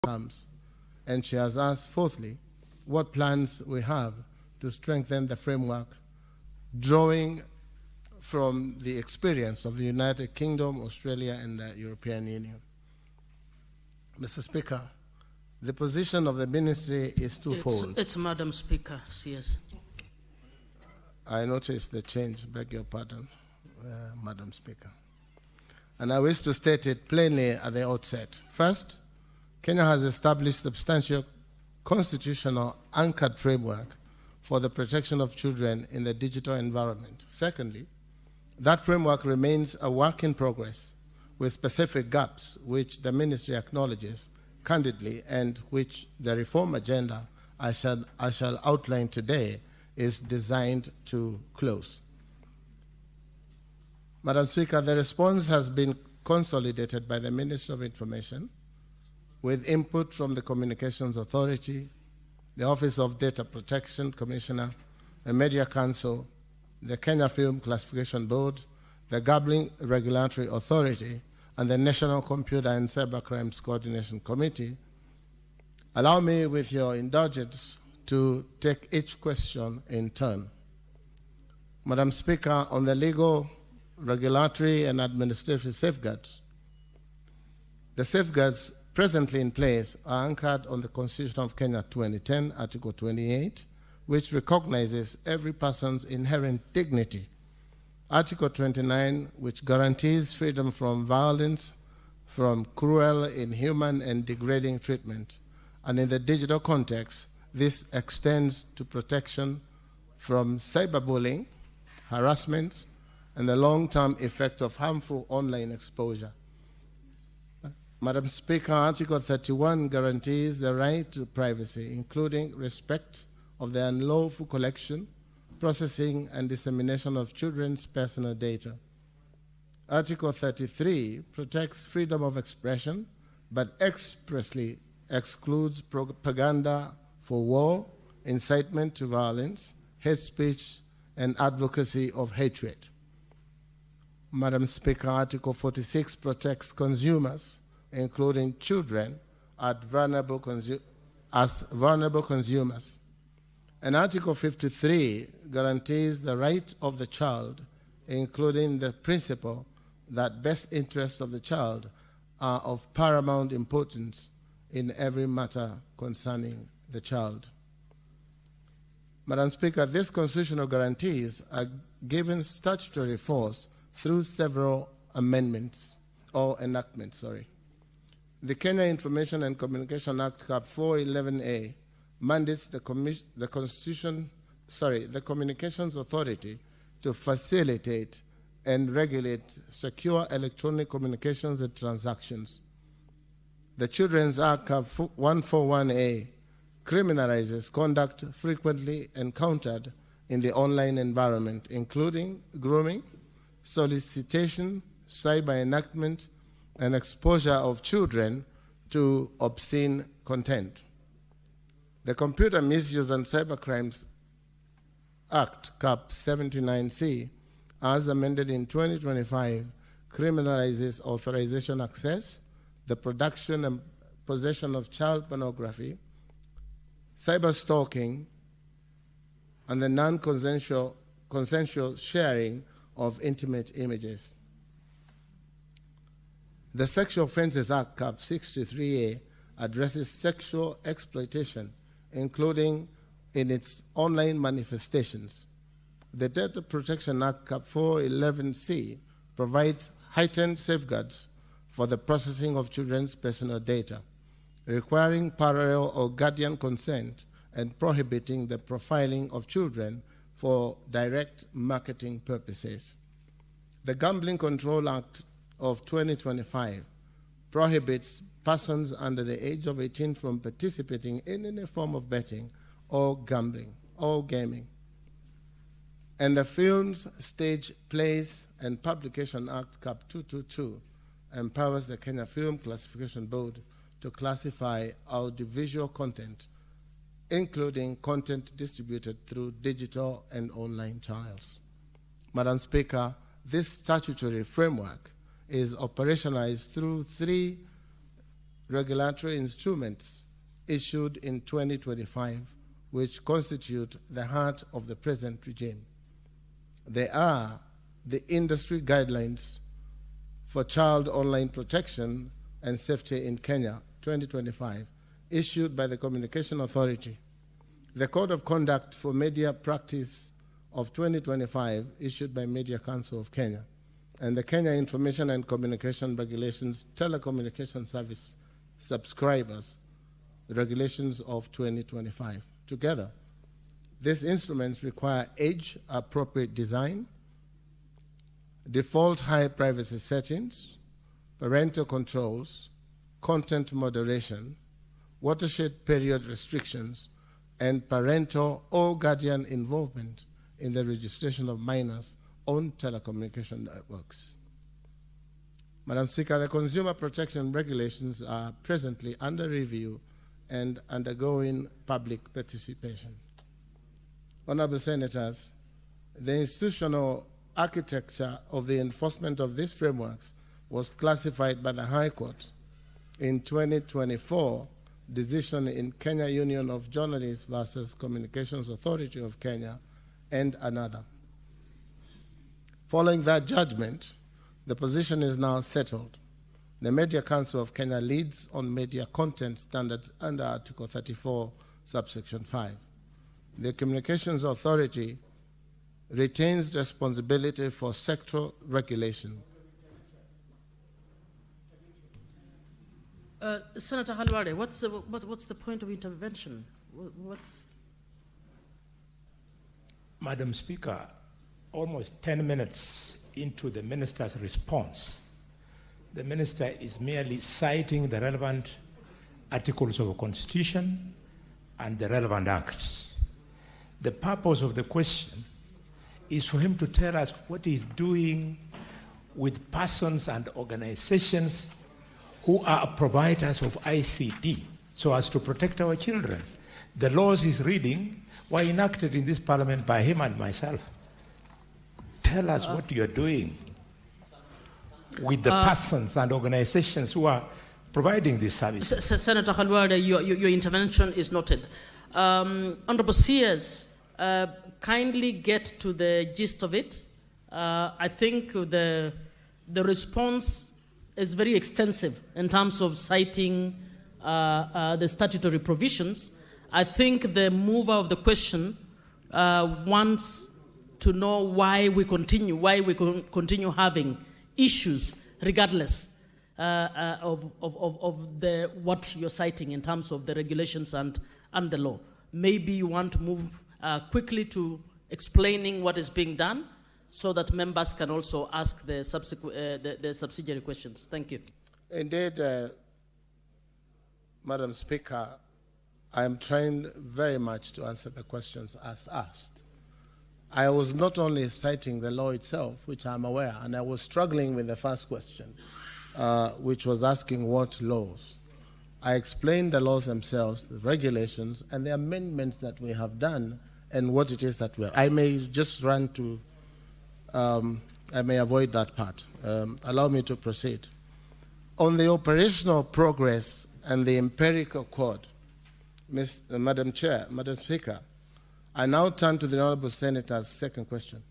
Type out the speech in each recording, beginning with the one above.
comes. And she has asked, fourthly, what plans we have to strengthen the framework, drawing from the experience of the United Kingdom, Australia, and the European Union. Mr. Speaker, the position of the ministry is twofold. It's Madam Speaker, CS. I noticed the change, beg your pardon, Madam Speaker. And I wish to state it plainly at the outset. First, Kenya has established substantial constitutional anchored framework for the protection of children in the digital environment. Secondly, that framework remains a work in progress with specific gaps which the ministry acknowledges candidly and which the reform agenda I shall outline today is designed to close. Madam Speaker, the response has been consolidated by the Ministry of Information with input from the Communications Authority, the Office of Data Protection Commissioner, the Media Council, the Kenya Film Classification Board, the Gambling Regulatory Authority, and the National Computer and Cybercrimes Coordination Committee. Allow me, with your indulgence, to take each question in turn. Madam Speaker, on the legal, regulatory, and administrative safeguards, the safeguards presently in place are anchored on the Constitution of Kenya 2010, Article 28, which recognizes every person's inherent dignity. Article 29, which guarantees freedom from violence, from cruel, inhuman, and degrading treatment. And in the digital context, this extends to protection from cyberbullying, harassment, and the long-term effect of harmful online exposure. Madam Speaker, Article 31 guarantees the right to privacy, including respect of the unlawful collection, processing, and dissemination of children's personal data. Article 33 protects freedom of expression, but expressly excludes propaganda for war, incitement to violence, hate speech, and advocacy of hatred. Madam Speaker, Article 46 protects consumers, including children, as vulnerable consumers. And Article 53 guarantees the right of the child, including the principle that best interests of the child are of paramount importance in every matter concerning the child. Madam Speaker, these constitutional guarantees are given statutory force through several amendments or enactments, The Kenya Information and Communication Act, Cap 411A, mandates the Communications Authority to facilitate and regulate secure electronic communications and transactions. The Children's Act, Cap 141A, criminalizes conduct frequently encountered in the online environment, including grooming, solicitation, cyber enactment, and exposure of children to obscene content. The Computer Misuse and Cybercrimes Act, Cap 79C, as amended in 2025, criminalizes authorization access, the production and possession of child pornography, cyber stalking, and the non-consensual sharing of intimate images. The Sexual Offences Act, Cap 63A, addresses sexual exploitation, including in its online manifestations. The Data Protection Act, Cap 411C, provides heightened safeguards for the processing of children's personal data, requiring parental or guardian consent and prohibiting the profiling of children for direct marketing purposes. The Gambling Control Act of 2025 prohibits persons under the age of 18 from participating in any form of betting or gambling or gaming. And the Films, Stage, Plays, and Publication Act, Cap 222, empowers the Kenya Film Classification Board to classify audiovisual content, including content distributed through digital and online channels. Madam Speaker, this statutory framework is operationalized through 3 regulatory instruments issued in 2025, which constitute the heart of the present regime. They are the industry guidelines for child online protection and safety in Kenya, 2025, issued by the Communication Authority, the Code of Conduct for Media Practice of 2025, issued by Media Council of Kenya, and the Kenya Information and Communication Regulations Telecommunication Service Subscribers Regulations of 2025. Together, these instruments require age-appropriate design, default high privacy settings, parental controls, content moderation, watershed period restrictions, and parental or guardian involvement in the registration of minors on telecommunication networks. Madam Speaker, the consumer protection regulations are presently under review and undergoing public participation. Honorable Senators, the institutional architecture of the enforcement of these frameworks was classified by the High Court in 2024 decision in Kenya Union of Journalists versus Communications Authority of Kenya and another. Following that judgment, the position is now settled. The Media Council of Kenya leads on media content standards under Article 34, subsection 5. The Communications Authority retains responsibility for sectoral regulation. Senator Halwale, what's the point of intervention? Madam Speaker, almost 10 minutes into the minister's response, the minister is merely citing the relevant articles of the Constitution and the relevant acts. The purpose of the question is for him to tell us what he's doing with persons and organizations who are providers of ICT so as to protect our children. The laws he's reading were enacted in this parliament by him and myself. Tell us what you're doing with the persons and organizations who are providing this service. Senator Halwale, your intervention is noted. Honorable Sears, kindly get to the gist of it. I think the response is very extensive in terms of citing the statutory provisions. I think the mover of the question wants to know why we continue having issues regardless of what you're citing in terms of the regulations and the law. Maybe you want to move quickly to explaining what is being done so that members can also ask the subsidiary questions. Thank you. Indeed, Madam Speaker, I am trying very much to answer the questions as asked. I was not only citing the law itself, which I'm aware, and I was struggling with the first question, which was asking what laws. I explained the laws themselves, the regulations, and the amendments that we have done, and what it is that we are. I may just run to, I may avoid that part. Allow me to proceed. On the operational progress and the empirical code, Madam Chair, Madam Speaker, I now turn to the Honourable Senator's second question,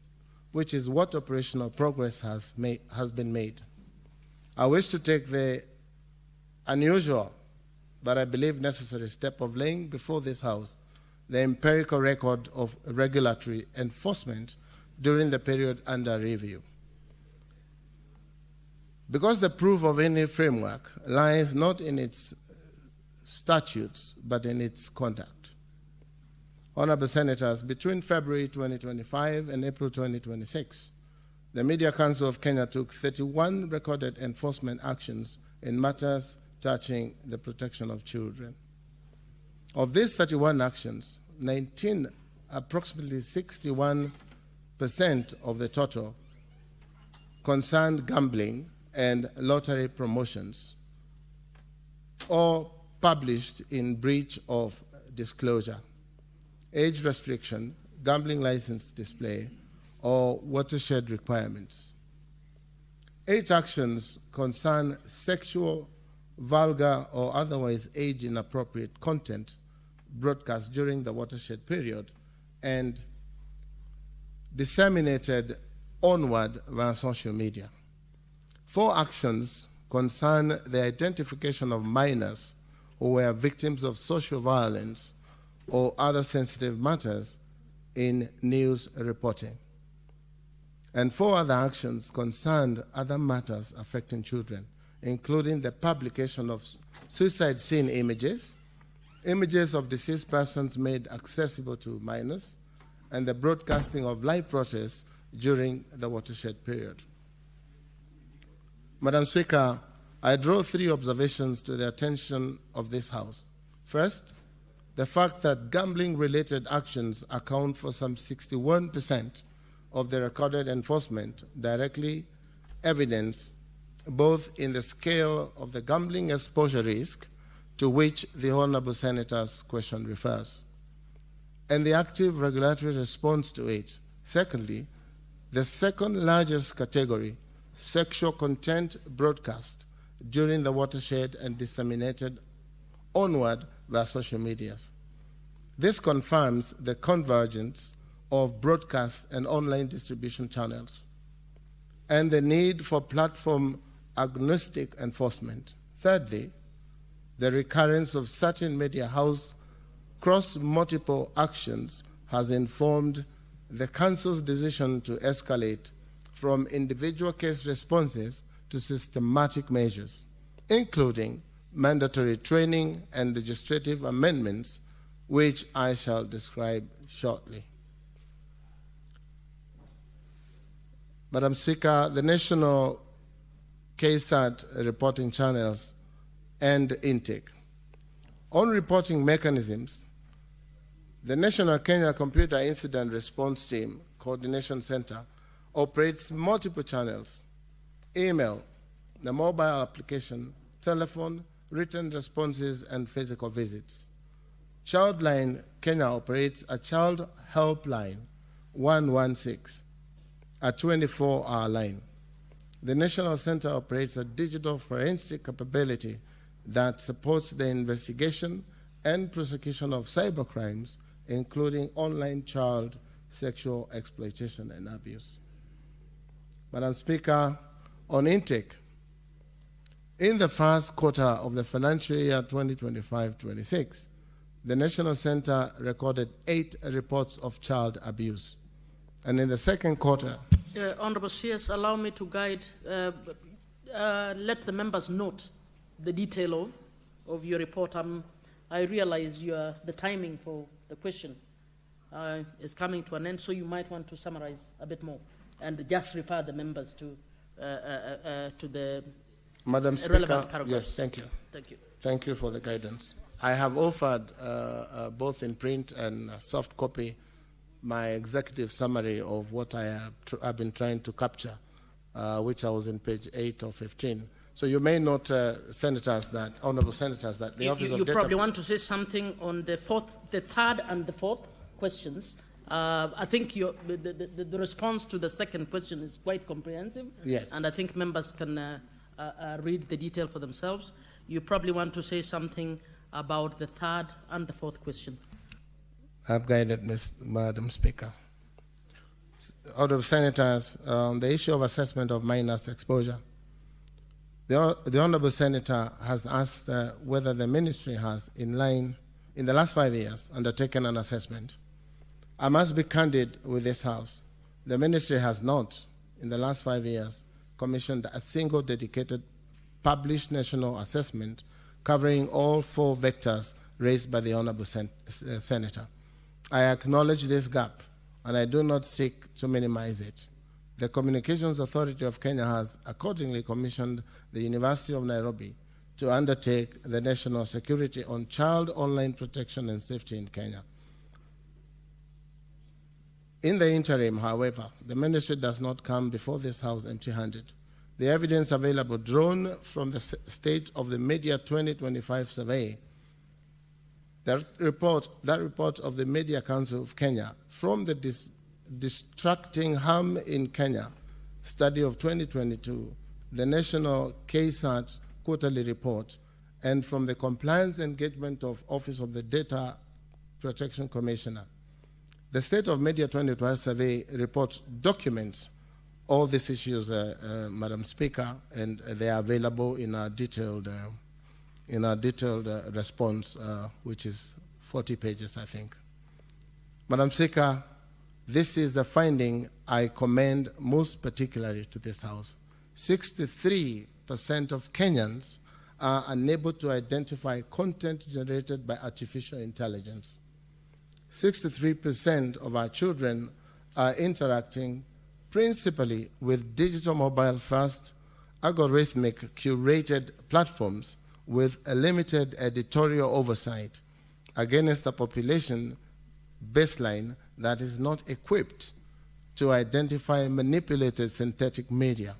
which is what operational progress has been made. I wish to take the unusual, but I believe necessary step of laying before this House the empirical record of regulatory enforcement during the period under review. Because the proof of any framework lies not in its statutes, but in its conduct. Honourable Senators, between February 2025 and April 2026, the Media Council of Kenya took 31 recorded enforcement actions in matters touching the protection of children. Of these 31 actions, 19, approximately 61% of the total, concerned gambling and lottery promotions, or published in breach of disclosure, age restriction, gambling license display, or watershed requirements. 8 actions concern sexual vulgar or otherwise age-inappropriate content broadcast during the watershed period and disseminated onward via social media. 4 actions concern the identification of minors who were victims of social violence or other sensitive matters in news reporting. And 4 other actions concerned other matters affecting children, including the publication of suicide scene images, images of deceased persons made accessible to minors, and the broadcasting of live protests during the watershed period. Madam Speaker, I draw 3 observations to the attention of this House. First, the fact that gambling-related actions account for some 61% of the recorded enforcement directly evidence both in the scale of the gambling exposure risk to which the Honorable Senator's question refers, and the active regulatory response to it. Secondly, the second largest category, sexual content broadcast during the watershed and disseminated onward via social medias. This confirms the convergence of broadcast and online distribution channels and the need for platform agnostic enforcement. Thirdly, the recurrence of certain media house cross-multiple actions has informed the Council's decision to escalate from individual case responses to systematic measures, including mandatory training and legislative amendments, which I shall describe shortly. Madam Speaker, the national KSAT reporting channels and intake. On reporting mechanisms, the National Kenya Computer Incident Response Team Coordination Center operates multiple channels: email, the mobile application, telephone, written responses, and physical visits. Childline Kenya operates a child helpline 116, a 24-hour line. The National Center operates a digital forensic capability that supports the investigation and prosecution of cybercrimes, including online child sexual exploitation and abuse. Madam Speaker, on intake, in the first quarter of the financial year 2025-26, the National Center recorded 8 reports of child abuse. And in the second quarter... Honorable CS, allow me to guide, let the members note the detail of your report. I realize the timing for the question is coming to an end, so you might want to summarize a bit more and just refer the members to the Madam Speaker, relevant paragraphs. yes, thank you. Thank you. Thank you for the guidance. I have offered both in print and soft copy my executive summary of what I've been trying to capture, which I was in page 8 or 15. So you may note, senators, that honourable senators, that the Office of Data... You probably want to say something on the third and the fourth questions. I think the response to the second question is quite comprehensive. Yes. And I think members can read the detail for themselves. You probably want to say something about the third and the fourth question. I've guided Madam Speaker. Honourable senators, on the issue of assessment of minors' exposure, the Honourable Senator has asked whether the Ministry has, in the last 5 years, undertaken an assessment. I must be candid with this House. The Ministry has not, in the last 5 years, commissioned a single dedicated published national assessment covering all 4 vectors raised by the Honourable Senator. I acknowledge this gap, and I do not seek to minimize it. The Communications Authority of Kenya has accordingly commissioned the University of Nairobi to undertake the National Security on Child Online Protection and Safety in Kenya. In the interim, however, the Ministry does not come before this House empty-handed. The evidence available drawn from the State of the Media 2025 survey, that report of the Media Council of Kenya, from the Distracting Harm in Kenya study of 2022, the National KSAT quarterly report, and from the compliance engagement of Office of the Data Protection Commissioner. The State of Media 2012 survey report documents all these issues, Madam Speaker, and they are available in our detailed response, which is 40 pages, I think. Madam Speaker, this is the finding I commend most particularly to this House. 63% of Kenyans are unable to identify content generated by artificial intelligence. 63% of our children are interacting principally with digital mobile first, algorithmic curated platforms with a limited editorial oversight against a population baseline that is not equipped to identify manipulated synthetic media.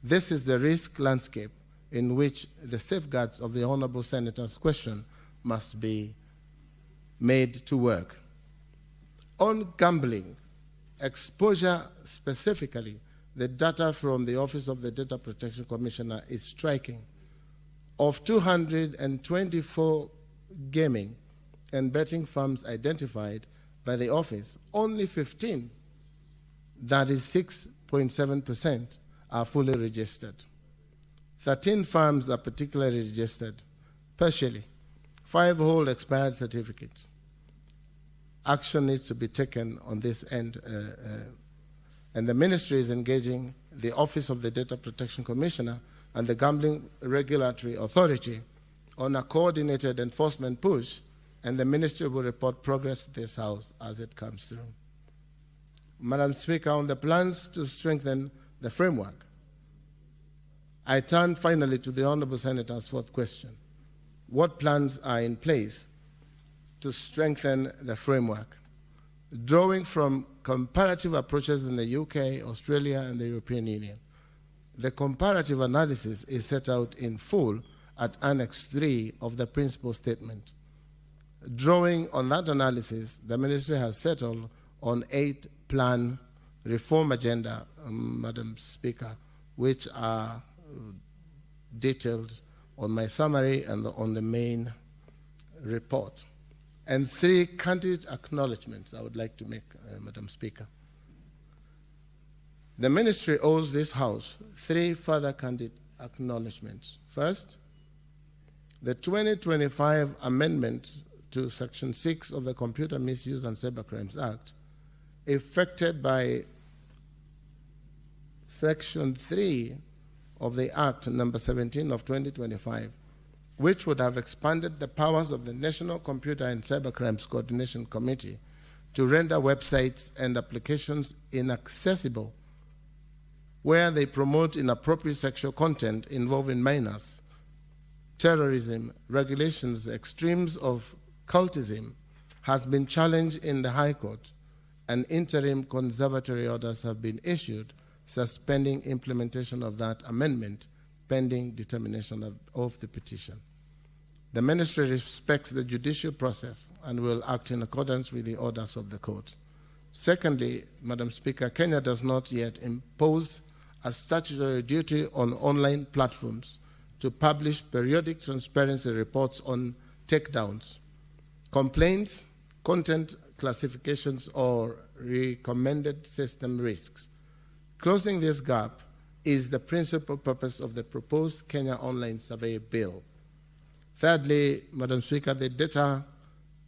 This is the risk landscape in which the safeguards of the Honorable Senator's question must be made to work. On gambling, exposure specifically, the data from the Office of the Data Protection Commissioner is striking. Of 224 gaming and betting firms identified by the office, only 15, that is 6.7%, are fully registered. 13 firms are particularly registered partially. 5 hold expired certificates. Action needs to be taken on this end, and the ministry is engaging the Office of the Data Protection Commissioner and the Gambling Regulatory Authority on a coordinated enforcement push, and the ministry will report progress to this House as it comes through. Madam Speaker, on the plans to strengthen the framework, I turn finally to the Honorable Senator's fourth question. What plans are in place to strengthen the framework? Drawing from comparative approaches in the UK, Australia, and the European Union, the comparative analysis is set out in full at Annex 3 of the principal statement. Drawing on that analysis, the ministry has settled on 8-plan reform agenda, Madam Speaker, which are detailed on my summary and on the main report. And 3 candid acknowledgements I would like to make, Madam Speaker. The ministry owes this House 3 further candid acknowledgements. First, the 2025 amendment to Section 6 of the Computer Misuse and Cybercrimes Act, effected by Section 3 of the Act number 17 of 2025, which would have expanded the powers of the National Computer and Cybercrimes Coordination Committee to render websites and applications inaccessible where they promote inappropriate sexual content involving minors, terrorism, regulations, extremes of cultism, has been challenged in the High Court, and interim conservatory orders have been issued suspending implementation of that amendment pending determination of the petition. The ministry respects the judicial process and will act in accordance with the orders of the court. Secondly, Madam Speaker, Kenya does not yet impose a statutory duty on online platforms to publish periodic transparency reports on takedowns, complaints, content classifications, or recommended system risks. Closing this gap is the principal purpose of the proposed Kenya Online Survey Bill. Thirdly, Madam Speaker, the data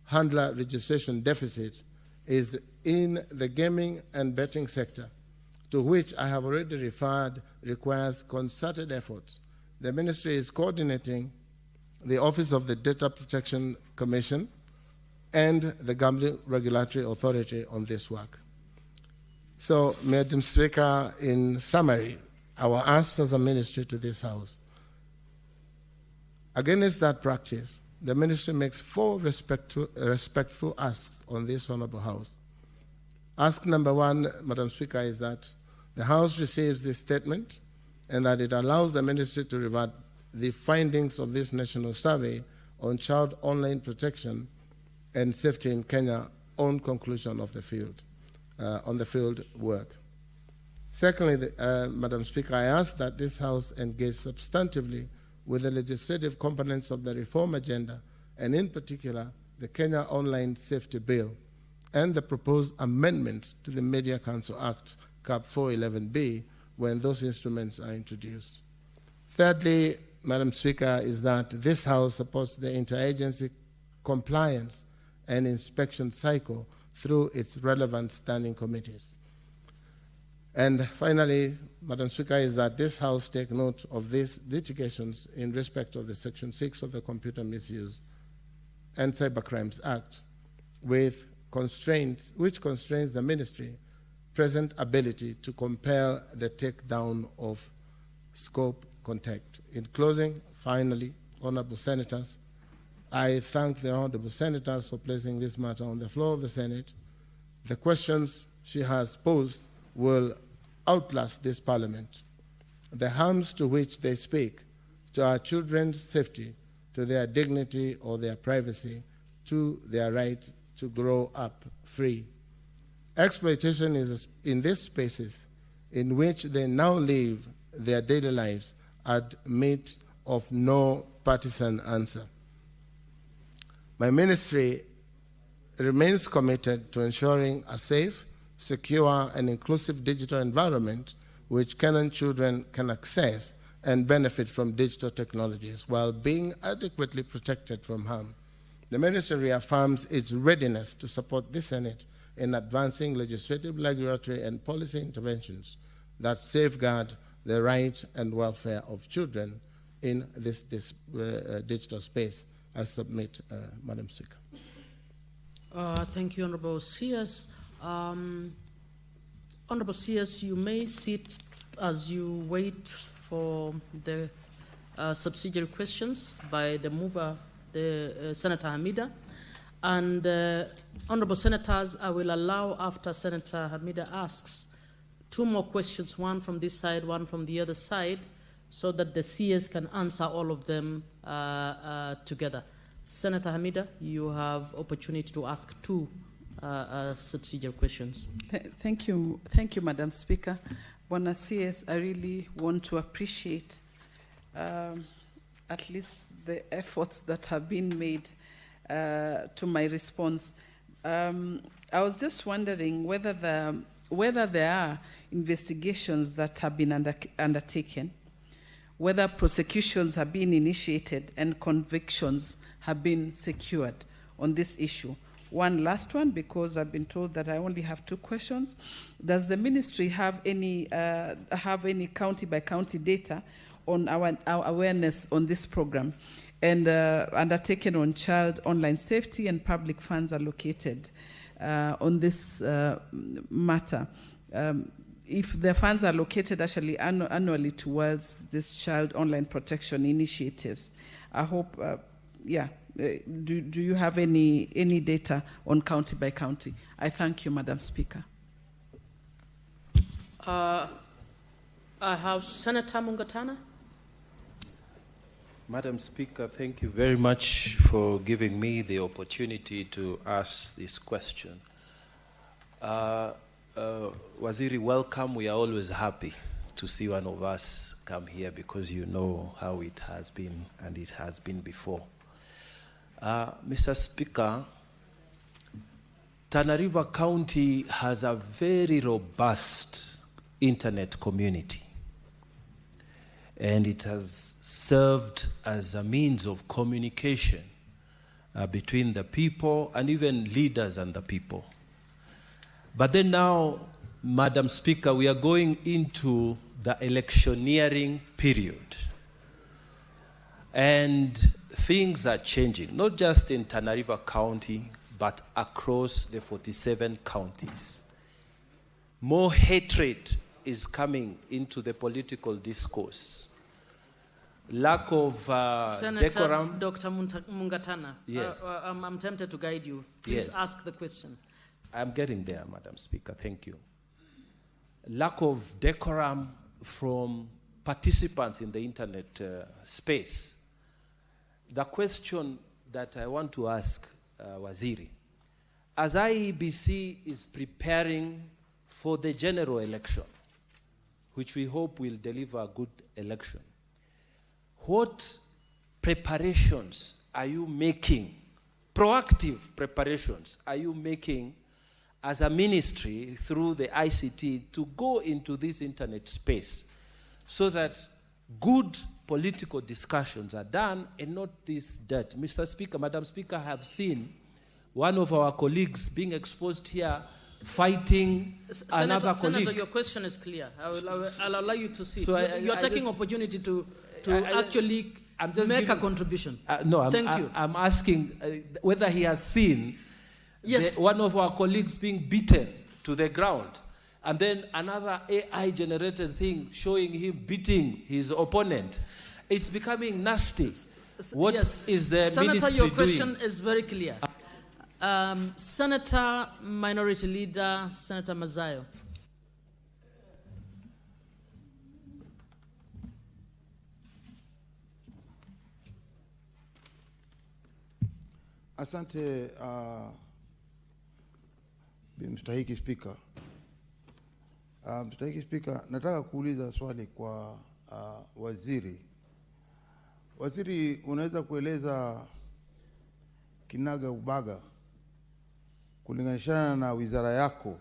handler registration deficit is in the gaming and betting sector, to which I have already referred, requires concerted efforts. The ministry is coordinating the Office of the Data Protection Commission and the Gambling Regulatory Authority on this work. So, Madam Speaker, in summary, our ask as a ministry to this House: against that practice, the ministry makes 4 respectful asks on this Honorable House. Ask number 1, Madam Speaker, is that the House receives this statement and that it allows the ministry to revert the findings of this national survey on child online protection and safety in Kenya on conclusion of the field, on the field work. Secondly, Madam Speaker, I ask that this House engage substantively with the legislative components of the reform agenda, and in particular, the Kenya Online Safety Bill and the proposed amendments to the Media Council Act, Cap 411B, when those instruments are introduced. Thirdly, Madam Speaker, is that this House supports the interagency compliance and inspection cycle through its relevant standing committees. And finally, Madam Speaker, is that this House take note of these litigations in respect of the Section 6 of the Computer Misuse and Cybercrimes Act, which constrains the Ministry present ability to compel the takedown of scope contact. In closing, finally, Honorable Senators, I thank the Honorable Senators for placing this matter on the floor of the Senate. The questions she has posed will outlast this Parliament. The harms to which they speak, to our children's safety, to their dignity or their privacy, to their right to grow up free. Exploitation is in these spaces in which they now live their daily lives admit of no partisan answer. My ministry remains committed to ensuring a safe, secure, and inclusive digital environment which Kenyan children can access and benefit from digital technologies while being adequately protected from harm. The ministry reaffirms its readiness to support the Senate in advancing legislative, regulatory, and policy interventions that safeguard the right and welfare of children in this digital space. I submit, Madam Speaker. Thank you, Honorable CS. Honorable CS, you may sit as you wait for the subsidiary questions by the mover, Senator Hamida. And Honorable Senators, I will allow, after Senator Hamida asks, 2 more questions, one from this side, one from the other side, so that the CS can answer all of them together. Senator Hamida, you have opportunity to ask 2 subsidiary questions. Thank you, Madam Speaker. Bwana CS, I really want to appreciate at least the efforts that have been made to my response. I was just wondering whether there are investigations that have been undertaken, whether prosecutions have been initiated and convictions have been secured on this issue. One last one, because I've been told that I only have 2 questions. Does the ministry have any county by county data on our awareness on this program and undertaken on child online safety and public funds allocated on this matter? If the funds are allocated actually annually towards this child online protection initiatives, I hope, do you have any data on county by county? I thank you, Madam Speaker. I have Senator Mungatana. Madam Speaker, thank you very much for giving me the opportunity to ask this question. Waziri, welcome. We are always happy to see one of us come here because you know how it has been and it has been before. Mr. Speaker, Tana River County has a very robust internet community, and it has served as a means of communication between the people and even leaders and the people. But then now, Madam Speaker, we are going into the electioneering period. And things are changing, not just in Tana River County, but across the 47 counties. More hatred is coming into the political discourse. Lack of Senator decorum. Dr. Mungatana, Yes. I'm tempted to guide you. Please Yes. ask the question. I'm getting there, Madam Speaker. Thank you. Lack of decorum from participants in the internet space. The question that I want to ask Waziri, as IEBC is preparing for the general election, which we hope will deliver a good election, what preparations are you making, proactive preparations are you making as a ministry through the ICT to go into this internet space so that good political discussions are done and not this dirt? Mr. Speaker, Madam Speaker, I have seen one of our colleagues being exposed here fighting another colleague. Senator, your question is clear. I'll allow you to see. So you're taking opportunity to actually make a contribution. Thank you. I'm asking whether he has seen one of our colleagues being beaten to the ground, and then another AI-generated thing showing him beating his opponent. It's becoming nasty. What is the Senator, ministry your doing? question is very clear. Senator, Minority Leader, Senator Mazayo. Asante Mstahiki Spika. Mstahiki Spika, nataka kuuliza swali kwa waziri. Waziri, unaweza kueleza kinaga ubaga kulinganishana na wizara yako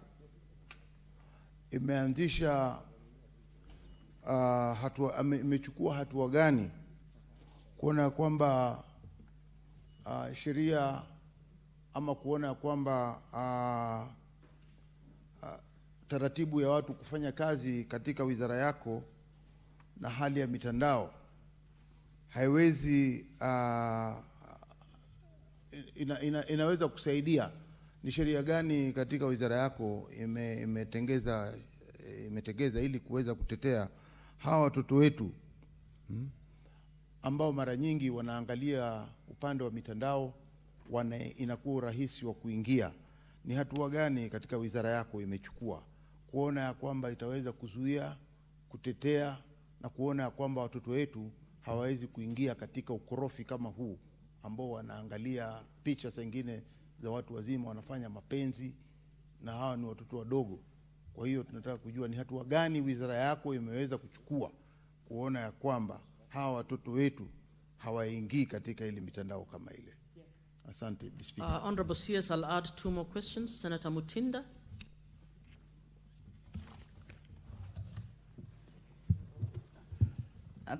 imeanzisha imechukua hatua gani kuona kwamba sheria ama kuona kwamba taratibu ya watu kufanya kazi katika wizara yako na hali ya mitandao haiwezi inaweza kusaidia? Ni sheria gani katika wizara yako imetengeza ili kuweza kutetea hawa watoto wetu ambao mara nyingi wanaangalia upande wa mitandao, inakuwa rahisi wa kuingia? Ni hatua gani katika wizara yako imechukua kuona ya kwamba itaweza kuzuia, kutetea na kuona ya kwamba watoto wetu hawawezi kuingia katika ukorofi kama huu ambao wanaangalia picha zingine za watu wazima wanafanya mapenzi na hawa ni watoto wadogo? Kwa hiyo tunataka kujua ni hatua gani wizara yako imeweza kuchukua kuona ya kwamba hawa watoto wetu hawaingii katika ile mitandao kama ile. Asante, Speaker. Honorable CS, I'll add 2 more questions. Senator Mutinda.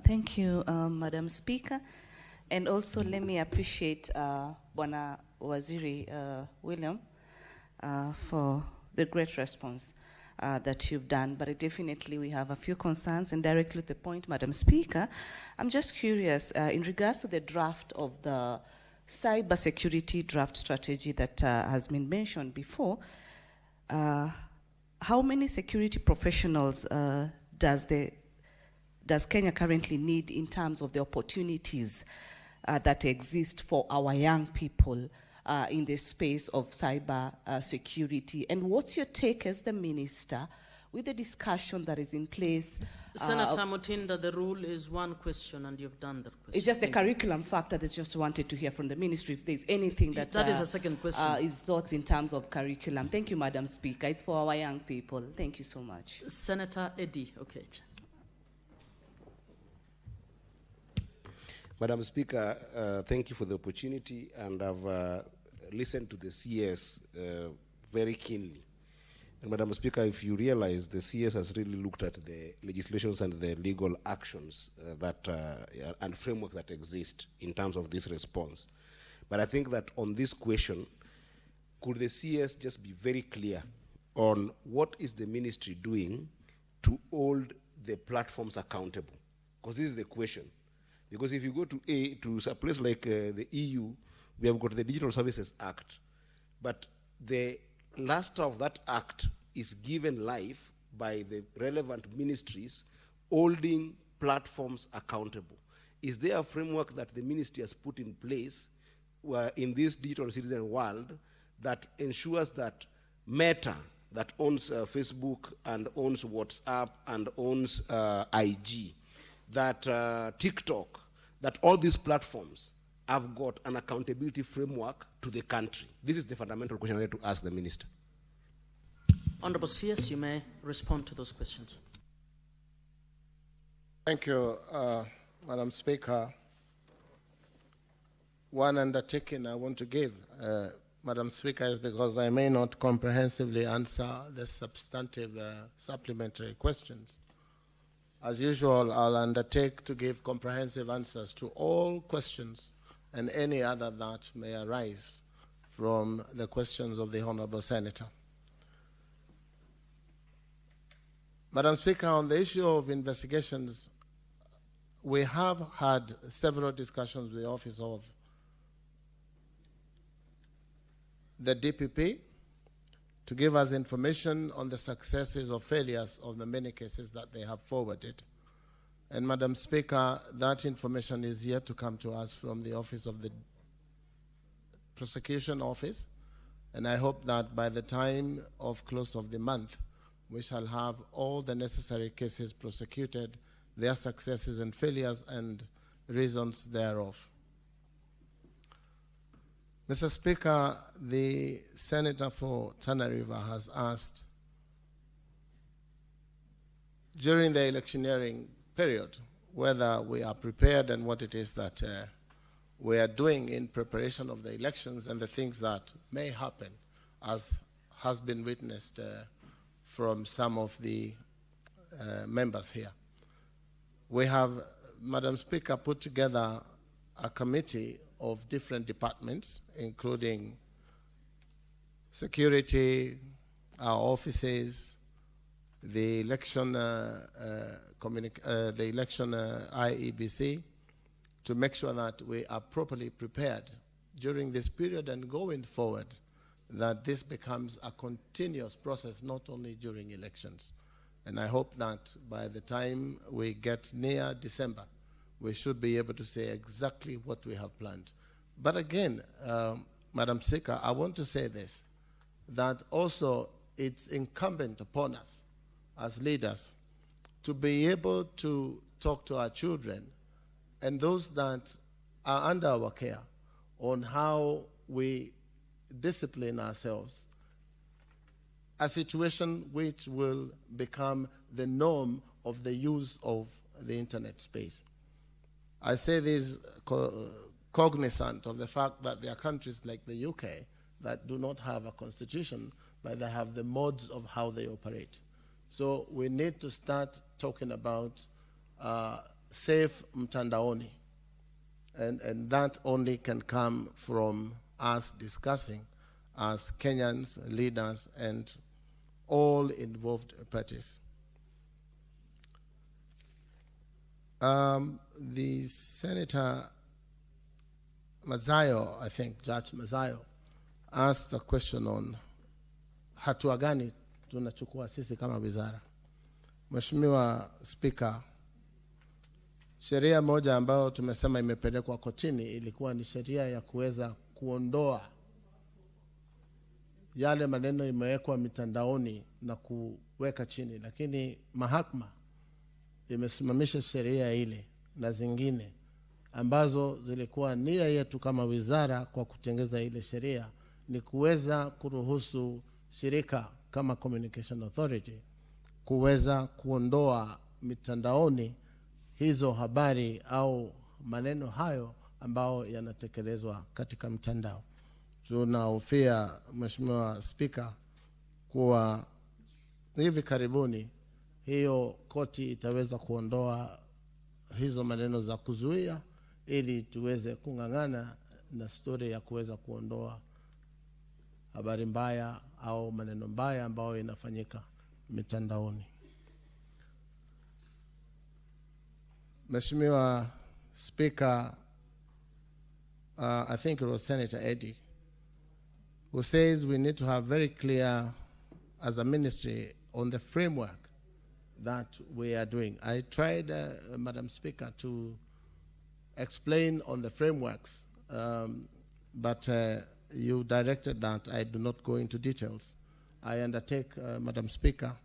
Thank you, Madam Speaker. And also let me appreciate Bwana Waziri William for the great response that you've done. But definitely we have a few concerns, and directly to the point, Madam Speaker, I'm just curious in regards to the draft of the cybersecurity draft strategy that has been mentioned before. How many security professionals does Kenya currently need in terms of the opportunities that exist for our young people in the space of cyber security? And what's your take as the minister with the discussion that is in place? Senator Mutinda, the rule is 1 question and you've done that question. It's just the curriculum factor that just wanted to hear from the ministry if there's anything that is a second question. Is thoughts in terms of curriculum. Thank you, Madam Speaker. It's for our young people. Thank you so much. Senator Eddie, okay. Madam Speaker, thank you for the opportunity, and I've listened to the CS very keenly. And Madam Speaker, if you realize, the CS has really looked at the legislations and the legal actions and framework that exist in terms of this response. But I think that on this question, could the CS just be very clear on what is the ministry doing to hold the platforms accountable? Because this is the question. Because if you go to a place like the EU, we have got the Digital Services Act, but the luster of that act is given life by the relevant ministries holding platforms accountable. Is there a framework that the ministry has put in place in this digital citizen world that ensures that Meta, that owns Facebook and owns WhatsApp and owns IG, that TikTok, that all these platforms have got an accountability framework to the country? This is the fundamental question I want to ask the minister. Honorable CS, you may respond to those questions. Thank you, Madam Speaker, one undertaking I want to give, Madam Speaker, is because I may not comprehensively answer the substantive supplementary questions. As usual, I'll undertake to give comprehensive answers to all questions and any other that may arise from the questions of the Honorable Senator. Madam Speaker, on the issue of investigations, we have had several discussions with the Office of the DPP to give us information on the successes or failures of the many cases that they have forwarded. And Madam Speaker, that information is yet to come to us from the Office of the Prosecution Office, and I hope that by the time of close of the month, we shall have all the necessary cases prosecuted, their successes and failures and reasons thereof. Mr. Speaker, the Senator for Tana River has asked, during the electioneering period, whether we are prepared and what it is that we are doing in preparation of the elections and the things that may happen, as has been witnessed from some of the members here. We have, Madam Speaker, put together a committee of different departments, including security, our offices, the election IEBC, to make sure that we are properly prepared during this period and going forward, that this becomes a continuous process, not only during elections. And I hope that by the time we get near December, we should be able to say exactly what we have planned. But again, Madam Speaker, I want to say this, that also it's incumbent upon us as leaders to be able to talk to our children and those that are under our care on how we discipline ourselves, a situation which will become the norm of the use of the internet space. I say this cognizant of the fact that there are countries like the UK that do not have a constitution, but they have the modes of how they operate. So we need to start talking about safe mtandaoni, and that only can come from us discussing as Kenyans, leaders, and all involved parties. The Senator Mazayo, I think, Judge Mazayo, asked a question on hatua gani tunachukua sisi kama wizara. Mheshimiwa Speaker, sheria moja ambayo tumesema imepelekwa kotini ilikuwa ni sheria ya kuweza kuondoa yale maneno imewekwa mitandaoni na kuweka chini, lakini mahakama imesimamisha sheria ile na zingine ambazo zilikuwa nia yetu kama wizara kwa kutengeza ile sheria ni kuweza kuruhusu shirika kama Communication Authority kuweza kuondoa mitandaoni hizo habari au maneno hayo ambao yanatekelezwa katika mtandao. Tunahofia, Mheshimiwa Speaker, kuwa hivi karibuni hiyo koti itaweza kuondoa hizo maneno za kuzuia ili tuweze kung'ang'ana na story ya kuweza kuondoa habari mbaya au maneno mbaya ambayo inafanyika mitandaoni. Mheshimiwa Speaker, I think it was Senator Eddy, who says we need to have very clear as a ministry on the framework that we are doing. I tried, Madam Speaker, to explain on the frameworks, but you directed that I do not go into details. I undertake, Madam Speaker,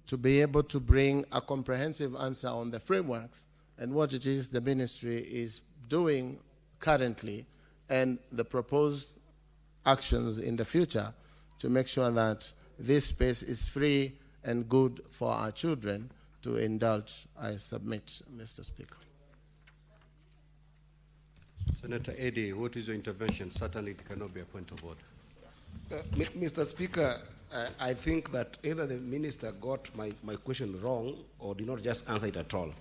to be able to bring a comprehensive answer on the frameworks and what it is the ministry is doing currently and the proposed actions in the future to make sure that this space is free and good for our children to indulge. I submit, Mr. Speaker. Senator Eddy, what is your intervention? Certainly it cannot be a point of order. Mr. Speaker, I think that either the minister got my question wrong or did not just answer it at all.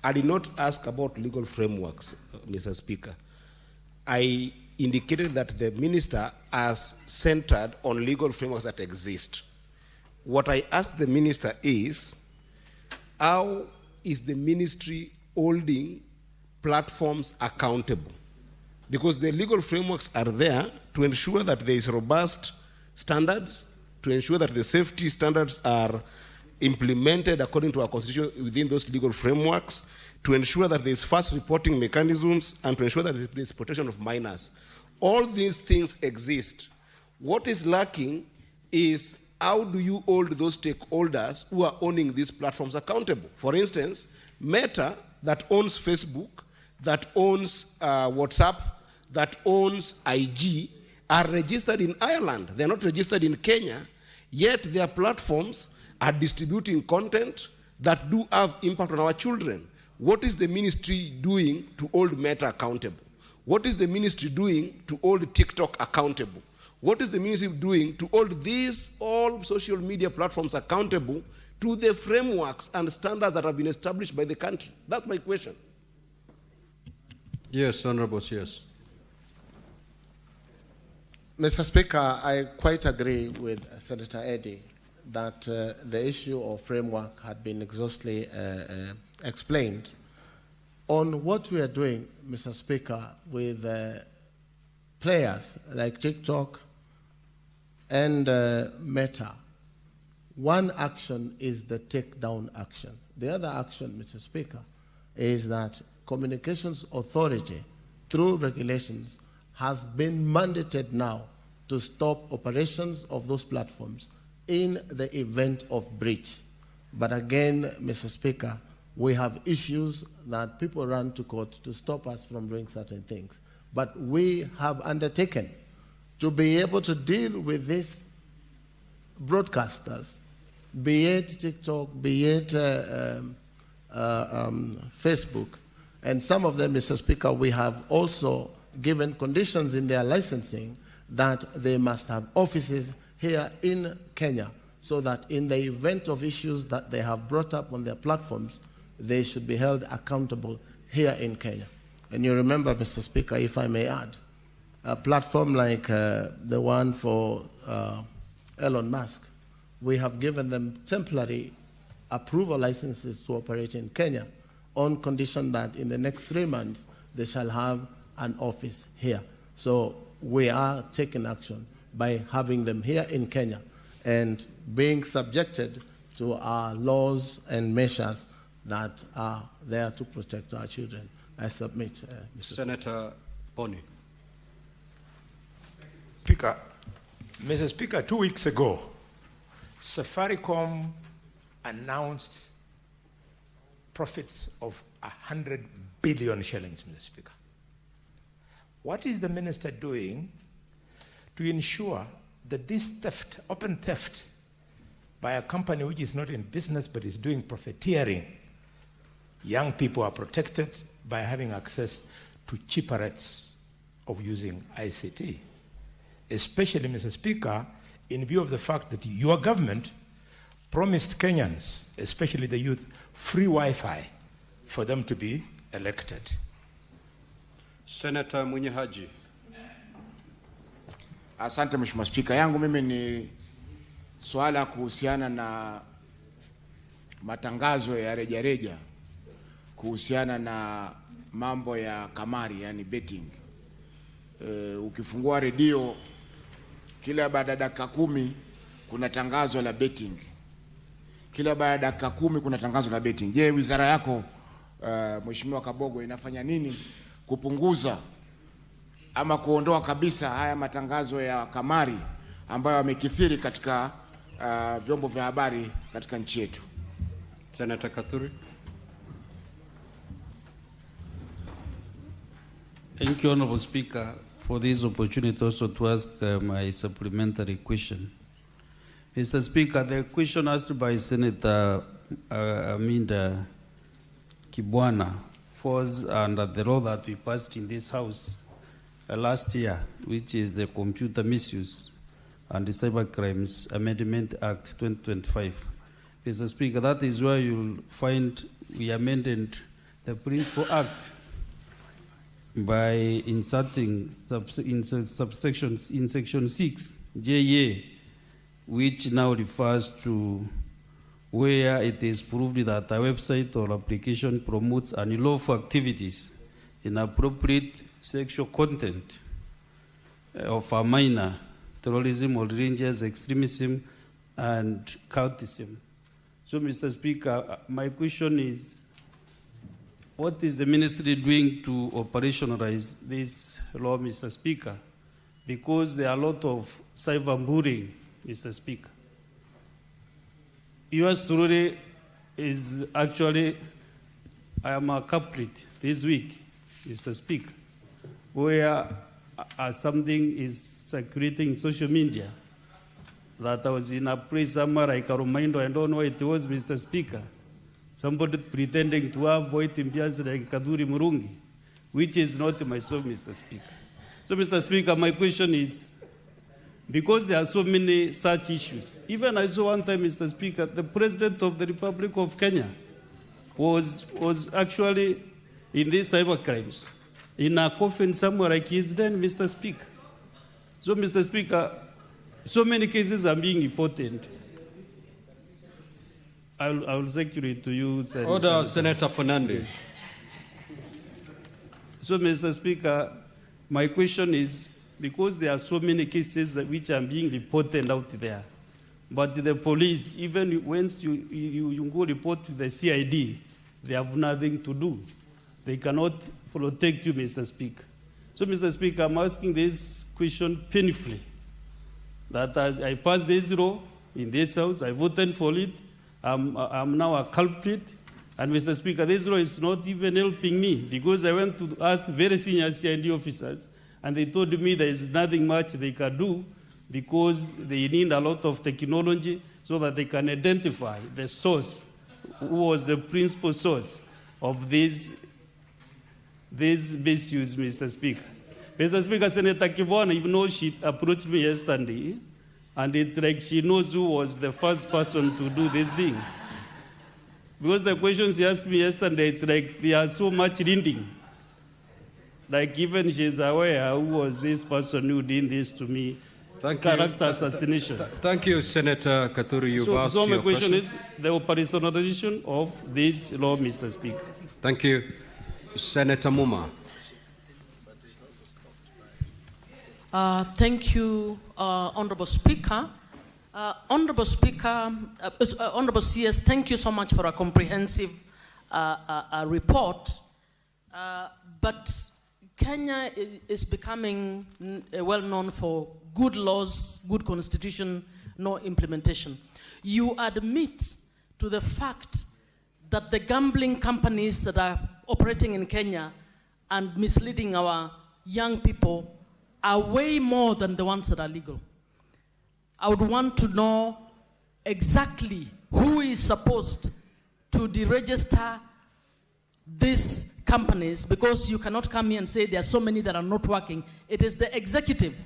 I did not ask about legal frameworks, Mr. Speaker. I indicated that the minister has centered on legal frameworks that exist. What I asked the minister is, how is the ministry holding platforms accountable? Because the legal frameworks are there to ensure that there is robust standards, to ensure that the safety standards are implemented according to our constitution within those legal frameworks, to ensure that there is fast reporting mechanisms, and to ensure that there is protection of minors. All these things exist. What is lacking is, how do you hold those stakeholders who are owning these platforms accountable? For instance, Meta, that owns Facebook, that owns WhatsApp, that owns IG, are registered in Ireland. They're not registered in Kenya, yet their platforms are distributing content that do have impact on our children. What is the ministry doing to hold Meta accountable? What is the ministry doing to hold TikTok accountable? What is the ministry doing to hold these all social media platforms accountable to the frameworks and standards that have been established by the country? That's my question. Yes, Honorable, yes. Mr. Speaker, I quite agree with Senator Eddy that the issue of framework had been exhaustively explained. On what we are doing, Mr. Speaker, with players like TikTok and Meta, one action is the takedown action. The other action, Mr. Speaker, is that Communications Authority, through regulations, has been mandated now to stop operations of those platforms in the event of breach. But again, Mr. Speaker, we have issues that people run to court to stop us from doing certain things. But we have undertaken to be able to deal with these broadcasters, be it TikTok, be it Facebook, and some of them, Mr. Speaker, we have also given conditions in their licensing that they must have offices here in Kenya, so that in the event of issues that they have brought up on their platforms, they should be held accountable here in Kenya. And you remember, Mr. Speaker, if I may add, a platform like the one for Elon Musk, we have given them temporary approval licenses to operate in Kenya on condition that in the next 3 months, they shall have an office here. So we are taking action by having them here in Kenya and being subjected to our laws and measures that are there to protect our children. I submit, Mr. Senator Boni. Speaker, Mr. Speaker, 2 weeks ago, Safaricom announced profits of 100 billion shillings, Mr. Speaker. What is the minister doing to ensure that this theft, open theft, by a company which is not in business but is doing profiteering, young people are protected by having access to cheaper rates of using ICT? Especially, Mr. Speaker, in view of the fact that your government promised Kenyans, especially the youth, free Wi-Fi for them to be elected. Senator Munyehaji. Asante Mheshimiwa Spika, yangu mimi ni swala kuhusiana na matangazo ya rejareja kuhusiana na mambo ya kamari, yani betting. Ukifungua redio kila baada ya dakika 10 kuna tangazo la betting. Kila baada ya dakika 10 kuna tangazo la betting. Je, wizara yako Mheshimiwa Kabogo inafanya nini kupunguza ama kuondoa kabisa haya matangazo ya kamari ambayo yamekithiri katika vyombo vya habari katika nchi yetu? Senator Kathuri. Thank you, Honorable Speaker, for this opportunity also to ask my supplementary question. Mr. Speaker, the question asked by Senator Aminda Kibwana falls under the law that we passed in this House last year, which is the Computer Misuse and the Cybercrimes Amendment Act 2025. Mr. Speaker, that is where you'll find we amended the Principal Act by inserting subsections in Section 6, JA, which now refers to where it is proved that a website or application promotes unlawful activities, inappropriate sexual content of a minor, terrorism or religious extremism, and cultism. So, Mr. Speaker, my question is, what is the ministry doing to operationalize this law, Mr. Speaker? Because there are a lot of cyberbullying, Mr. Speaker. Yours truly is actually, I am a culprit this week, Mr. Speaker, where something is circulating in social media that I was in a place somewhere, I can remind, I don't know what it was, Mr. Speaker. Somebody pretending to have voice impiance like Kaduri Murungi, which is not myself, Mr. Speaker. So, Mr. Speaker, my question is, because there are so many such issues, even I saw one time, Mr. Speaker, the President of the Republic of Kenya was actually in these cyber crimes, in a coffin somewhere like his den, Mr. Speaker. So, Mr. Speaker, so many cases are being reported. I will circulate to you. Order, Senator Fernandez. So, Mr. Speaker, my question is, because there are so many cases which are being reported out there, but the police, even once you go report to the CID, they have nothing to do. They cannot protect you, Mr. Speaker. So, Mr. Speaker, I'm asking this question painfully, that I passed this law in this House, I voted for it, I'm now a culprit, and Mr. Speaker, this law is not even helping me, because I went to ask very senior CID officers, and they told me there is nothing much they can do because they need a lot of technology so that they can identify the source, who was the principal source of this misuse, Mr. Speaker. Mr. Speaker, Senator Kibwana, even though she approached me yesterday, and it's like she knows who was the first person to do this thing. Because the questions she asked me yesterday, it's like they are so much reading. Like even she's aware who was this person who did this to me. Character assassination. Thank you, Senator Katuri. You've asked so my your question is the operationalization of this law, Mr. Speaker. Thank you. Senator Muma. Thank you, Honorable Speaker. Honorable Speaker, Honorable CS, thank you so much for a comprehensive report. But Kenya is becoming well known for good laws, good constitution, no implementation. You admit to the fact that the gambling companies that are operating in Kenya and misleading our young people are way more than the ones that are legal. I would want to know exactly who is supposed to deregister these companies, because you cannot come here and say there are so many that are not working. It is the executive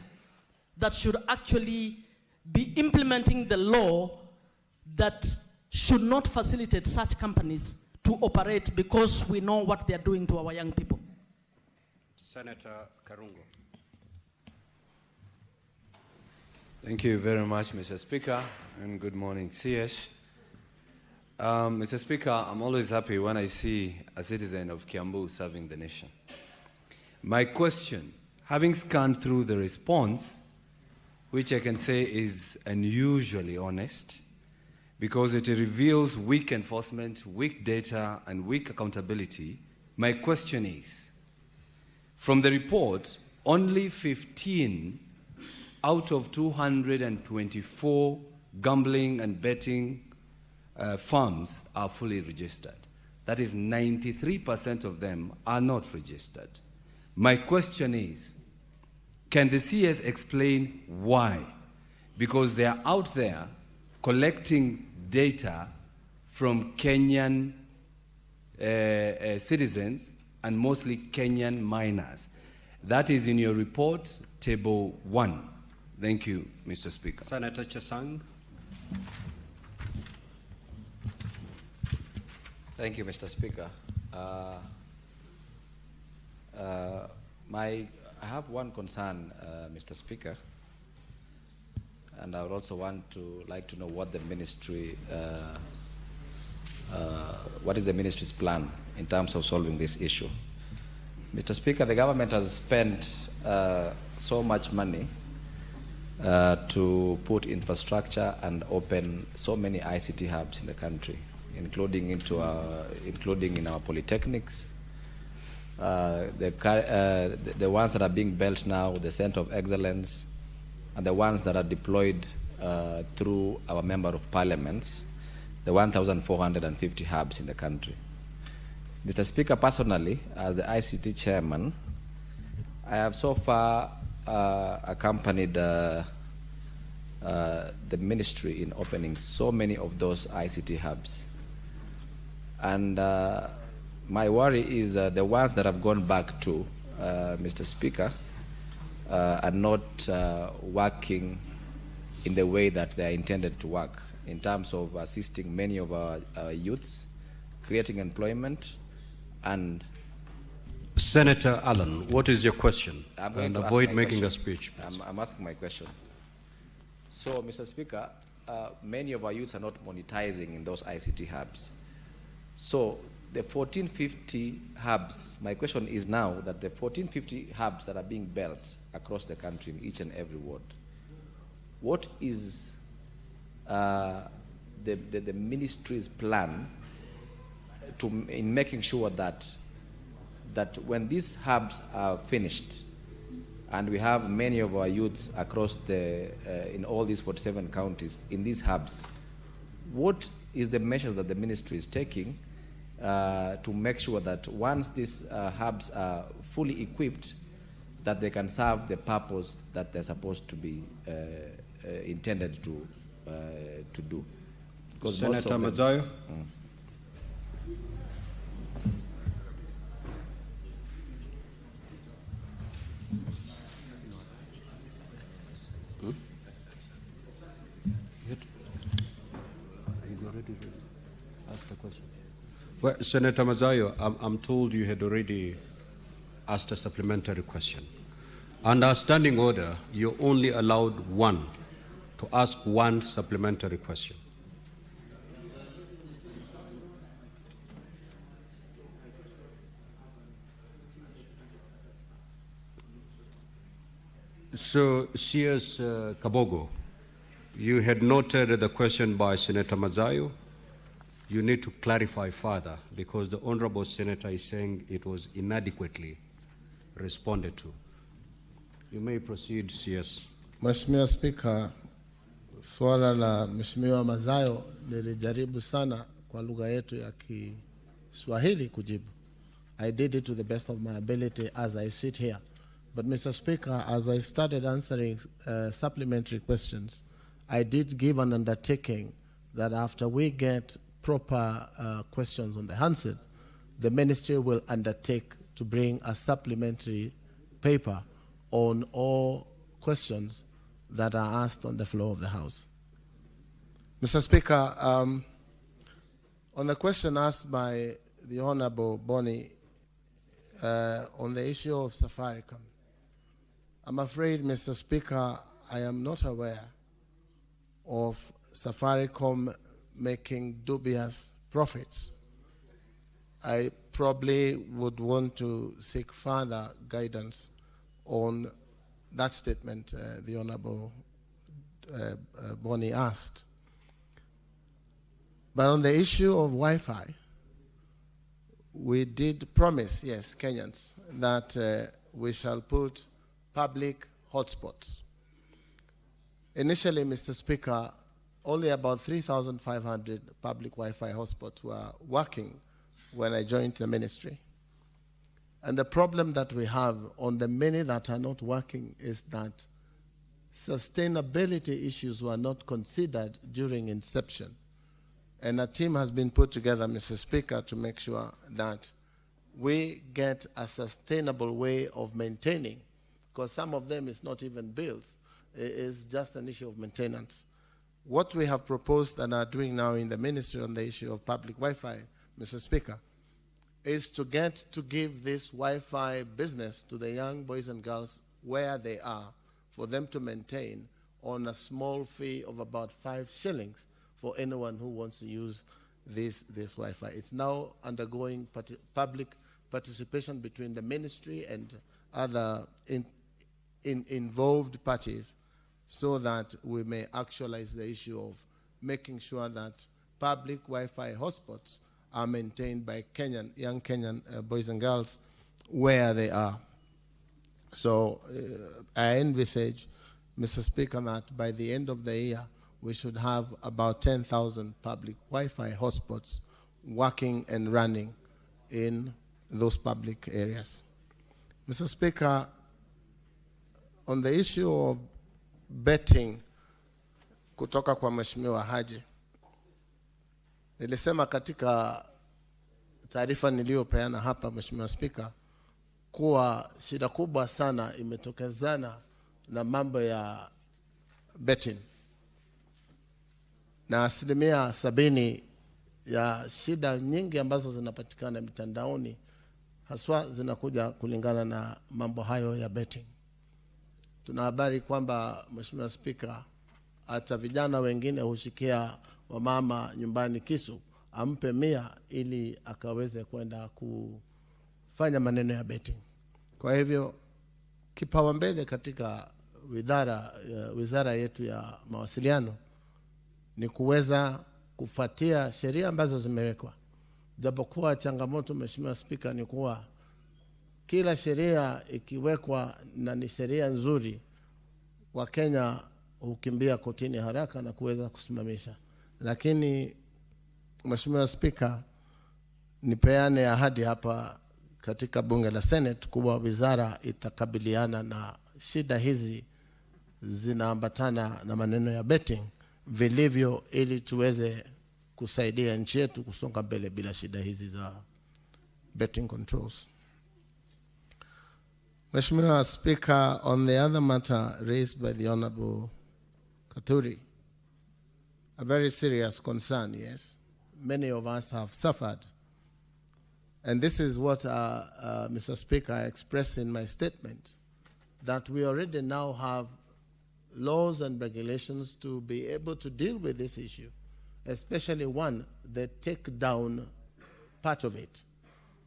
that should actually be implementing the law that should not facilitate such companies to operate, because we know what they are doing to our young people. Senator Karungo. Thank you very much, Mr. Speaker, and good morning, CS. Mr. Speaker, I'm always happy when I see a citizen of Kiambu serving the nation. My question, having scanned through the response, which I can say is unusually honest, because it reveals weak enforcement, weak data, and weak accountability, my question is, from the report, only 15 out of 224 gambling and betting firms are fully registered. That is 93% of them are not registered. My question is, can the CS explain why? Because they are out there collecting data from Kenyan citizens and mostly Kenyan minors. That is in your report, table 1. Thank you, Mr. Speaker. Senator Chesang. Thank you, Mr. Speaker. I have one concern, Mr. Speaker, and I would also like to know what the ministry, what is the ministry's plan in terms of solving this issue. Mr. Speaker, the government has spent so much money to put infrastructure and open so many ICT hubs in the country, including in our polytechnics, the ones that are being built now, the Center of Excellence, and the ones that are deployed through our Member of Parliaments, the 1,450 hubs in the country. Mr. Speaker, personally, as the ICT chairman, I have so far accompanied the ministry in opening so many of those ICT hubs. And my worry is the ones that have gone back to, Mr. Speaker, are not working in the way that they are intended to work in terms of assisting many of our youths, creating employment, and Senator Allen, what is your question? I'm going and to avoid ask my making question. a speech. I'm asking my question. So, Mr. Speaker, many of our youths are not monetizing in those ICT hubs. So, the 1450 hubs, my question is now that the 1450 hubs that are being built across the country in each and every ward, what is the ministry's plan in making sure that when these hubs are finished, and we have many of our youths across in all these 47 counties in these hubs, what is the measures that the ministry is taking to make sure that once these hubs are fully equipped, that they can serve the purpose that they're supposed to be intended to do? Because Senator Mazayo. Well, Senator Mazayo, I'm told you had already asked a supplementary question. Under standing order, you're only allowed to ask one supplementary question. So, CS Kabogo, you had noted the question by Senator Mazayo. You need to clarify further because the Honorable Senator is saying it was inadequately responded to. You may proceed, CS. Mheshimiwa Speaker, swala la Mheshimiwa Mazayo nilijaribu sana kwa lugha yetu ya Kiswahili kujibu. I did it to the best of my ability as I sit here. But Mr. Speaker, as I started answering supplementary questions, I did give an undertaking that after we get proper questions on the handset, the ministry will undertake to bring a supplementary paper on all questions that are asked on the floor of the House. Mr. Speaker, on the question asked by the Honorable Boni on the issue of Safaricom, I'm afraid, Mr. Speaker, I am not aware of Safaricom making dubious profits. I probably would want to seek further guidance on that statement the Honorable Boni asked. But on the issue of Wi-Fi, we did promise, yes, Kenyans, that we shall put public hotspots. Initially, Mr. Speaker, only about 3,500 public Wi-Fi hotspots were working when I joined the ministry. And the problem that we have on the many that are not working is that sustainability issues were not considered during inception. And a team has been put together, Mr. Speaker, to make sure that we get a sustainable way of maintaining, because some of them is not even bills, it is just an issue of maintenance. What we have proposed and are doing now in the ministry on the issue of public Wi-Fi, Mr. Speaker, is to give this Wi-Fi business to the young boys and girls where they are, for them to maintain on a small fee of about 5 shillings for anyone who wants to use this Wi-Fi. It's now undergoing public participation between the ministry and other involved parties, so that we may actualize the issue of making sure that public Wi-Fi hotspots are maintained by young Kenyan boys and girls where they are. So I envisage, Mr. Speaker, that by the end of the year, we should have about 10,000 public Wi-Fi hotspots working and running in those public areas. Mr. Speaker, on the issue of betting kutoka kwa Mheshimiwa Haji, nilisema katika taarifa niliyopeana hapa, Mheshimiwa Speaker, kuwa shida kubwa sana imetokezana na mambo ya betting, na 70% ya shida nyingi ambazo zinapatikana mitandaoni haswa zinakuja kulingana na mambo hayo ya betting. Tuna habari kwamba, Mheshimiwa Speaker, hata vijana wengine hushikia wamama nyumbani kisu, ampe 100 ili akaweze kwenda kufanya maneno ya betting. Kwa hivyo kipaumbele katika wizara yetu ya mawasiliano ni kuweza kufuatia sheria ambazo zimewekwa. Japokuwa changamoto, Mheshimiwa Speaker, ni kuwa kila sheria ikiwekwa na ni sheria nzuri, wa Kenya hukimbia kotini haraka na kuweza kusimamisha. Lakini Mheshimiwa Speaker, nipeane ahadi hapa katika bunge la Senate kuwa wizara itakabiliana na shida hizi zinaambatana na maneno ya betting vilivyo, ili tuweze kusaidia nchi yetu kusonga mbele bila shida hizi za betting controls. Mheshimiwa Speaker, on the other matter raised by the Honorable Katuri, a very serious concern, yes. Many of us have suffered. And this is what, Mr. Speaker, I expressed in my statement, that we already now have laws and regulations to be able to deal with this issue, especially one, the take-down part of it,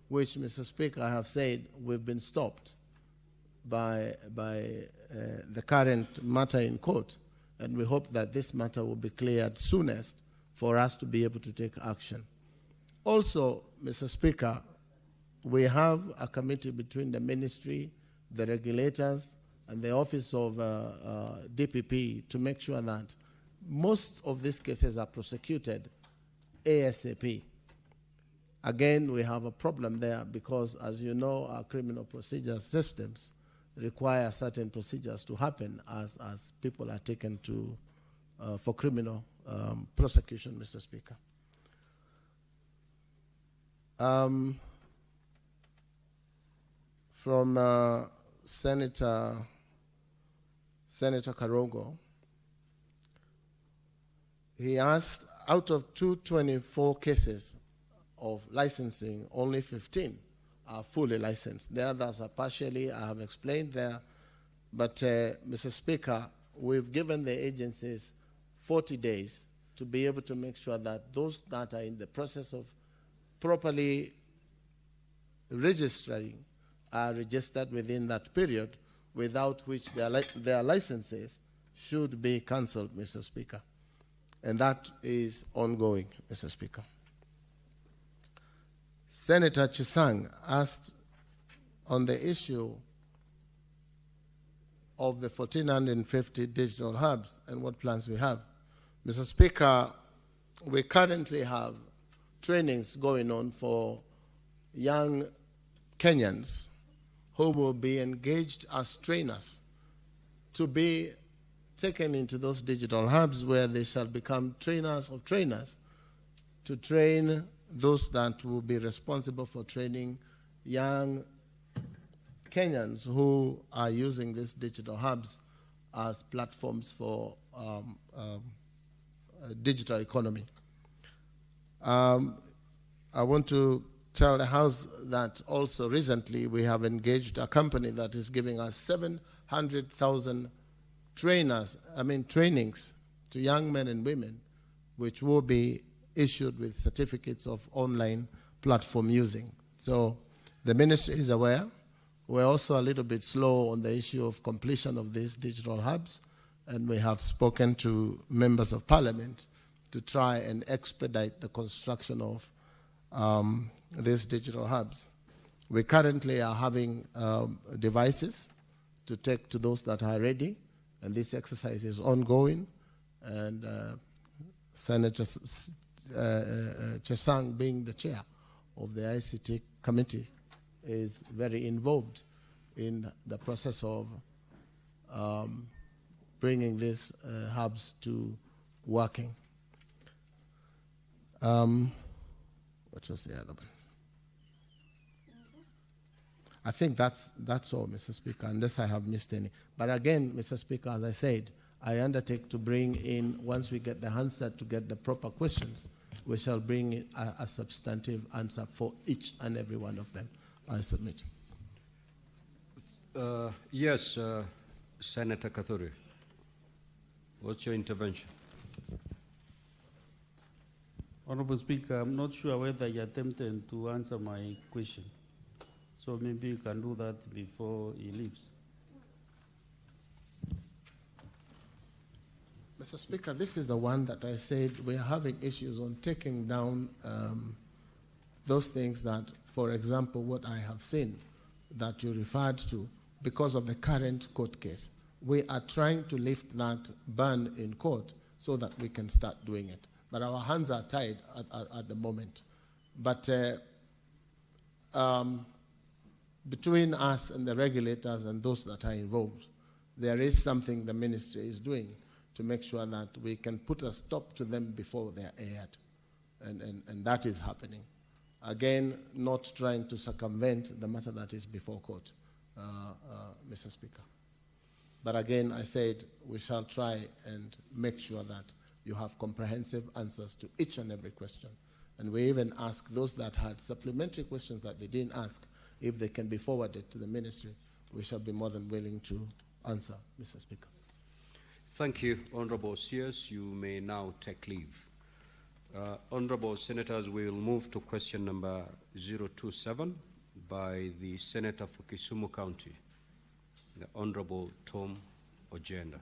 which, Mr. Speaker, I have said we've been stopped by the current matter in court, and we hope that this matter will be cleared soonest for us to be able to take action. Also, Mr. Speaker, we have a committee between the ministry, the regulators, and the office of DPP to make sure that most of these cases are prosecuted ASAP. Again, we have a problem there because, as you know, our criminal procedure systems require certain procedures to happen as people are taken to for criminal prosecution, Mr. Speaker. From Senator Karongo, he asked, out of 224 cases of licensing, only 15 are fully licensed. The others are partially, I have explained there. But, Mr. Speaker, we've given the agencies 40 days to be able to make sure that those that are in the process of properly registering are registered within that period, without which their licenses should be cancelled, Mr. Speaker. And that is ongoing, Mr. Speaker. Senator Chisang asked on the issue of the 1,450 digital hubs and what plans we have. Mr. Speaker, we currently have trainings going on for young Kenyans who will be engaged as trainers to be taken into those digital hubs where they shall become trainers of trainers to train those that will be responsible for training young Kenyans who are using these digital hubs as platforms for digital economy. I want to tell the House that also recently we have engaged a company that is giving us 700,000 trainings to young men and women, which will be issued with certificates of online platform using. So the ministry is aware. We're also a little bit slow on the issue of completion of these digital hubs, and we have spoken to members of parliament to try and expedite the construction of these digital hubs. We currently are having devices to take to those that are ready, and this exercise is ongoing, and Senator Chesang, being the chair of the ICT committee, is very involved in the process of bringing these hubs to working. What was the other one? I think that's all, Mr. Speaker, unless I have missed any. But again, Mr. Speaker, as I said, I undertake to bring in, once we get the answer to get the proper questions, we shall bring in a substantive answer for each and every one of them. I submit. Yes, Senator Kathuri. What's your intervention? Honorable Speaker, I'm not sure whether you attempted to answer my question. So maybe you can do that before he leaves. Mr. Speaker, this is the one that I said we are having issues on taking down those things that, for example, what I have seen that you referred to because of the current court case. We are trying to lift that ban in court so that we can start doing it. But our hands are tied at the moment. But between us and the regulators and those that are involved, there is something the ministry is doing to make sure that we can put a stop to them before they are aired. And that is happening. Again, not trying to circumvent the matter that is before court, Mr. Speaker. But again, I said we shall try and make sure that you have comprehensive answers to each and every question. And we even ask those that had supplementary questions that they didn't ask, if they can be forwarded to the ministry, we shall be more than willing to answer, Mr. Speaker. Thank you, Honorable Sears. You may now take leave. Honorable Senators, we will move to question number 027 by the Senator for Kisumu County, the Honorable Tom Ojenda.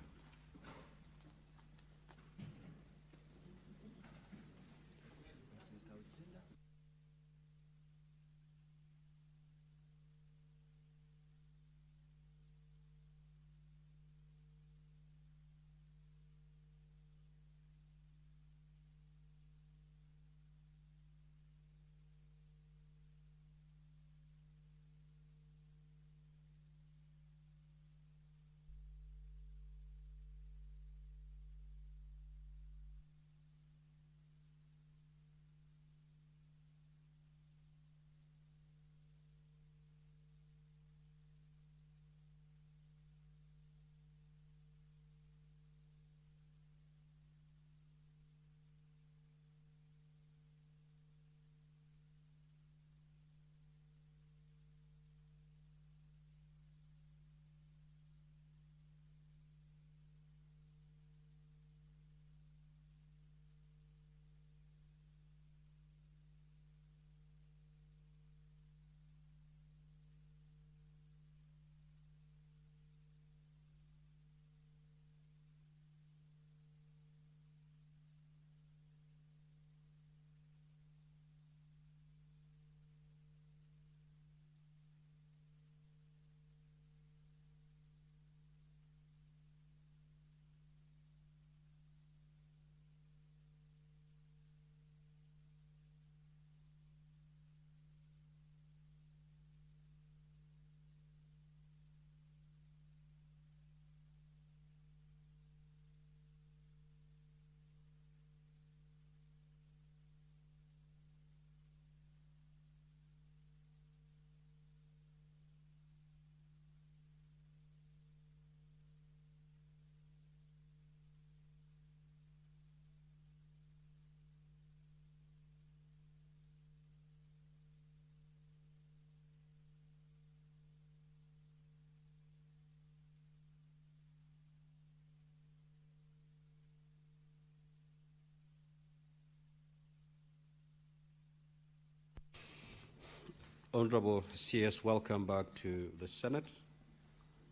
Honorable CS, welcome back to the Senate.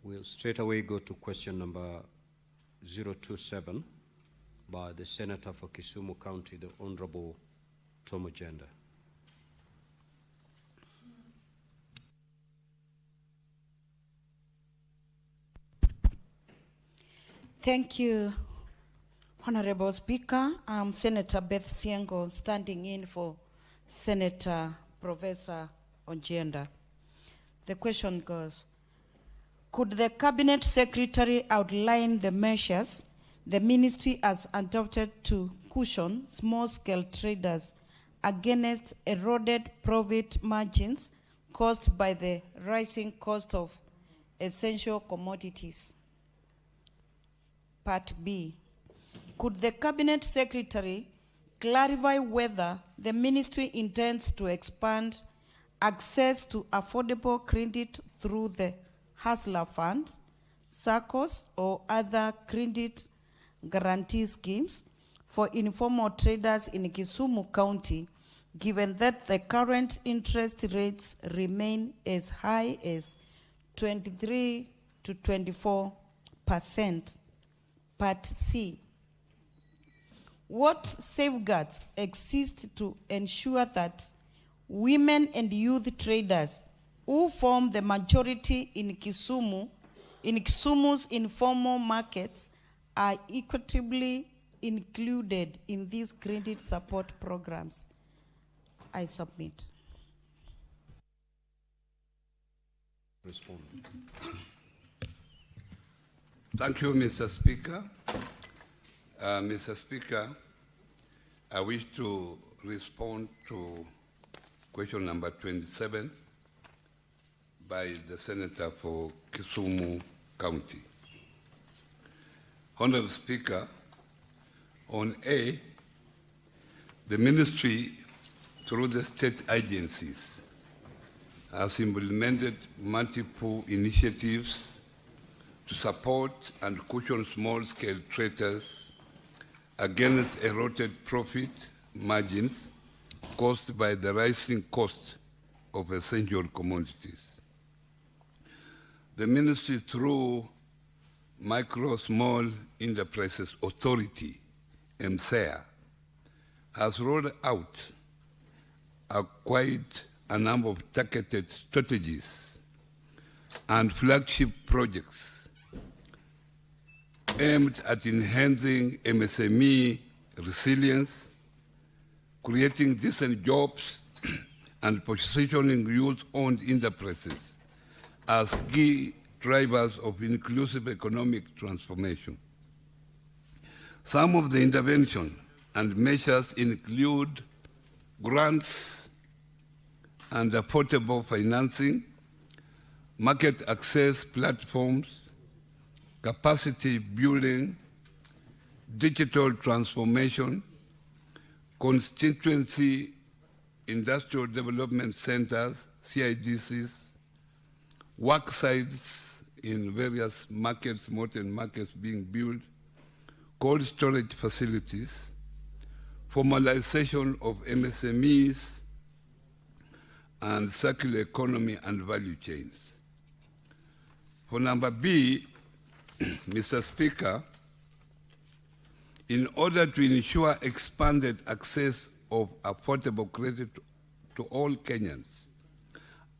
We'll straight away go to question number 027 by the Senator for Kisumu County, the Honorable Tom Agenda. Thank you, Honorable Speaker. I'm Senator Beth Siengo, standing in for Senator Professor Ongenda. The question goes, could the Cabinet Secretary outline the measures the Ministry has adopted to cushion small-scale traders against eroded profit margins caused by the rising cost of essential commodities? Part B, could the Cabinet Secretary clarify whether the Ministry intends to expand access to affordable credit through the Hustler Fund, SACCOs, or other credit guarantee schemes for informal traders in Kisumu County, given that the current interest rates remain as high as 23 to 24%. Part C, what safeguards exist to ensure that women and youth traders who form the majority in Kisumu's informal markets are equitably included in these credit support programs? I submit. Respond. Thank you, Mr. Speaker. Mr. Speaker, I wish to respond to question number 27 by the Senator for Kisumu County. Honorable Speaker, on A, the Ministry, through the state agencies, has implemented multiple initiatives to support and cushion small-scale traders against eroded profit margins caused by the rising cost of essential commodities. The Ministry, through Micro Small Enterprises Authority, MSEA, has rolled out quite a number of targeted strategies and flagship projects aimed at enhancing MSME resilience, creating decent jobs, and positioning youth-owned enterprises as key drivers of inclusive economic transformation. Some of the intervention and measures include grants and affordable financing, market access platforms, capacity building, digital transformation, constituency industrial development centers, CIDCs, work sites in various markets, modern markets being built, cold storage facilities, formalization of MSMEs, and circular economy and value chains. For number B, Mr. Speaker, in order to ensure expanded access of affordable credit to all Kenyans,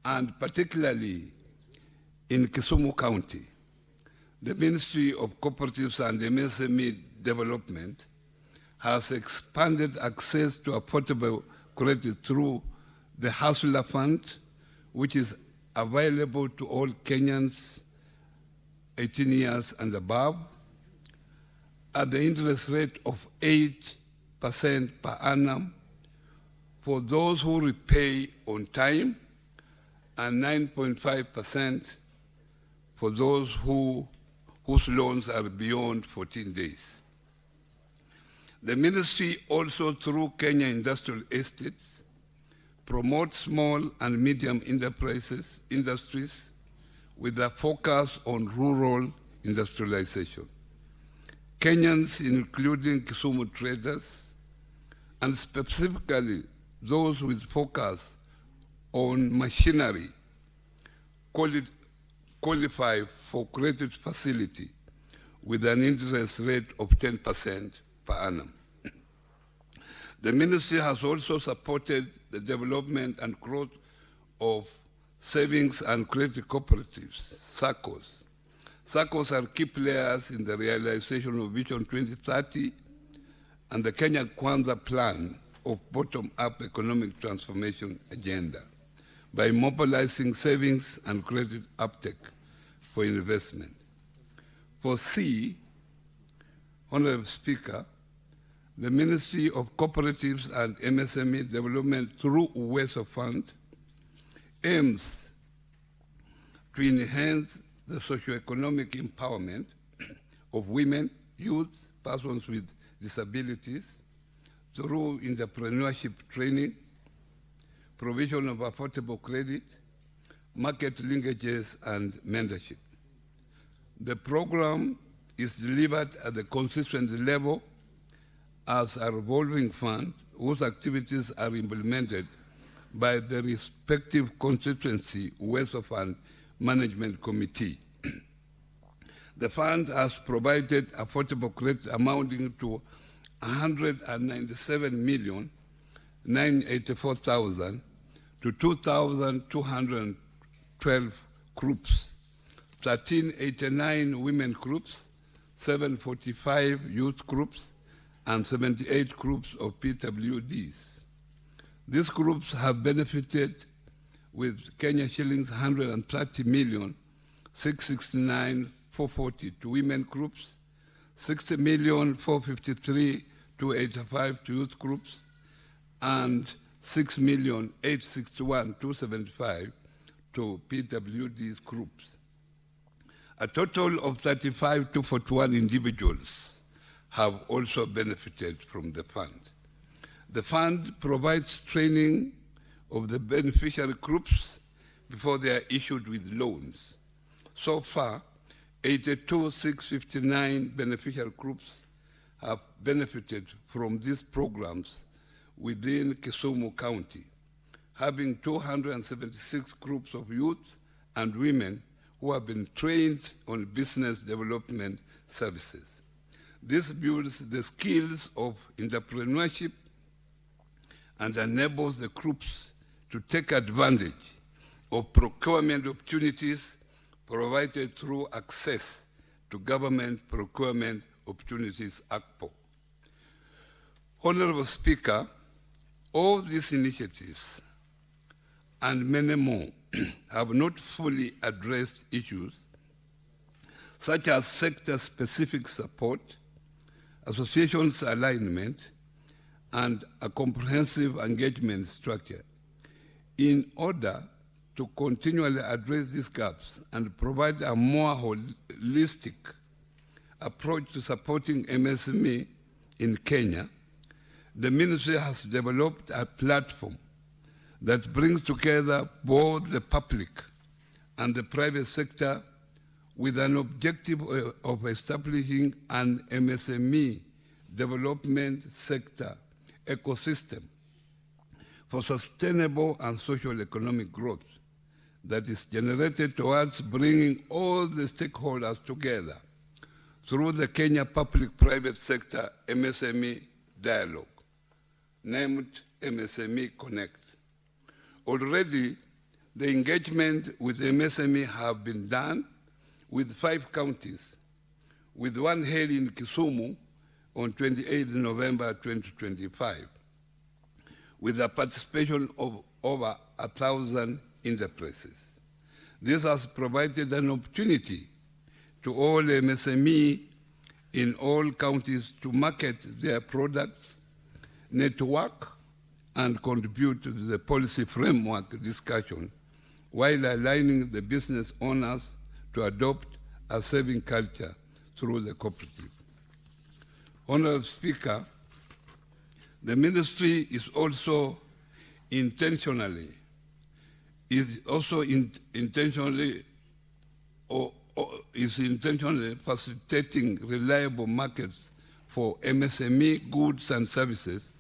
and particularly in Kisumu County, the Ministry of Cooperatives and MSME Development has expanded access to affordable credit through the Hustler Fund, which is available to all Kenyans 18 years and above, at the interest rate of 8% per annum for those who repay on time, and 9.5% for those whose loans are beyond 14 days. The ministry also, through Kenya Industrial Estates, promotes small and medium industries with a focus on rural industrialization. Kenyans, including Kisumu traders, and specifically those with focus on machinery qualify for credit facility with an interest rate of 10% per annum. The ministry has also supported the development and growth of savings and credit cooperatives, SACCOs. SACCOs are key players in the realization of Vision 2030 and the Kenya Kwanza plan of bottom-up economic transformation agenda by mobilizing savings and credit uptake for investment. For C, Honorable Speaker, the Ministry of Cooperatives and MSME Development through WESO Fund aims to enhance the socio-economic empowerment of women, youth, persons with disabilities through entrepreneurship training, provision of affordable credit, market linkages, and mentorship. The program is delivered at the constituency level as a revolving fund whose activities are implemented by the respective constituency WESO Fund Management Committee. The fund has provided affordable credit amounting to 197,984,000 to 2,212 groups, 1389 women groups, 745 youth groups, and 78 groups of PWDs. These groups have benefited with Kenya shillings 130,669,440 to women groups, 60,453,285 to youth groups, and 6,861,275 to PWDs groups. A total of 35,241 individuals have also benefited from the fund. The fund provides training of the beneficiary groups before they are issued with loans. So far, 82,659 beneficiary groups have benefited from these programs within Kisumu County, having 276 groups of youth and women who have been trained on business development services. This builds the skills of entrepreneurship and enables the groups to take advantage of procurement opportunities provided through access to Government Procurement Opportunities ACPO. Honorable Speaker, all these initiatives and many more have not fully addressed issues such as sector-specific support, associations alignment, and a comprehensive engagement structure. In order to continually address these gaps and provide a more holistic approach to supporting MSME in Kenya, the ministry has developed a platform that brings together both the public and the private sector with an objective of establishing an MSME development sector ecosystem for sustainable and social economic growth that is generated towards bringing all the stakeholders together through the Kenya Public-Private Sector MSME Dialogue, named MSME Connect. Already, the engagement with MSME have been done with 5 counties, with one held in Kisumu on 28 November 2025, with the participation of over 1,000 enterprises. This has provided an opportunity to all MSME in all counties to market their products, network, and contribute to the policy framework discussion while aligning the business owners to adopt a saving culture through the cooperative. Honorable Speaker, the ministry is also intentionally facilitating reliable markets for MSME goods and services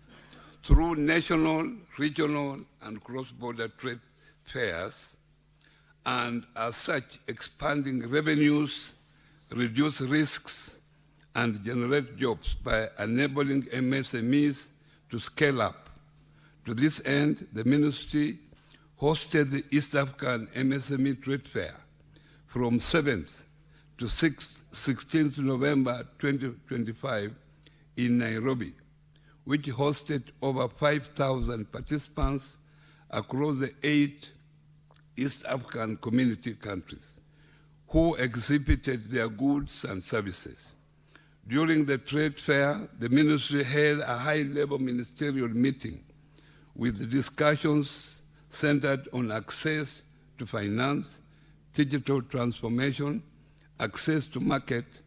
through national, regional, and cross-border trade fairs, and as such expanding revenues, reduce risks, and generate jobs by enabling MSMEs to scale up. To this end, the ministry hosted the East African MSME Trade Fair from 7th to 16th November 2025 in Nairobi, which hosted over 5,000 participants across the 8 East African community countries who exhibited their goods and services. During the trade fair, the ministry held a high-level ministerial meeting with discussions centered on access to finance, digital transformation, access to market,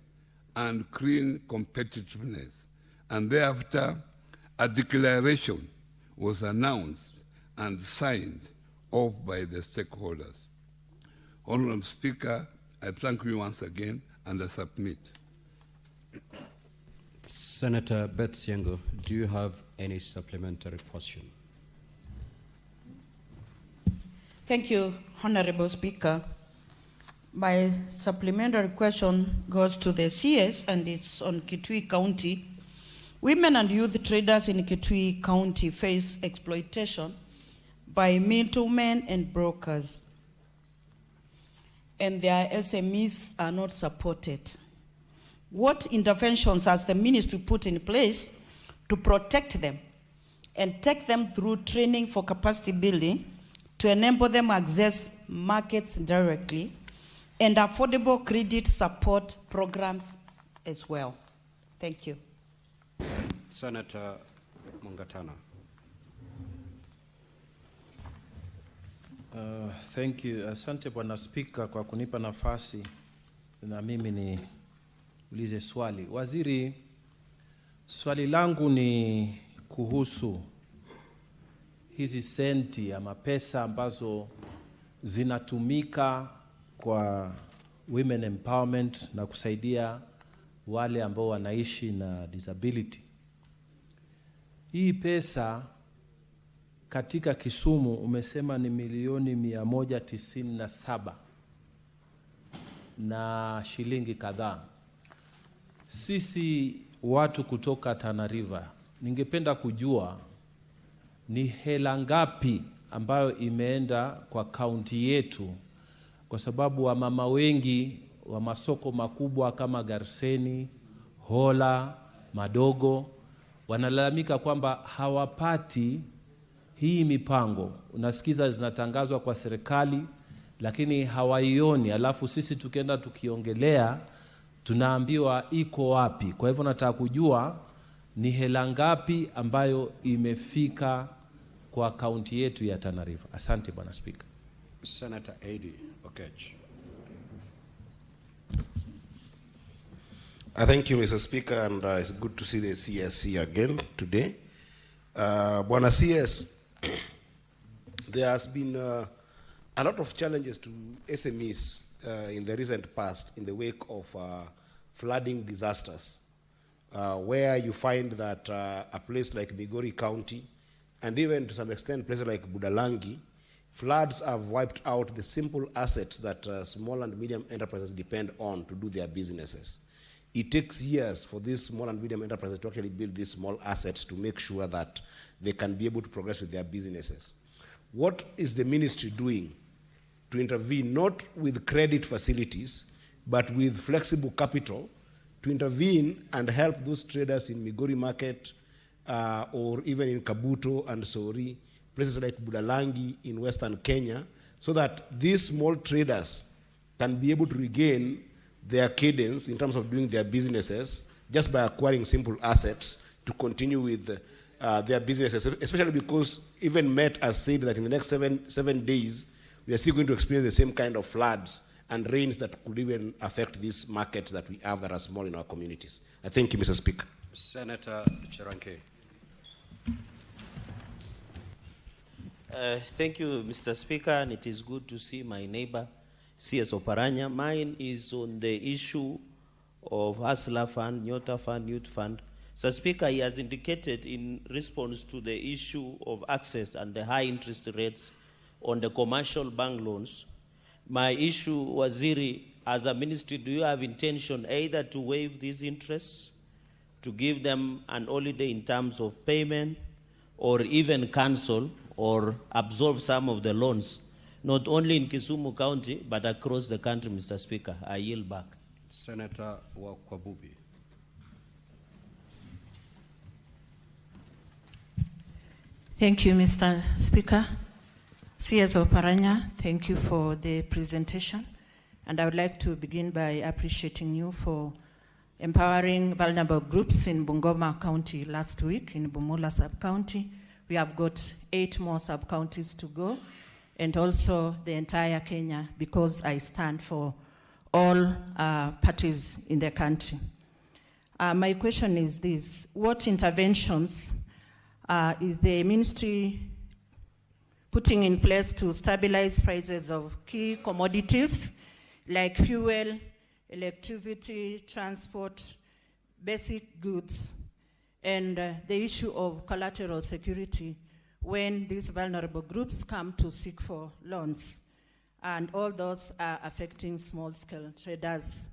and clean competitiveness. And thereafter, a declaration was announced and signed off by the stakeholders. Honorable Speaker, I thank you once again and I submit. Senator Beth Siengo, do you have any supplementary question? Thank you, Honorable Speaker. My supplementary question goes to the CS and it's on Kitui County. Women and youth traders in Kitui County face exploitation by middlemen and brokers, and their SMEs are not supported. What interventions has the ministry put in place to protect them and take them through training for capacity building to enable them access markets directly and affordable credit support programs as well? Thank you. Senator Mungatana. Thank you. Asante Bwana Spika kwa kunipa nafasi na mimi niulize swali. Waziri, swali langu ni kuhusu hizi senti ama pesa ambazo zinatumika kwa women empowerment na kusaidia wale ambao wanaishi na disability. Hii pesa katika Kisumu umesema ni milioni 197 na shilingi kadhaa. Sisi watu kutoka Tana River, ningependa kujua ni hela ngapi ambayo imeenda kwa kaunti yetu, kwa sababu wamama wengi wa masoko makubwa kama Garseni, Hola, Madogo wanalalamika kwamba hawapati hii mipango. Unasikiza zinatangazwa kwa serikali lakini hawaioni, alafu sisi tukienda tukiongelea tunaambiwa iko wapi. Kwa hivyo nataka kujua ni hela ngapi ambayo imefika kwa kaunti yetu ya Tana River. Asante Bwana Speaker. Senator Adi Okech. Thank you, Mr. Speaker, and it's good to see the CSC again today. Bwana CS, there has been a lot of challenges to SMEs in the recent past in the wake of flooding disasters, where you find that a place like Migori County, and even to some extent places like Budalangi, floods have wiped out the simple assets that small and medium enterprises depend on to do their businesses. It takes years for these small and medium enterprises to actually build these small assets to make sure that they can be able to progress with their businesses. What is the ministry doing to intervene, not with credit facilities, but with flexible capital, to intervene and help those traders in Migori Market or even in Kabuto and Sori, places like Budalangi in Western Kenya, so that these small traders can be able to regain their cadence in terms of doing their businesses just by acquiring simple assets to continue with their businesses, especially because even Met has said that in the next seven days, we are still going to experience the same kind of floods and rains that could even affect these markets that we have that are small in our communities. I thank you, Mr. Speaker. Senator Chiranke. Thank you, Mr. Speaker, and it is good to see my neighbor, CS Oparanya. Mine is on the issue of Hustler Fund, Nyota Fund, Youth Fund. Mr. Speaker, he has indicated in response to the issue of access and the high interest rates on the commercial bank loans. My issue, Waziri, as a ministry, do you have intention either to waive these interests, to give them an holiday in terms of payment, or even cancel or absolve some of the loans, not only in Kisumu County, but across the country, Mr. Speaker? I yield back. Senator Wakwabubi. Thank you, Mr. Speaker. CS Oparanya, thank you for the presentation. And I would like to begin by appreciating you for empowering vulnerable groups in Bungoma County last week, in Bumula sub-county. We have got 8 more sub-counties to go, and also the entire Kenya, because I stand for all parties in the country. My question is this: what interventions is the ministry putting in place to stabilize prices of key commodities like fuel, electricity, transport, basic goods, and the issue of collateral security when these vulnerable groups come to seek for loans? And all those are affecting small-scale traders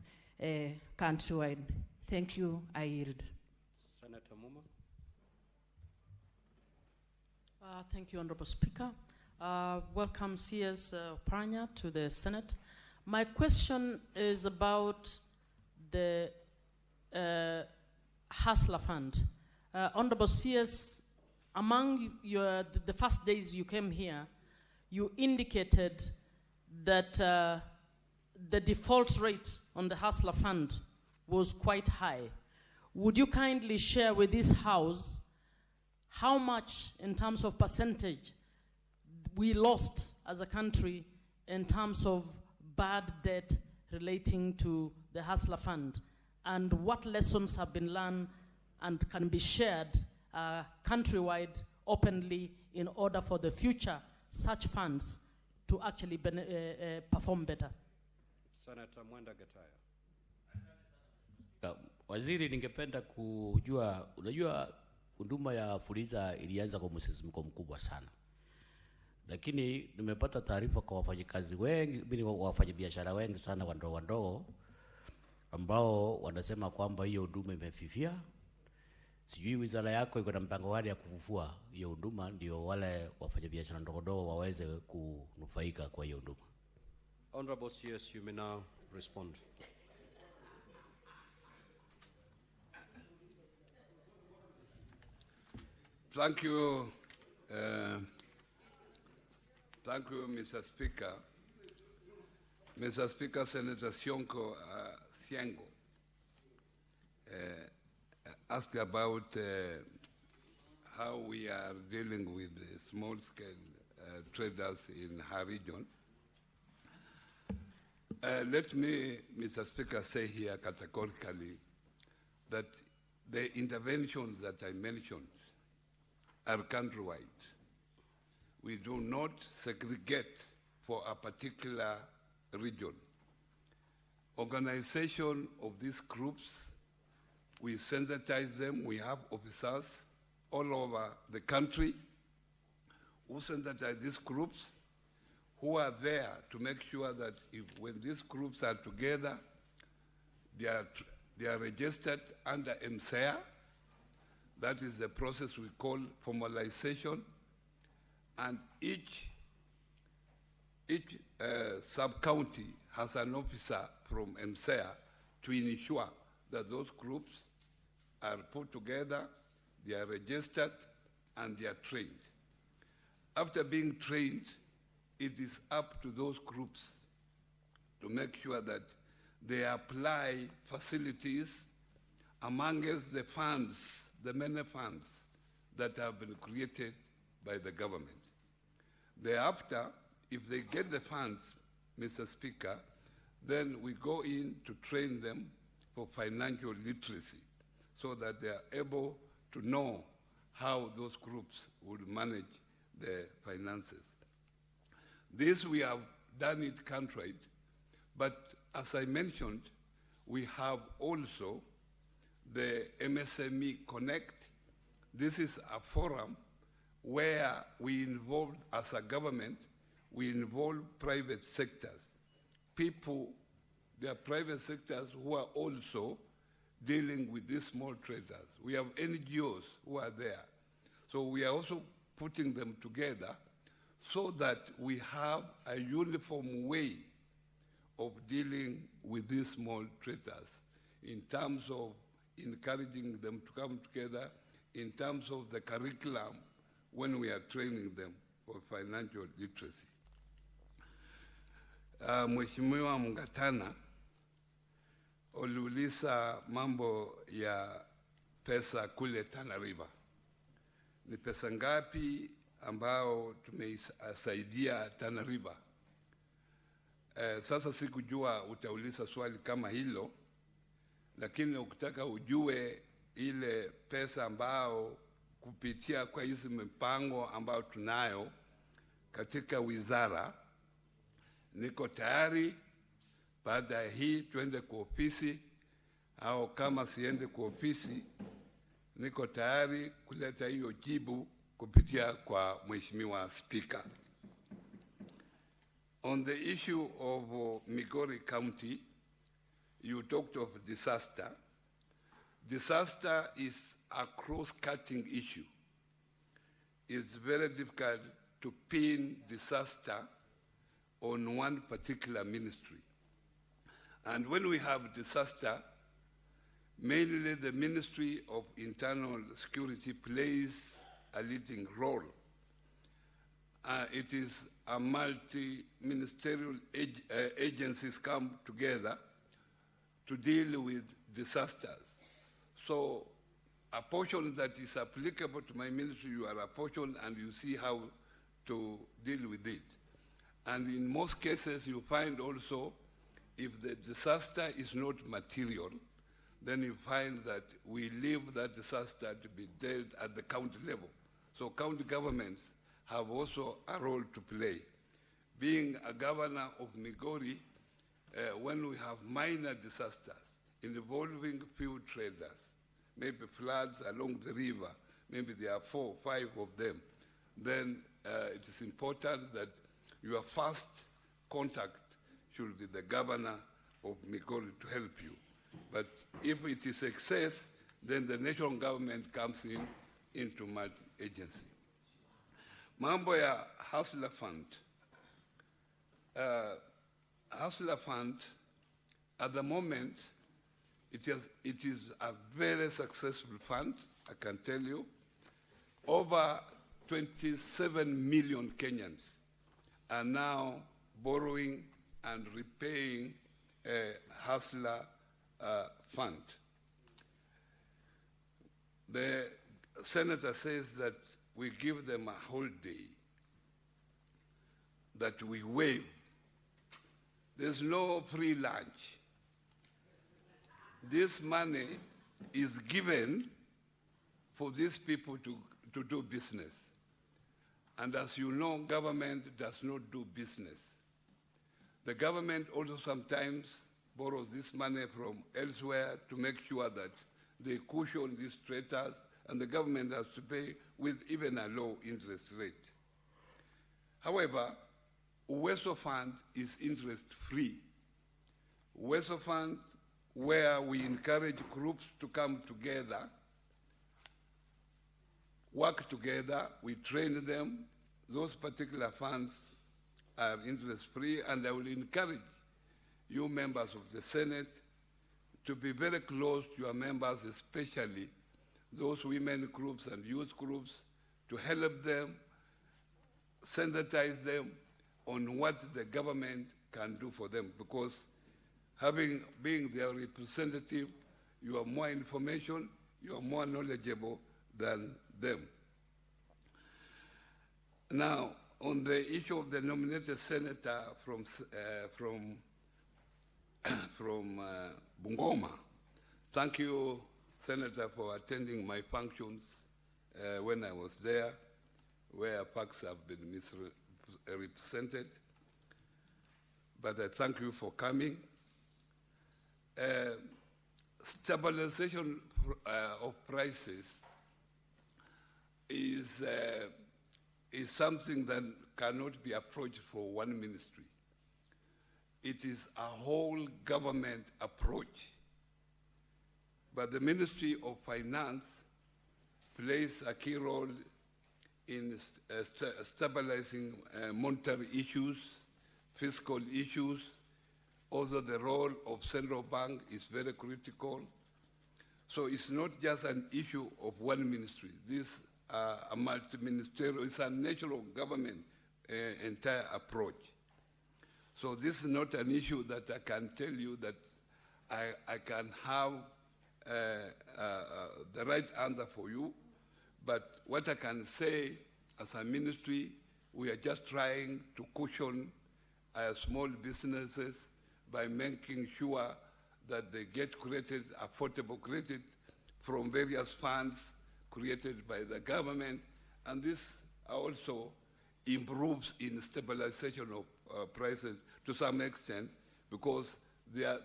countrywide. Thank you. I yield. Senator Muma. Thank you, Honorable Speaker. Welcome, CS Oparanya, to the Senate. My question is about the Hustler Fund. Honorable CS, among the first days you came here, you indicated that the default rate on the Hustler Fund was quite high. Would you kindly share with this House how much, in terms of percentage, we lost as a country in terms of bad debt relating to the Hustler Fund, and what lessons have been learned and can be shared countrywide openly in order for the future such funds to actually perform better? Senator Mwenda Getaya. Waziri, ningependa kujua, unajua huduma ya Fuliza ilianza kwa msisimko mkubwa sana. Lakini nimepata taarifa kwa wafanyikazi wengi, wafanyabiashara wengi sana wandogo ambao wanasema kwamba hiyo huduma imefifia. Sijui wizara yako iko na mpango gani ya kufufua hiyo huduma ndio wale wafanyabiashara ndogo waweze kunufaika kwa hiyo huduma. Honorable CS, you may now respond. Thank you. Thank you, Mr. Speaker. Mr. Speaker, Senator Siengo asked about how we are dealing with the small-scale traders in her region. Let me, Mr. Speaker, say here categorically that the interventions that I mentioned are countrywide. We do not segregate for a particular region. Organization of these groups, we sensitize them. We have officers all over the country who sensitize these groups, who are there to make sure that when these groups are together, they are registered under MSEA. That is the process we call formalization. And each sub-county has an officer from MSEA to ensure that those groups are put together, they are registered, and they are trained. After being trained, it is up to those groups to make sure that they apply facilities amongst the funds, the many funds that have been created by the government. Thereafter, if they get the funds, Mr. Speaker, then we go in to train them for financial literacy so that they are able to know how those groups will manage their finances. This we have done it countrywide, but as I mentioned, we have also the MSME Connect. This is a forum where we involve, as a government, we involve private sectors. People, there are private sectors who are also dealing with these small traders. We have NGOs who are there. So we are also putting them together so that we have a uniform way of dealing with these small traders in terms of encouraging them to come together, in terms of the curriculum when we are training them for financial literacy. Mheshimiwa Mngatana uliuliza mambo ya pesa kule Tana River. Ni pesa ngapi ambao tumeisaidia Tana River? Sasa sikujua utauliza swali kama hilo, lakini ukitaka ujue ile pesa ambao kupitia kwa hizi mipango ambao tunayo katika wizara, niko tayari baada ya hii tuende kwa ofisi, au kama siende kwa ofisi niko tayari kuleta hiyo jibu kupitia kwa Mheshimiwa Speaker. On the issue of Migori County, you talked of disaster. Disaster is a cross-cutting issue. It's very difficult to pin disaster on one particular ministry. And when we have disaster, mainly the Ministry of Internal Security plays a leading role. It is a multi-ministerial agencies come together to deal with disasters. So a portion that is applicable to my ministry, you are a portion and you see how to deal with it. And in most cases, you find also, if the disaster is not material, then you find that we leave that disaster to be dealt at the county level. So county governments have also a role to play. Being a governor of Migori, when we have minor disasters involving few traders, maybe floods along the river, maybe there are 4 or 5 of them, then it is important that your first contact should be the governor of Migori to help you. But if it is excess, then the national government comes into multi-agency. Mambo ya Hustler Fund. Hustler Fund, at the moment, it is a very successful fund, I can tell you. Over 27 million Kenyans are now borrowing and repaying a Hustler Fund. The senator says that we give them a whole day, that we waive. There's no free lunch. This money is given for these people to do business. And as you know, government does not do business. The government also sometimes borrows this money from elsewhere to make sure that they cushion these traders, and the government has to pay with even a low interest rate. However, Uwezo Fund is interest-free. Uwezo Fund, where we encourage groups to come together, work together, we train them. Those particular funds are interest-free, and I will encourage you members of the Senate to be very close to your members, especially those women groups and youth groups, to help them, sensitize them on what the government can do for them, because being their representative, you have more information, you are more knowledgeable than them. Now, on the issue of the nominated senator from Bungoma, thank you, Senator, for attending my functions when I was there, where facts have been misrepresented. But I thank you for coming. Stabilization of prices is is something that cannot be approached for one ministry. It is a whole government approach. But the Ministry of Finance plays a key role in stabilizing monetary issues, fiscal issues. Also, the role of central bank is very critical. So it's not just an issue of one ministry. This a multi-ministerial, it's a national government entire approach. So this is not an issue that I can tell you that I can have the right answer for you. But what I can say as a ministry, we are just trying to cushion small businesses by making sure that they get created, affordable credit from various funds created by the government, and this also improves in stabilization of prices to some extent because their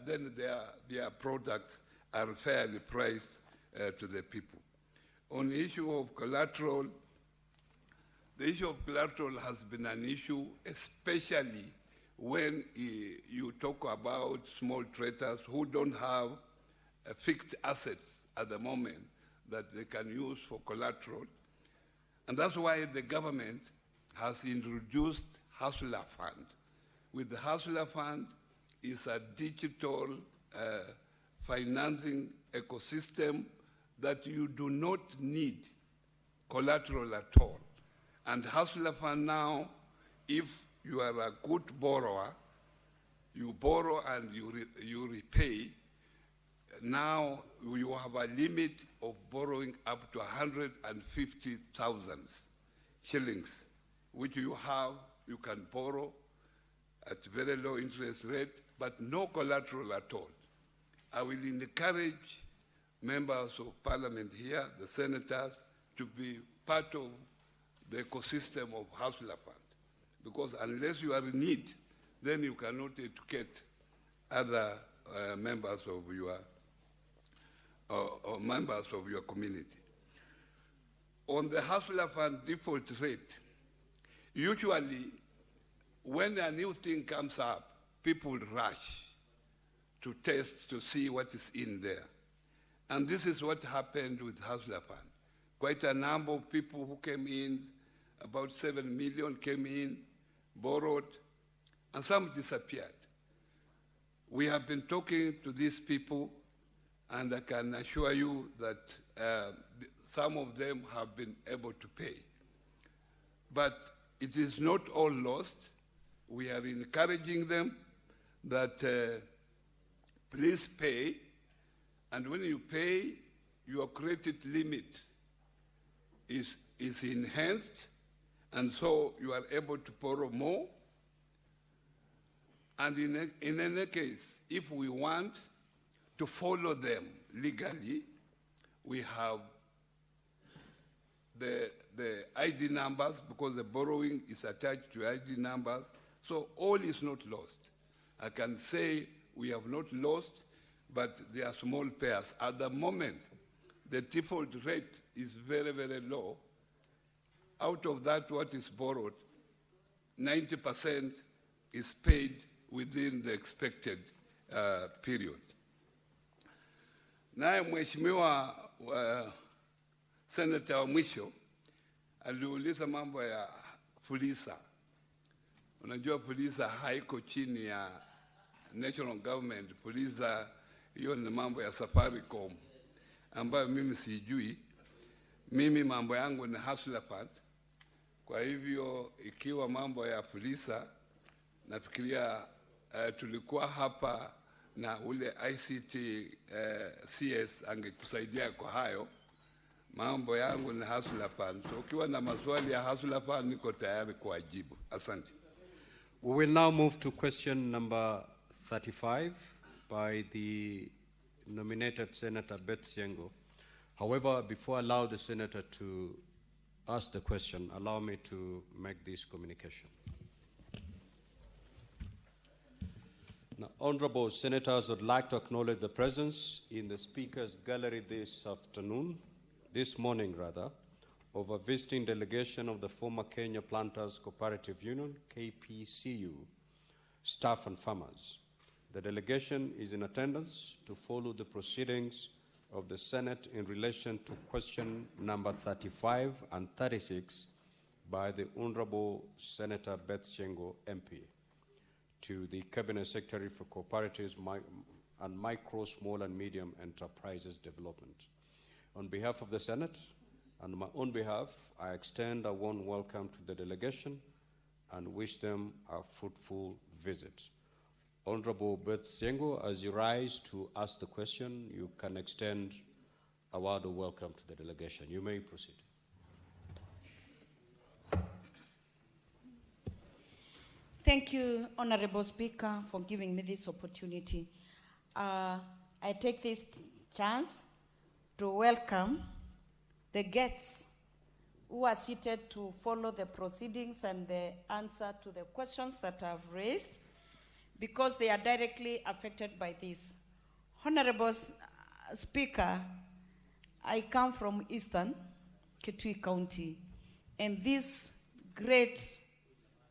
products are fairly priced to the people. On the issue of collateral, the issue of collateral has been an issue, especially when you talk about small traders who don't have fixed assets at the moment that they can use for collateral. And that's why the government has introduced Hustler Fund. With the Hustler Fund is a digital financing ecosystem that you do not need collateral at all. And Hustler Fund now, if you are a good borrower, you borrow and you repay. Now you have a limit of borrowing up to 150,000 shillings, which you can borrow at very low interest rate, but no collateral at all. I will encourage members of parliament here, the senators, to be part of the ecosystem of Hustler Fund. Because unless you are in need, then you cannot educate other members of your community. On the Hustler Fund default rate, usually when a new thing comes up, people rush to test to see what is in there. And this is what happened with Hustler Fund. Quite a number of people who came in, about 7 million came in, borrowed, and some disappeared. We have been talking to these people, and I can assure you that some of them have been able to pay. But it is not all lost. We are encouraging them that please pay, and when you pay, your credit limit is enhanced, and so you are able to borrow more. And in any case, if we want to follow them legally, we have the ID numbers, because the borrowing is attached to ID numbers, so all is not lost. I can say we have not lost, but there are small pairs. At the moment, the default rate is very, very low. Out of that, what is borrowed, 90% is paid within the expected period. Naye mheshimiwa Senator wa mwisho aliuliza mambo ya Fuliza. Unajua Fuliza haiko chini ya national government. Fuliza hiyo ni mambo ya Safaricom ambayo mimi sijui. Mimi mambo yangu ni Hustler Fund. Kwa hivyo ikiwa mambo ya Fuliza, nafikiria tulikuwa hapa na ule ICT CS angekusaidia kwa hayo. Mambo yangu ni Hustler Fund. So ukiwa na maswali ya Hustler Fund niko tayari kuwajibu. Asante. We will now move to question number 35 by the nominated Senator Beth Siengo. However, before I allow the Senator to ask the question, allow me to make this communication. Now, honorable senators would like to acknowledge the presence in the Speaker's gallery this morning, of a visiting delegation of the former Kenya Planters Cooperative Union, KPCU, staff and farmers. The delegation is in attendance to follow the proceedings of the Senate in relation to question number 35 and 36 by the Honorable Senator Beth Siengo, MP, to the Cabinet Secretary for Cooperatives and Micro, Small and Medium Enterprises Development. On behalf of the Senate and my own behalf, I extend a warm welcome to the delegation and wish them a fruitful visit. Honorable Beth Siengo, as you rise to ask the question, you can extend a word of welcome to the delegation. You may proceed. Thank you, Honorable Speaker, for giving me this opportunity. I take this chance to welcome the guests who are seated to follow the proceedings and the answer to the questions that I've raised, because they are directly affected by this. Honorable Speaker, I come from Eastern Kitui County, and these great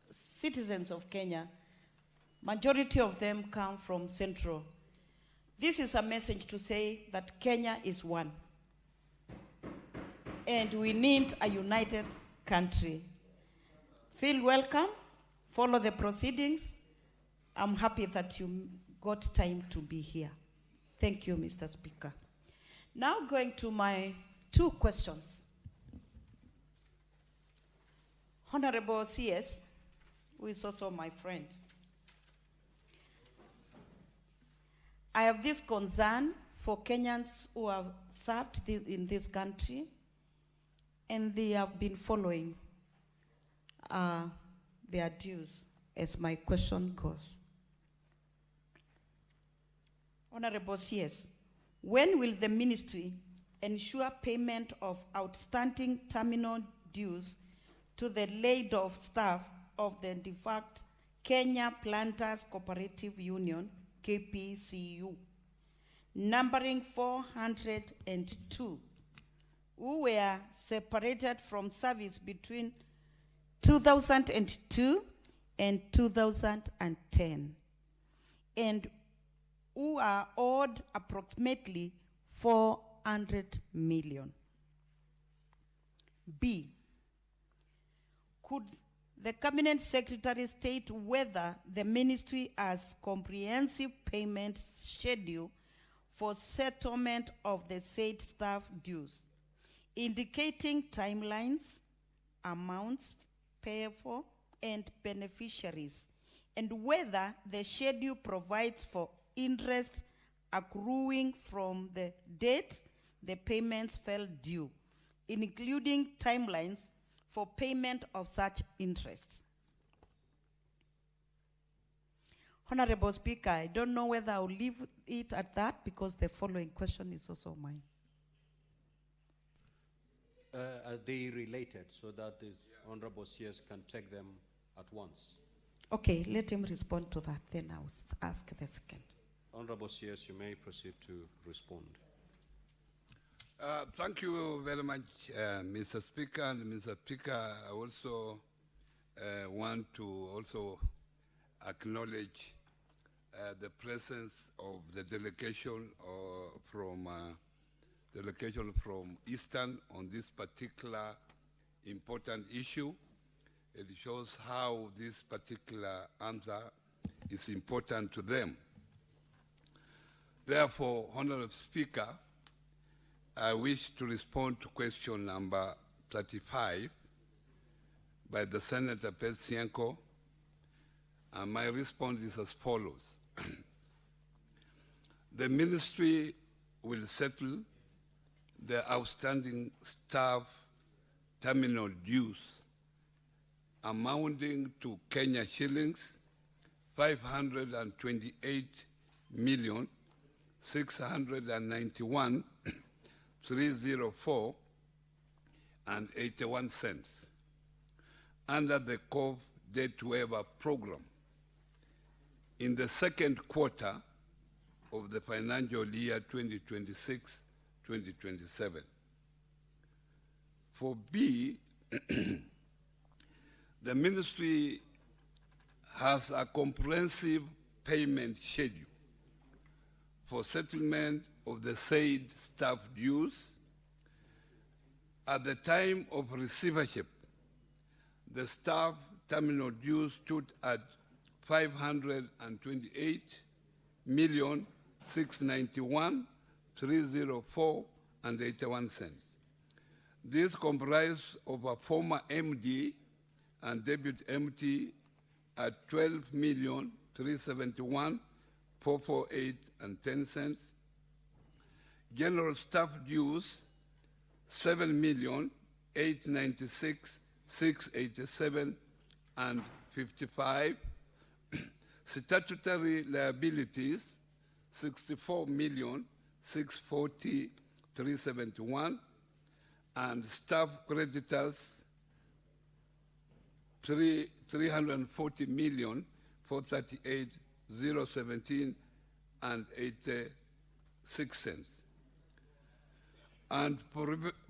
citizens of Kenya, majority of them come from Central. This is a message to say that Kenya is one, and we need a united country. Feel welcome, follow the proceedings. I'm happy that you got time to be here. Thank you, Mr. Speaker. Now going to my two questions. Honorable CS, who is also my friend, I have this concern for Kenyans who have served in this country, and they have been following their dues, as my question goes. Honorable CS, when will the ministry ensure payment of outstanding terminal dues to the laid-off staff of the defunct Kenya Planters Cooperative Union, KPCU, numbering 402, who were separated from service between 2002 and 2010, and who are owed approximately 400 million. B, could the Cabinet Secretary state whether the ministry has comprehensive payment schedule for settlement of the said staff dues, indicating timelines, amounts payable, and beneficiaries, and whether the schedule provides for interest accruing from the date the payments fell due, including timelines for payment of such interest. Honorable Speaker, I don't know whether I'll leave it at that, because the following question is also mine. Are they related so that the Honorable CS can take them at once? Okay, let him respond to that, then I'll ask the second. Honorable CS, you may proceed to respond. Thank you very much, Mr. Speaker. And Mr. Speaker, I also want to also acknowledge the presence of the delegation from Eastern on this particular important issue. It shows how this particular answer is important to them. Therefore, Honorable Speaker, I wish to respond to question number 35 by the Senator Beth Siengo, and my response is as follows. The ministry will settle the outstanding staff terminal dues amounting to Kenya shillings 528,691,304.81 under the COV debt waiver program in the second quarter of the financial year 2026-2027. For B, the ministry has a comprehensive payment schedule for settlement of the said staff dues. At the time of receivership, the staff terminal dues stood at 528,691,304.81 cents. This comprised of a former MD and deputy MT at 12,371,448.10 cents. General staff dues 7,896,687.55. Statutory liabilities 64,640,371, and staff creditors 340,438,017.86 cents. And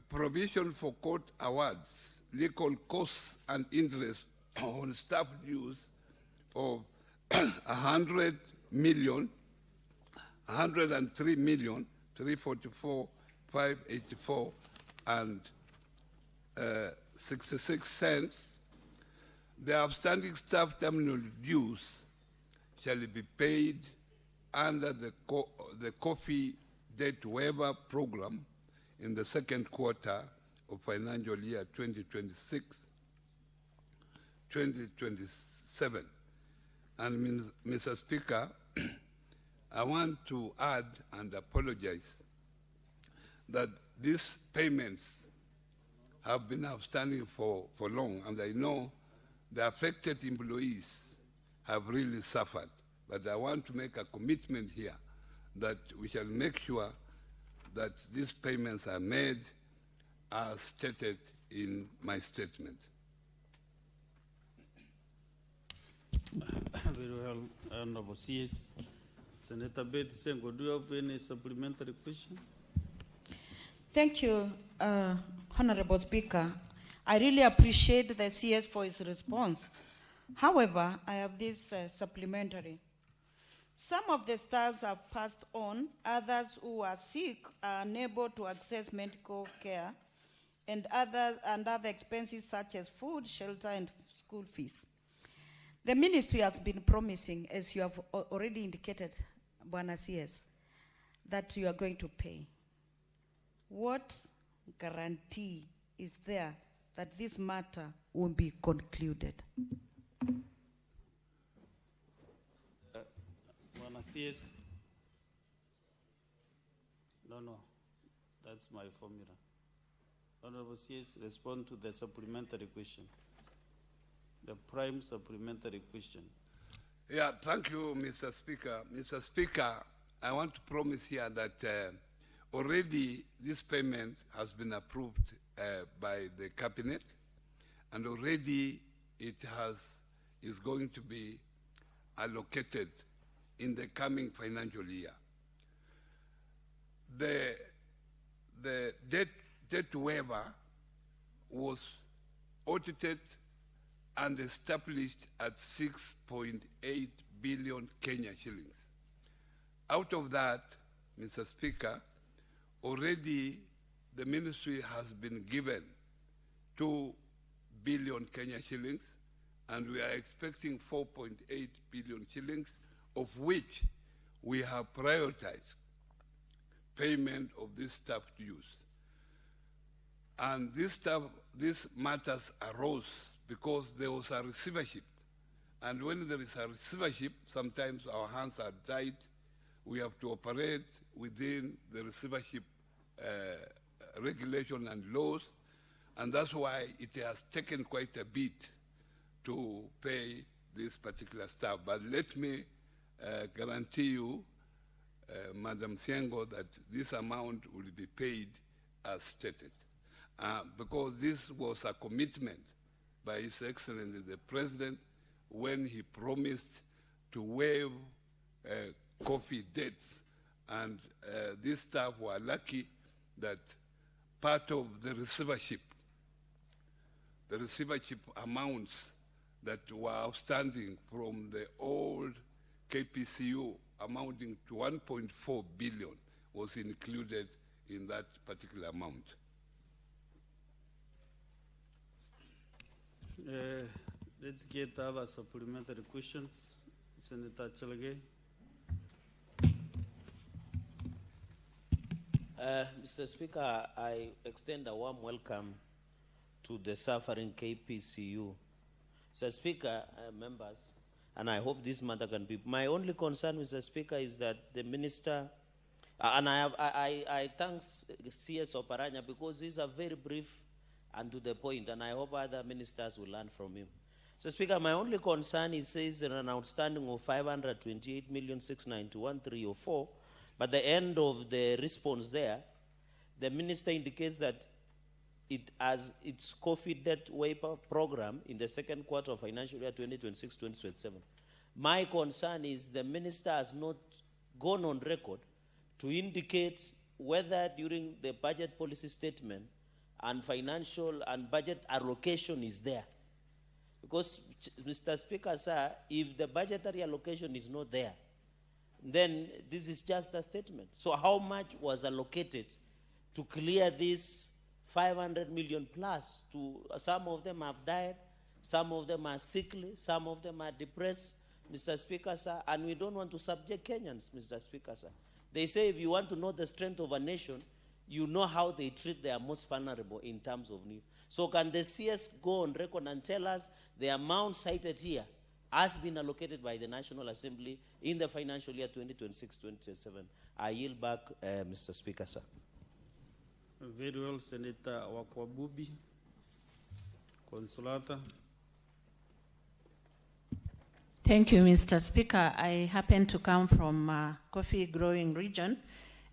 provision for court awards, legal costs and interest on staff dues of 100,344,584.66 cents. The outstanding staff terminal dues shall be paid under the coffee debt waiver program in the second quarter of financial year 2026-2027. And Mr. Speaker, I want to add and apologize that these payments have been outstanding for long, and I know the affected employees have really suffered. But I want to make a commitment here that we shall make sure that these payments are made as stated in my statement. Very well, Honorable CS. Senator Beth Sengo, do you have any supplementary question? Thank you, Honorable Speaker. I really appreciate the CS for his response. However, I have this supplementary. Some of the staffs have passed on, others who are sick are unable to access medical care, and other expenses such as food, shelter, and school fees. The ministry has been promising, as you have already indicated, Bwana CS, that you are going to pay. What guarantee is there that this matter will be concluded? Bwana CS? No, that's my formula. Honorable CS, respond to the supplementary question. The prime supplementary question. Yeah, thank you, Mr. Speaker. Mr. Speaker, I want to promise here that already this payment has been approved by the cabinet, and already it is going to be allocated in the coming financial year. The debt waiver was audited and established at 6.8 billion Kenya shillings. Out of that, Mr. Speaker, already the ministry has been given 2 billion Kenya shillings, and we are expecting 4.8 billion shillings, of which we have prioritized payment of this staff dues. And these matters arose because there was a receivership. And when there is a receivership, sometimes our hands are tied. We have to operate within the receivership regulation and laws, and that's why it has taken quite a bit to pay this particular staff. But let me guarantee you, Madam Siengo, that this amount will be paid as stated. Because this was a commitment by His Excellency the President when he promised to waive coffee debts, and these staff were lucky that part of the receivership the receivership amounts that were outstanding from the old KPCU amounting to 1.4 billion was included in that particular amount. Let's get other supplementary questions. Senator Chalage. Mr. Speaker, I extend a warm welcome to the suffering KPCU. Mr. Speaker, members, and I hope this matter can be. My only concern, Mr. Speaker, is that the minister, and I thank CS Oparanya because he's a very brief and to the point, and I hope other ministers will learn from him. Mr. Speaker, my only concern is says there an outstanding of 528,691,304, but the end of the response there, the minister indicates that it has its COVID debt waiver program in the second quarter of financial year 2026-2027. My concern is the minister has not gone on record to indicate whether during the budget policy statement and financial and budget allocation is there. Because, Mr. Speaker, sir, if the budgetary allocation is not there, then this is just a statement. So how much was allocated to clear this 500 million plus? Some of them have died, some of them are sickly, some of them are depressed, Mr. Speaker, sir, and we don't want to subject Kenyans, Mr. Speaker, sir. They say if you want to know the strength of a nation, you know how they treat their most vulnerable in terms of need. So can the CS go on record and tell us the amount cited here has been allocated by the National Assembly in the financial year 2026-2027? I yield back, Mr. Speaker, sir. Very well, Senator Wakwabubi, Consolata. Thank you, Mr. Speaker. I happen to come from a coffee growing region,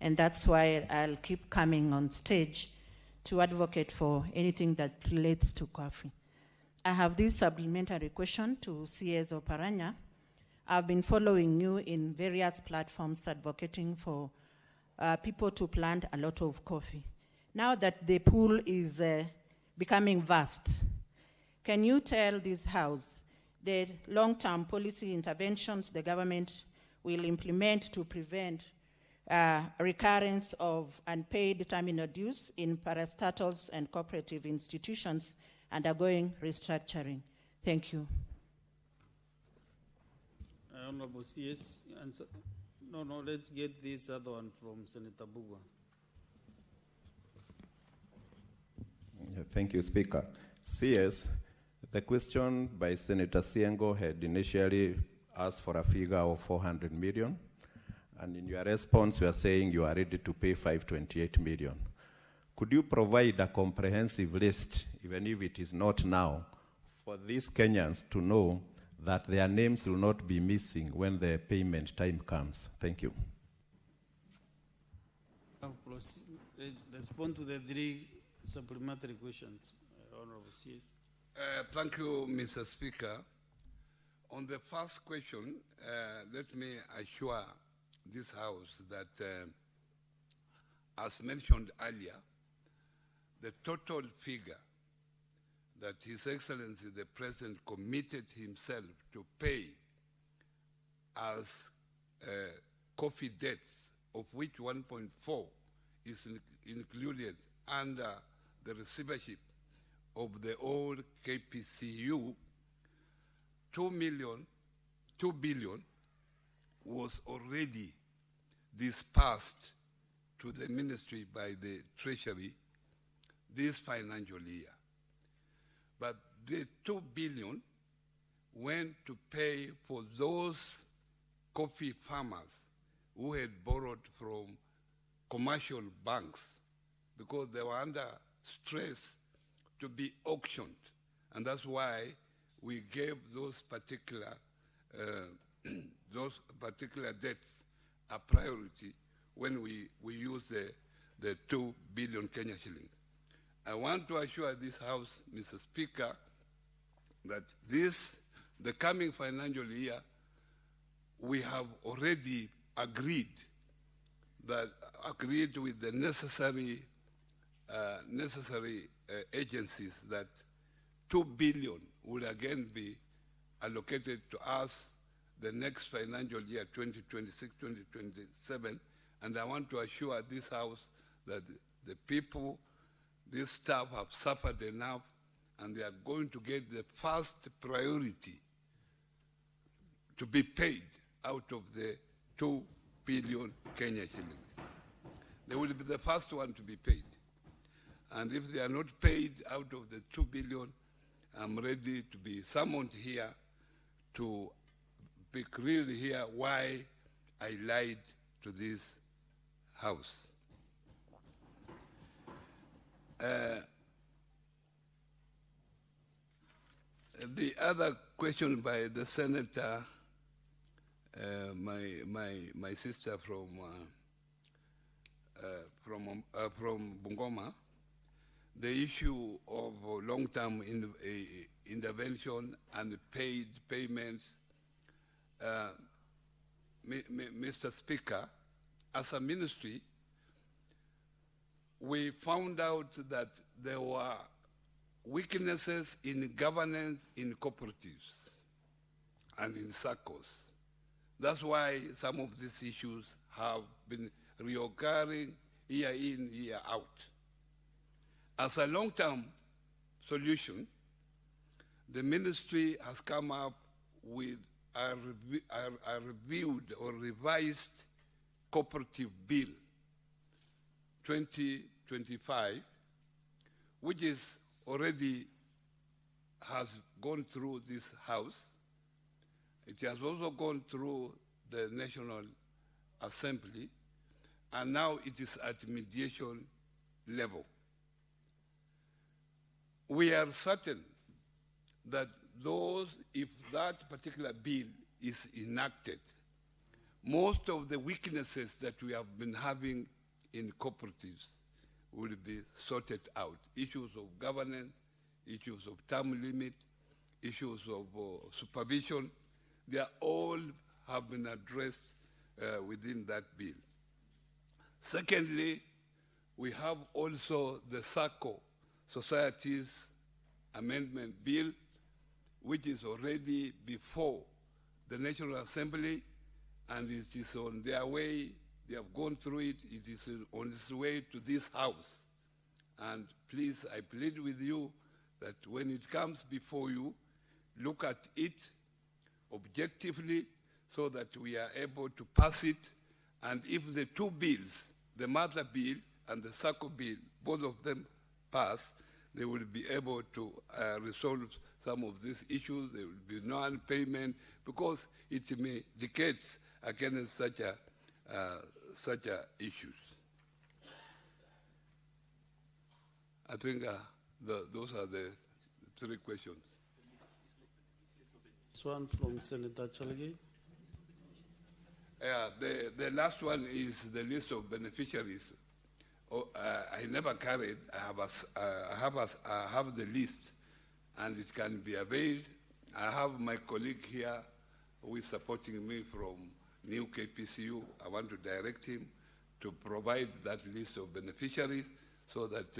and that's why I'll keep coming on stage to advocate for anything that relates to coffee. I have this supplementary question to CS Oparanya. I've been following you in various platforms advocating for people to plant a lot of coffee. Now that the pool is becoming vast, can you tell this House the long-term policy interventions the government will implement to prevent recurrence of unpaid terminal dues in parastatals and cooperative institutions undergoing restructuring? Thank you. Honorable CS, answer. No, let's get this other one from Senator Bura. Thank you, Speaker. CS, the question by Senator Siengo had initially asked for a figure of 400 million. And in your response, you are saying you are ready to pay 528 million. Could you provide a comprehensive list, even if it is not now, for these Kenyans to know that their names will not be missing when the payment time comes? Thank you. Respond to the three supplementary questions, Honorable CS. Thank you, Mr. Speaker. On the first question, let me assure this House that, as mentioned earlier, the total figure that His Excellency the President committed himself to pay as coffee debts, of which 1.4 is included under the receivership of the old KPCU, 2 billion was already dispersed to the ministry by the Treasury this financial year. But the 2 billion went to pay for those coffee farmers who had borrowed from commercial banks because they were under stress to be auctioned. And that's why we gave those particular debts a priority when we use the 2 billion Kenya shillings. I want to assure this House, Mr. Speaker, that the coming financial year, we have already agreed with the necessary agencies that 2 billion will again be allocated to us the next financial year, 2026, 2027. And I want to assure this House that the people, this staff have suffered enough, and they are going to get the first priority to be paid out of the 2 billion Kenya shillings. They will be the first one to be paid. And if they are not paid out of the 2 billion, I'm ready to be summoned here to be clearly here why I lied to this House. The other question by the Senator, my sister from Bungoma, the issue of long-term intervention and paid payments. Mr. Speaker, as a ministry, we found out that there were weaknesses in governance in cooperatives and in SACCOs. That's why some of these issues have been reoccurring year in, year out. As a long-term solution, the ministry has come up with a reviewed or revised cooperative bill 2025, which is already has gone through this House. It has also gone through the National Assembly, and now it is at mediation level. We are certain that if that particular bill is enacted, most of the weaknesses that we have been having in cooperatives will be sorted out. Issues of governance, issues of term limit, issues of supervision, they are all have been addressed within that bill. Secondly, we have also the SACCO Societies Amendment Bill, which is already before the National Assembly, and it is on their way. They have gone through it. It is on its way to this House. And please, I plead with you that when it comes before you, look at it objectively so that we are able to pass it. And if the two bills, the mother bill and the SACCO bill, both of them pass, they will be able to resolve some of these issues. There will be non-payment because it may decades against such issues. I think those are the three questions. This one from Senator Chalgi. The last one is the list of beneficiaries. I never carried. I have the list, and it can be availed. I have my colleague here who is supporting me from new KPCU. I want to direct him to provide that list of beneficiaries so that,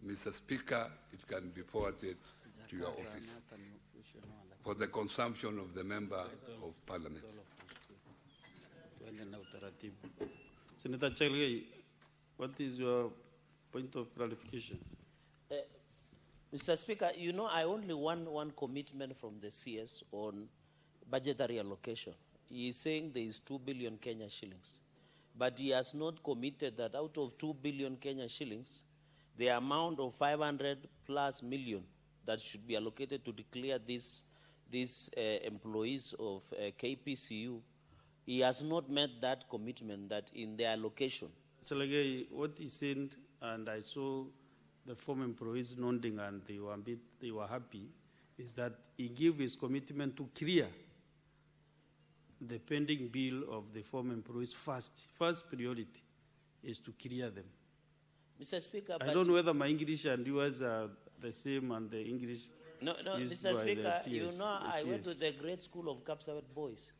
Mr. Speaker, it can be forwarded to your office for the consumption of the Member of Parliament. Senator Chalgi, what is your point of clarification? Mr. Speaker, you know, I only want one commitment from the CS on budgetary allocation. He is saying there is 2 billion Kenya shillings, but he has not committed that out of 2 billion Kenya shillings, the amount of 500 plus million that should be allocated to declare these employees of KPCU, he has not met that commitment that in their allocation. Chalagi, what he said, and I saw the former employees nodding and they were happy, is that he gave his commitment to clear the pending bill of the former employees first. First priority is to clear them. Mr. Speaker, I don't know whether my English and yours are the same and the English. No, Mr. Speaker, you know, I went to the great school of Kapsawet boys,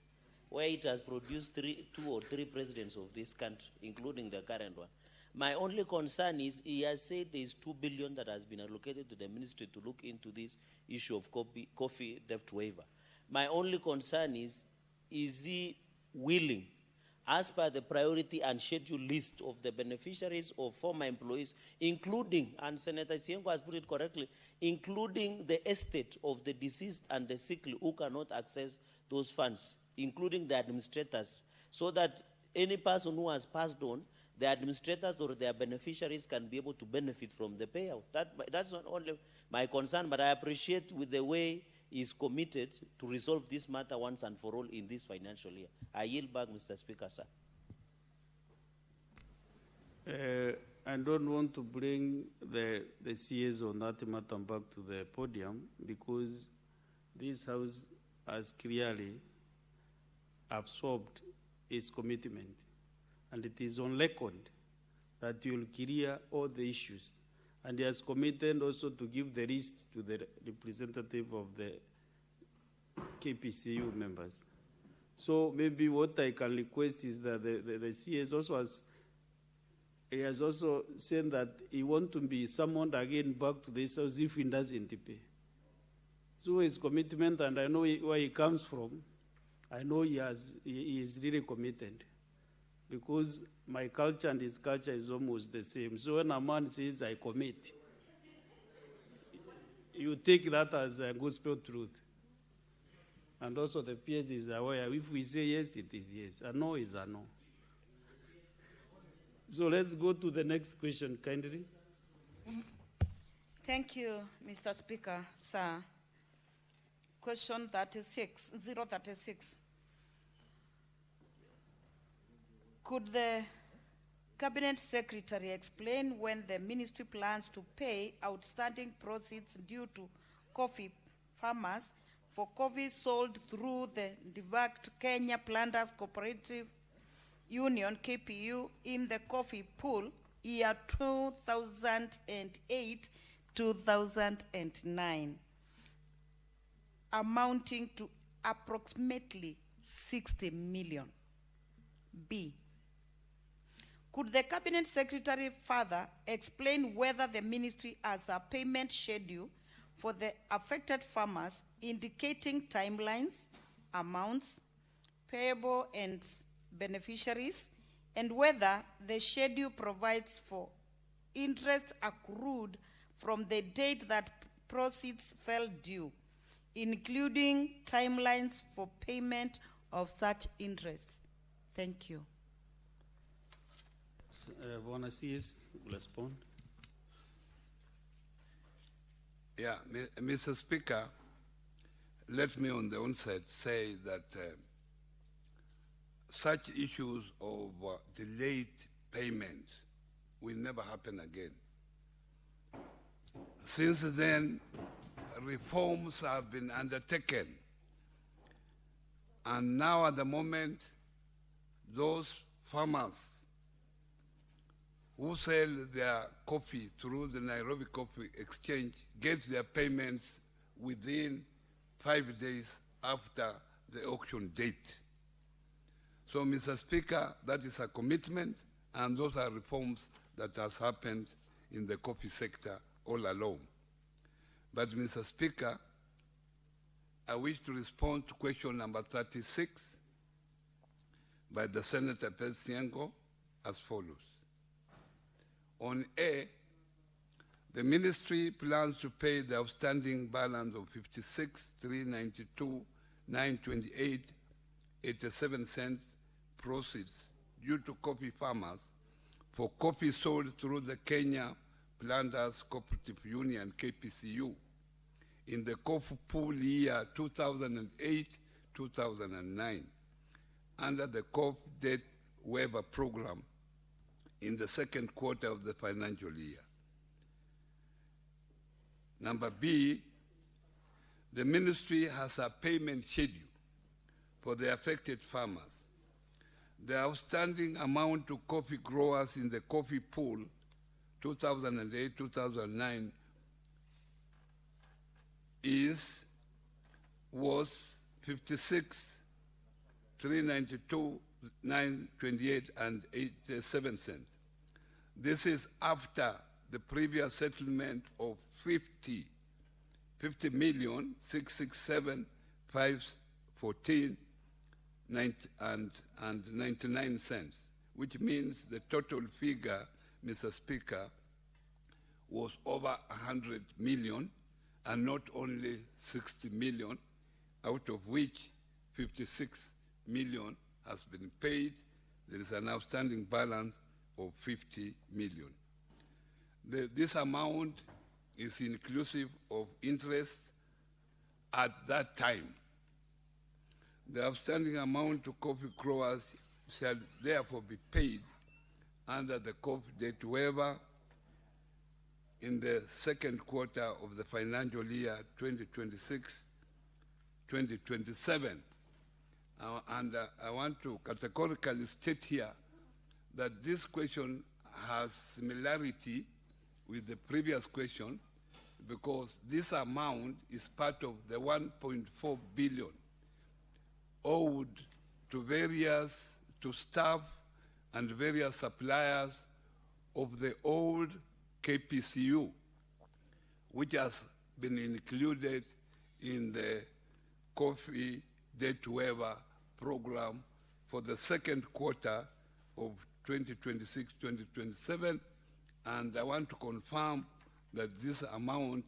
where it has produced 2 or 3 presidents of this country, including the current one. My only concern is he has said there is 2 billion that has been allocated to the ministry to look into this issue of coffee debt waiver. My only concern is he willing, as per the priority and schedule list of the beneficiaries of former employees, including, and Senator Siengo has put it correctly, including the estate of the deceased and the sick who cannot access those funds, including the administrators, so that any person who has passed on, the administrators or their beneficiaries can be able to benefit from the payout. That's not only my concern, but I appreciate with the way is committed to resolve this matter once and for all in this financial year. I yield back, Mr. Speaker, sir. I don't want to bring the CS on that matter back to the podium because this House has clearly absorbed its commitment, and it is on record that you will clear all the issues. And he has committed also to give the list to the representative of the KPCU members. So maybe what I can request is that the CS also has also said that he wants to be summoned again back to this House if he doesn't pay. So his commitment, and I know where he comes from, I know he is really committed, because my culture and his culture is almost the same. So when a man says, I commit, you take that as a gospel truth. And also the PS is aware, if we say yes, it is yes. A no is a no. So let's go to the next question, kindly. Thank you, Mr. Speaker. Sir, question 036. Could the Cabinet Secretary explain when the ministry plans to pay outstanding proceeds due to coffee farmers for coffee sold through the defunct Kenya Planters Cooperative Union, KPU, in the coffee pool year 2008-2009, amounting to approximately 60 million? B, could the Cabinet Secretary further explain whether the ministry has a payment schedule for the affected farmers indicating timelines, amounts, payable and beneficiaries, and whether the schedule provides for interest accrued from the date that proceeds fell due, including timelines for payment of such interest? Thank you. Bwana CS will respond. Yeah, Mr. Speaker, let me on the onset say that such issues of delayed payment will never happen again. Since then, reforms have been undertaken, and now at the moment, those farmers who sell their coffee through the Nairobi Coffee Exchange get their payments within 5 days after the auction date. So, Mr. Speaker, that is a commitment, and those are reforms that has happened in the coffee sector all along. But, Mr. Speaker, I wish to respond to question number 36 by the Senator Siengo as follows. On A, the ministry plans to pay the outstanding balance of 56,392,928.87 proceeds due to coffee farmers for coffee sold through the Kenya Planters Cooperative Union, KPCU, in the coffee pool year 2008-2009 under the coffee debt waiver program in the second quarter of the financial year. Number B, the ministry has a payment schedule for the affected farmers. The outstanding amount to coffee growers in the coffee pool 2008-2009 was 56,392,928.87. This is after the previous settlement of 50,675,14.99, which means the total figure, Mr. Speaker, was over 100 million, and not only 60 million, out of which 56 million has been paid. There is an outstanding balance of 50 million. This amount is inclusive of interest at that time. The outstanding amount to coffee growers shall therefore be paid under the coffee debt waiver in the second quarter of the financial year 2026-2027. And I want to categorically state here that this question has similarity with the previous question, because this amount is part of the 1.4 billion owed to staff and various suppliers of the old KPCU, which has been included in the coffee debt waiver program for the second quarter of 2026-2027, and I want to confirm that this amount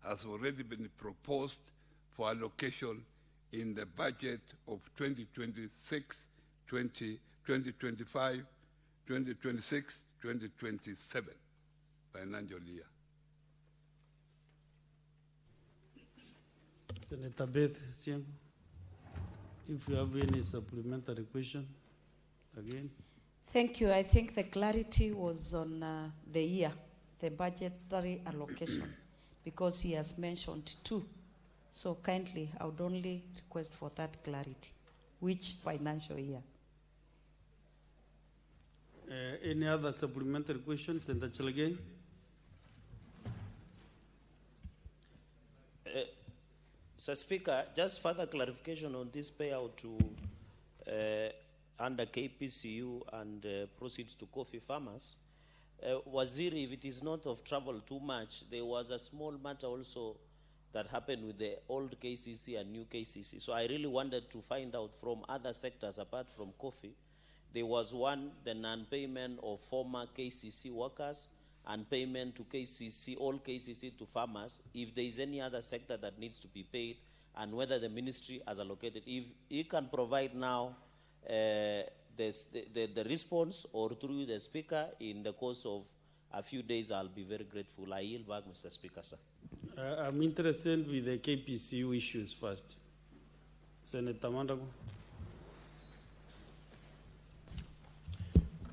has already been proposed for allocation in the budget of 2026, 2025, 2026, 2027 financial year. Senator Beth Siengo, if you have any supplementary question, again. Thank you. I think the clarity was on the year, the budgetary allocation, because he has mentioned two. So kindly, I would only request for that clarity. Which financial year? Any other supplementary questions, Senator Chalagay? Mr. Speaker, just further clarification on this payout to under KPCU and proceeds to coffee farmers. Waziri, if it is not of trouble too much, there was a small matter also that happened with the old KCC and new KCC. So I really wanted to find out from other sectors apart from coffee. There was one, the non-payment of former KCC workers and payment to KCC, all KCC to farmers, if there is any other sector that needs to be paid, and whether the ministry has allocated. If he can provide now the response, or through the Speaker in the course of a few days, I'll be very grateful. I yield back, Mr. Speaker, sir. I'm interested with the KPCU issues first. Senator Mandago.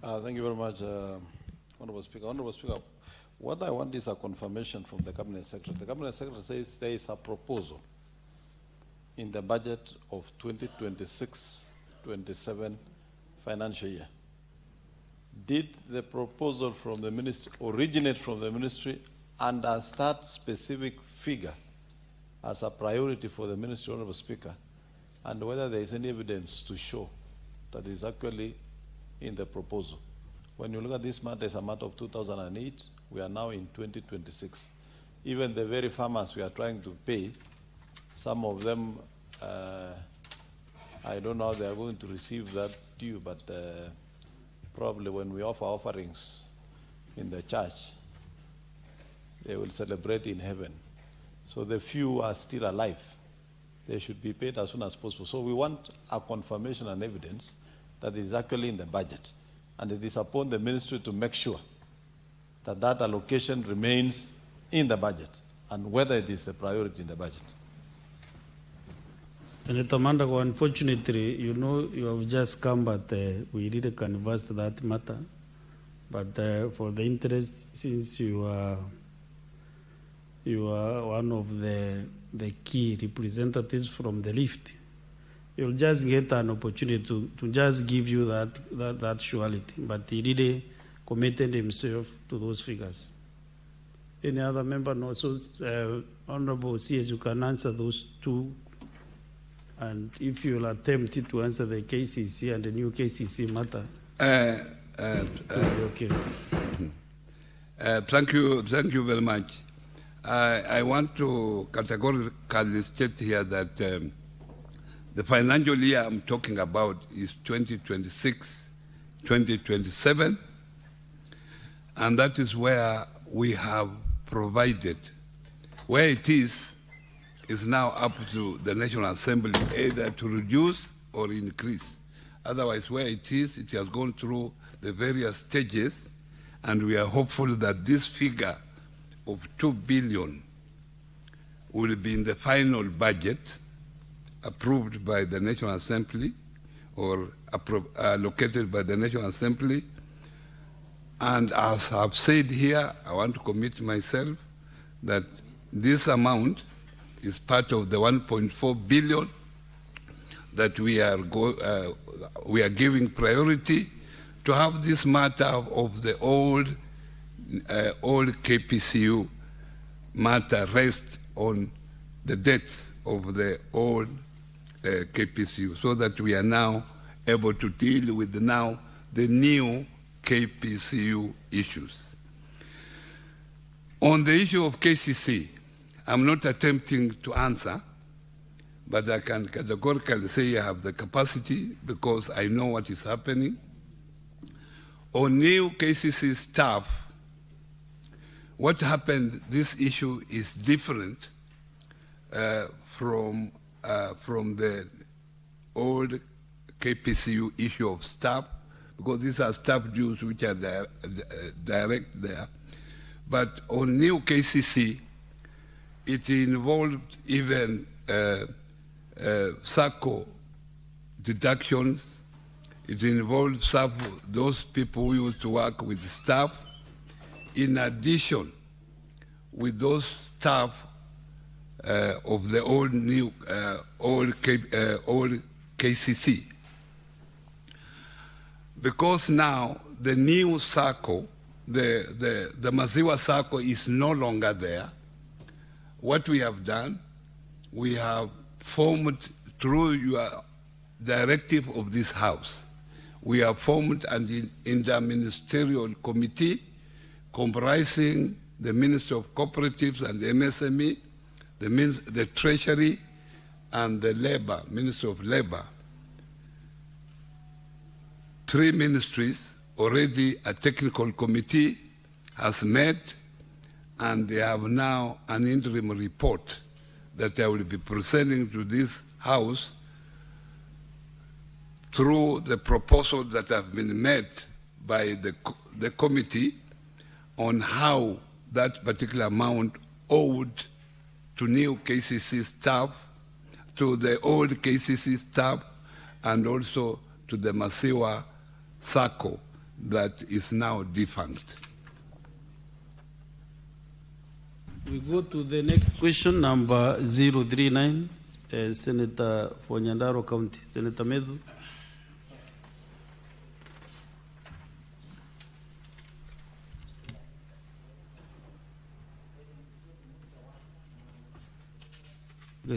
Thank you very much, Honorable Speaker. Honorable Speaker, what I want is a confirmation from the Cabinet Secretary. The Cabinet Secretary says there is a proposal in the budget of 2026-27 financial year. Did the proposal from the ministry originate from the ministry, and does that specific figure as a priority for the ministry, Honorable Speaker, and whether there is any evidence to show that is actually in the proposal? When you look at this matter, it's a matter of 2008. We are now in 2026. Even the very farmers we are trying to pay, some of them, I don't know how they are going to receive that due, but probably when we offer offerings in the church, they will celebrate in heaven. So the few are still alive. They should be paid as soon as possible. So we want a confirmation and evidence that is actually in the budget. And it is upon the ministry to make sure that that allocation remains in the budget, and whether it is a priority in the budget. Senator Mandago, unfortunately, you know, you have just come, but we really conversed that matter. But for the interest, since you are one of the key representatives from the lift, you'll just get an opportunity to just give you that surety. But he really committed himself to those figures. Any other member? No. So, Honorable CS, you can answer those two. And if you'll attempt to answer the KCC and the new KCC matter. Thank you very much. I want to categorically state here that the financial year I'm talking about is 2026-2027, and that is where we have provided. Where it is now up to the National Assembly either to reduce or increase. Otherwise, where it is, it has gone through the various stages, and we are hopeful that this figure of 2 billion will be in the final budget approved by the National Assembly or allocated by the National Assembly. And as I've said here, I want to commit myself that this amount is part of the 1.4 billion that we are giving priority to have this matter of the old KPCU matter rest on the debts of the old KPCU, so that we are now able to deal with the new KPCU issues. On the issue of KCC, I'm not attempting to answer, but I can categorically say I have the capacity because I know what is happening. On new KCC staff, what happened, this issue is different from the old KPCU issue of staff, because these are staff dues which are direct there. But on new KCC, it involved even SACCO deductions. It involved those people who used to work with staff, in addition with those staff of the old KCC. Because now the new SACCO, the Maziwa SACCO is no longer there. What we have done, we have formed, through your directive of this House, we have formed an interministerial committee comprising the Ministry of Cooperatives and MSME, the Treasury, and the Labor, Ministry of Labor. 3 ministries, already a technical committee has met, and they have now an interim report that I will be presenting to this House through the proposals that have been made by the committee on how that particular amount owed to new KCC staff, to the old KCC staff, and also to the Maziwa SACCO that is now defunct. We go to the next question, number 039, Senator for Nyandaro County. Senator Medu.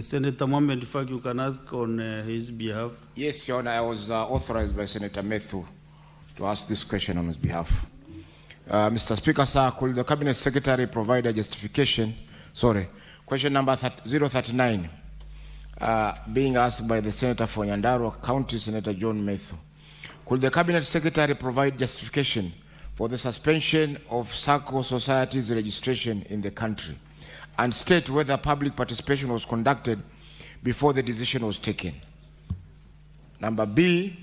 Senator Mohamed Faki, you can ask on his behalf. Yes, Your Honor, I was authorized by Senator Methu to ask this question on his behalf. Mr. Speaker, sir, could the Cabinet Secretary provide a justification? Sorry, question number 039, being asked by the Senator for Nyandarua County, Senator John Methu. Could the Cabinet Secretary provide justification for the suspension of SACCO societies registration in the country, and state whether public participation was conducted before the decision was taken? Number B,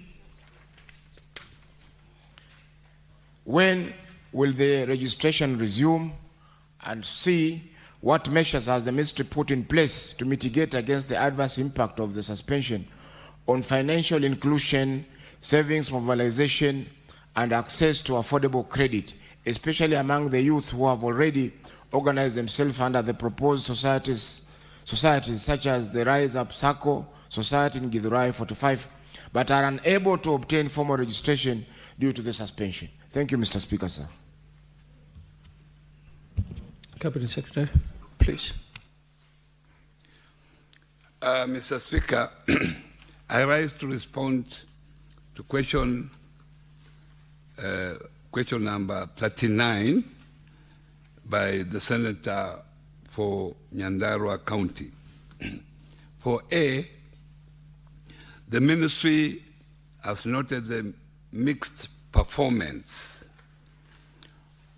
when will the registration resume? And C, what measures has the ministry put in place to mitigate against the adverse impact of the suspension on financial inclusion, savings mobilization, and access to affordable credit, especially among the youth who have already organized themselves under the proposed societies such as the Rise Up SACCO Society in Githurai 45, but are unable to obtain formal registration due to the suspension? Thank you, Mr. Speaker, sir. Cabinet Secretary, please. Mr. Speaker, I rise to respond to question question number 39 by the Senator for Nyandarua County. For A, the ministry has noted the mixed performance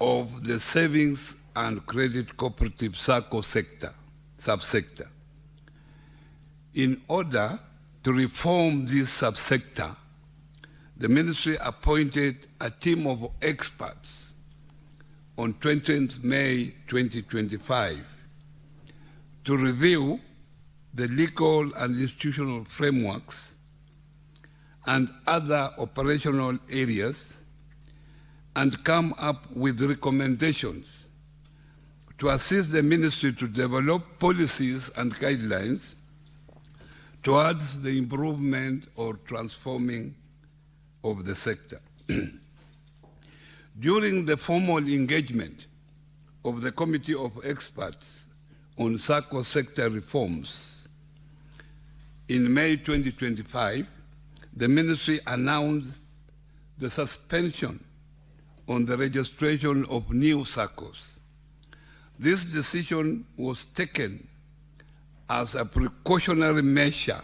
of the savings and credit cooperative SACCO subsector. In order to reform this subsector, the ministry appointed a team of experts on 20th May 2025 to review the legal and institutional frameworks and other operational areas and come up with recommendations to assist the ministry to develop policies and guidelines towards the improvement or transforming of the sector. During the formal engagement of the Committee of Experts on SACCO sector reforms in May 2025, the ministry announced the suspension on the registration of new SACCOs. This decision was taken as a precautionary measure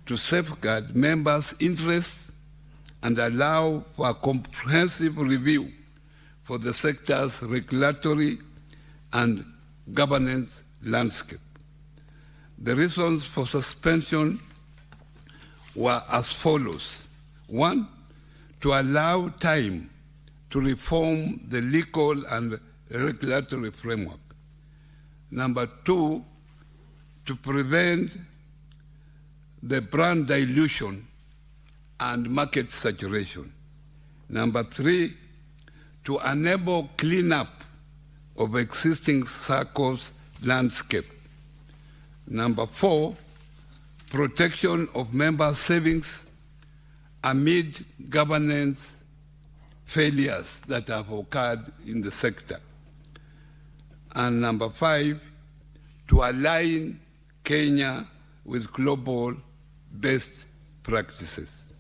to safeguard members' interests and allow for a comprehensive review for the sector's regulatory and governance landscape. The reasons for suspension were as follows. One, to allow time to reform the legal and regulatory framework. Number two, to prevent the brand dilution and market saturation. Number three, to enable cleanup of existing SACCO's landscape. Number four, protection of member savings amid governance failures that have occurred in the sector. And number five, to align Kenya with global best practices.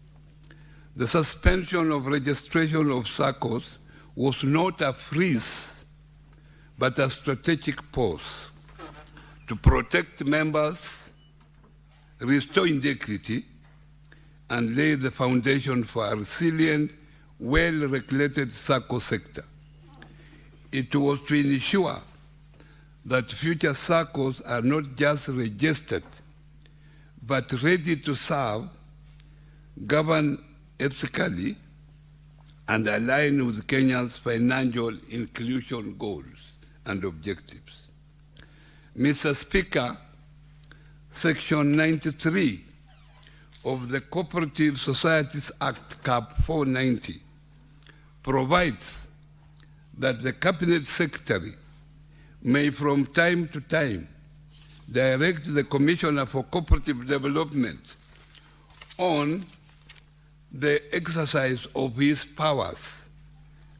The suspension of registration of SACCOs was not a freeze, but a strategic pause to protect members, restore integrity, and lay the foundation for a resilient, well-regulated SACCO sector. It was to ensure that future SACCOs are not just registered, but ready to serve, govern ethically, and align with Kenya's financial inclusion goals and objectives. Mr. Speaker, Section 93 of the Cooperative Societies Act, CAP 490, provides that the Cabinet Secretary may from time to time direct the Commissioner for Cooperative Development on the exercise of his powers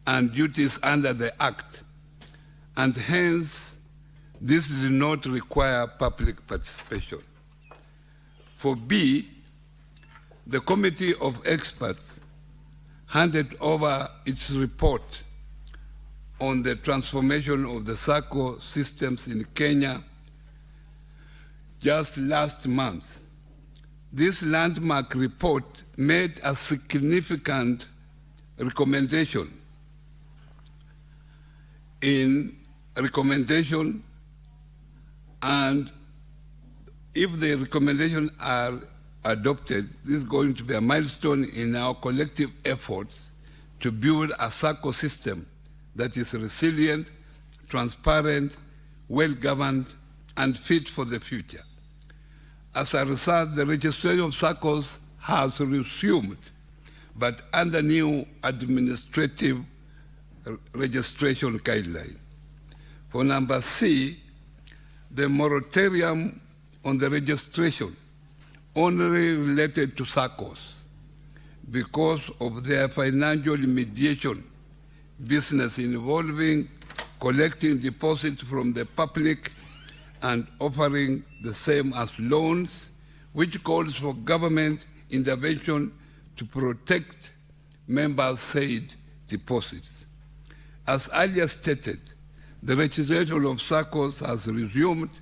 and duties under the Act, and hence this did not require public participation. For B, the Committee of Experts handed over its report on the transformation of the SACCO systems in Kenya just last month. This landmark report made a significant recommendation and if the recommendations are adopted, this is going to be a milestone in our collective efforts to build a SACCO system that is resilient, transparent, well-governed, and fit for the future. As a result, the registration of SACCOs has resumed, but under new administrative registration guidelines. For number C, the moratorium on the registration only related to SACCOs because of their financial mediation business involving collecting deposits from the public and offering the same as loans, which calls for government intervention to protect members said deposits. As earlier stated, the registration of SACCOs has resumed,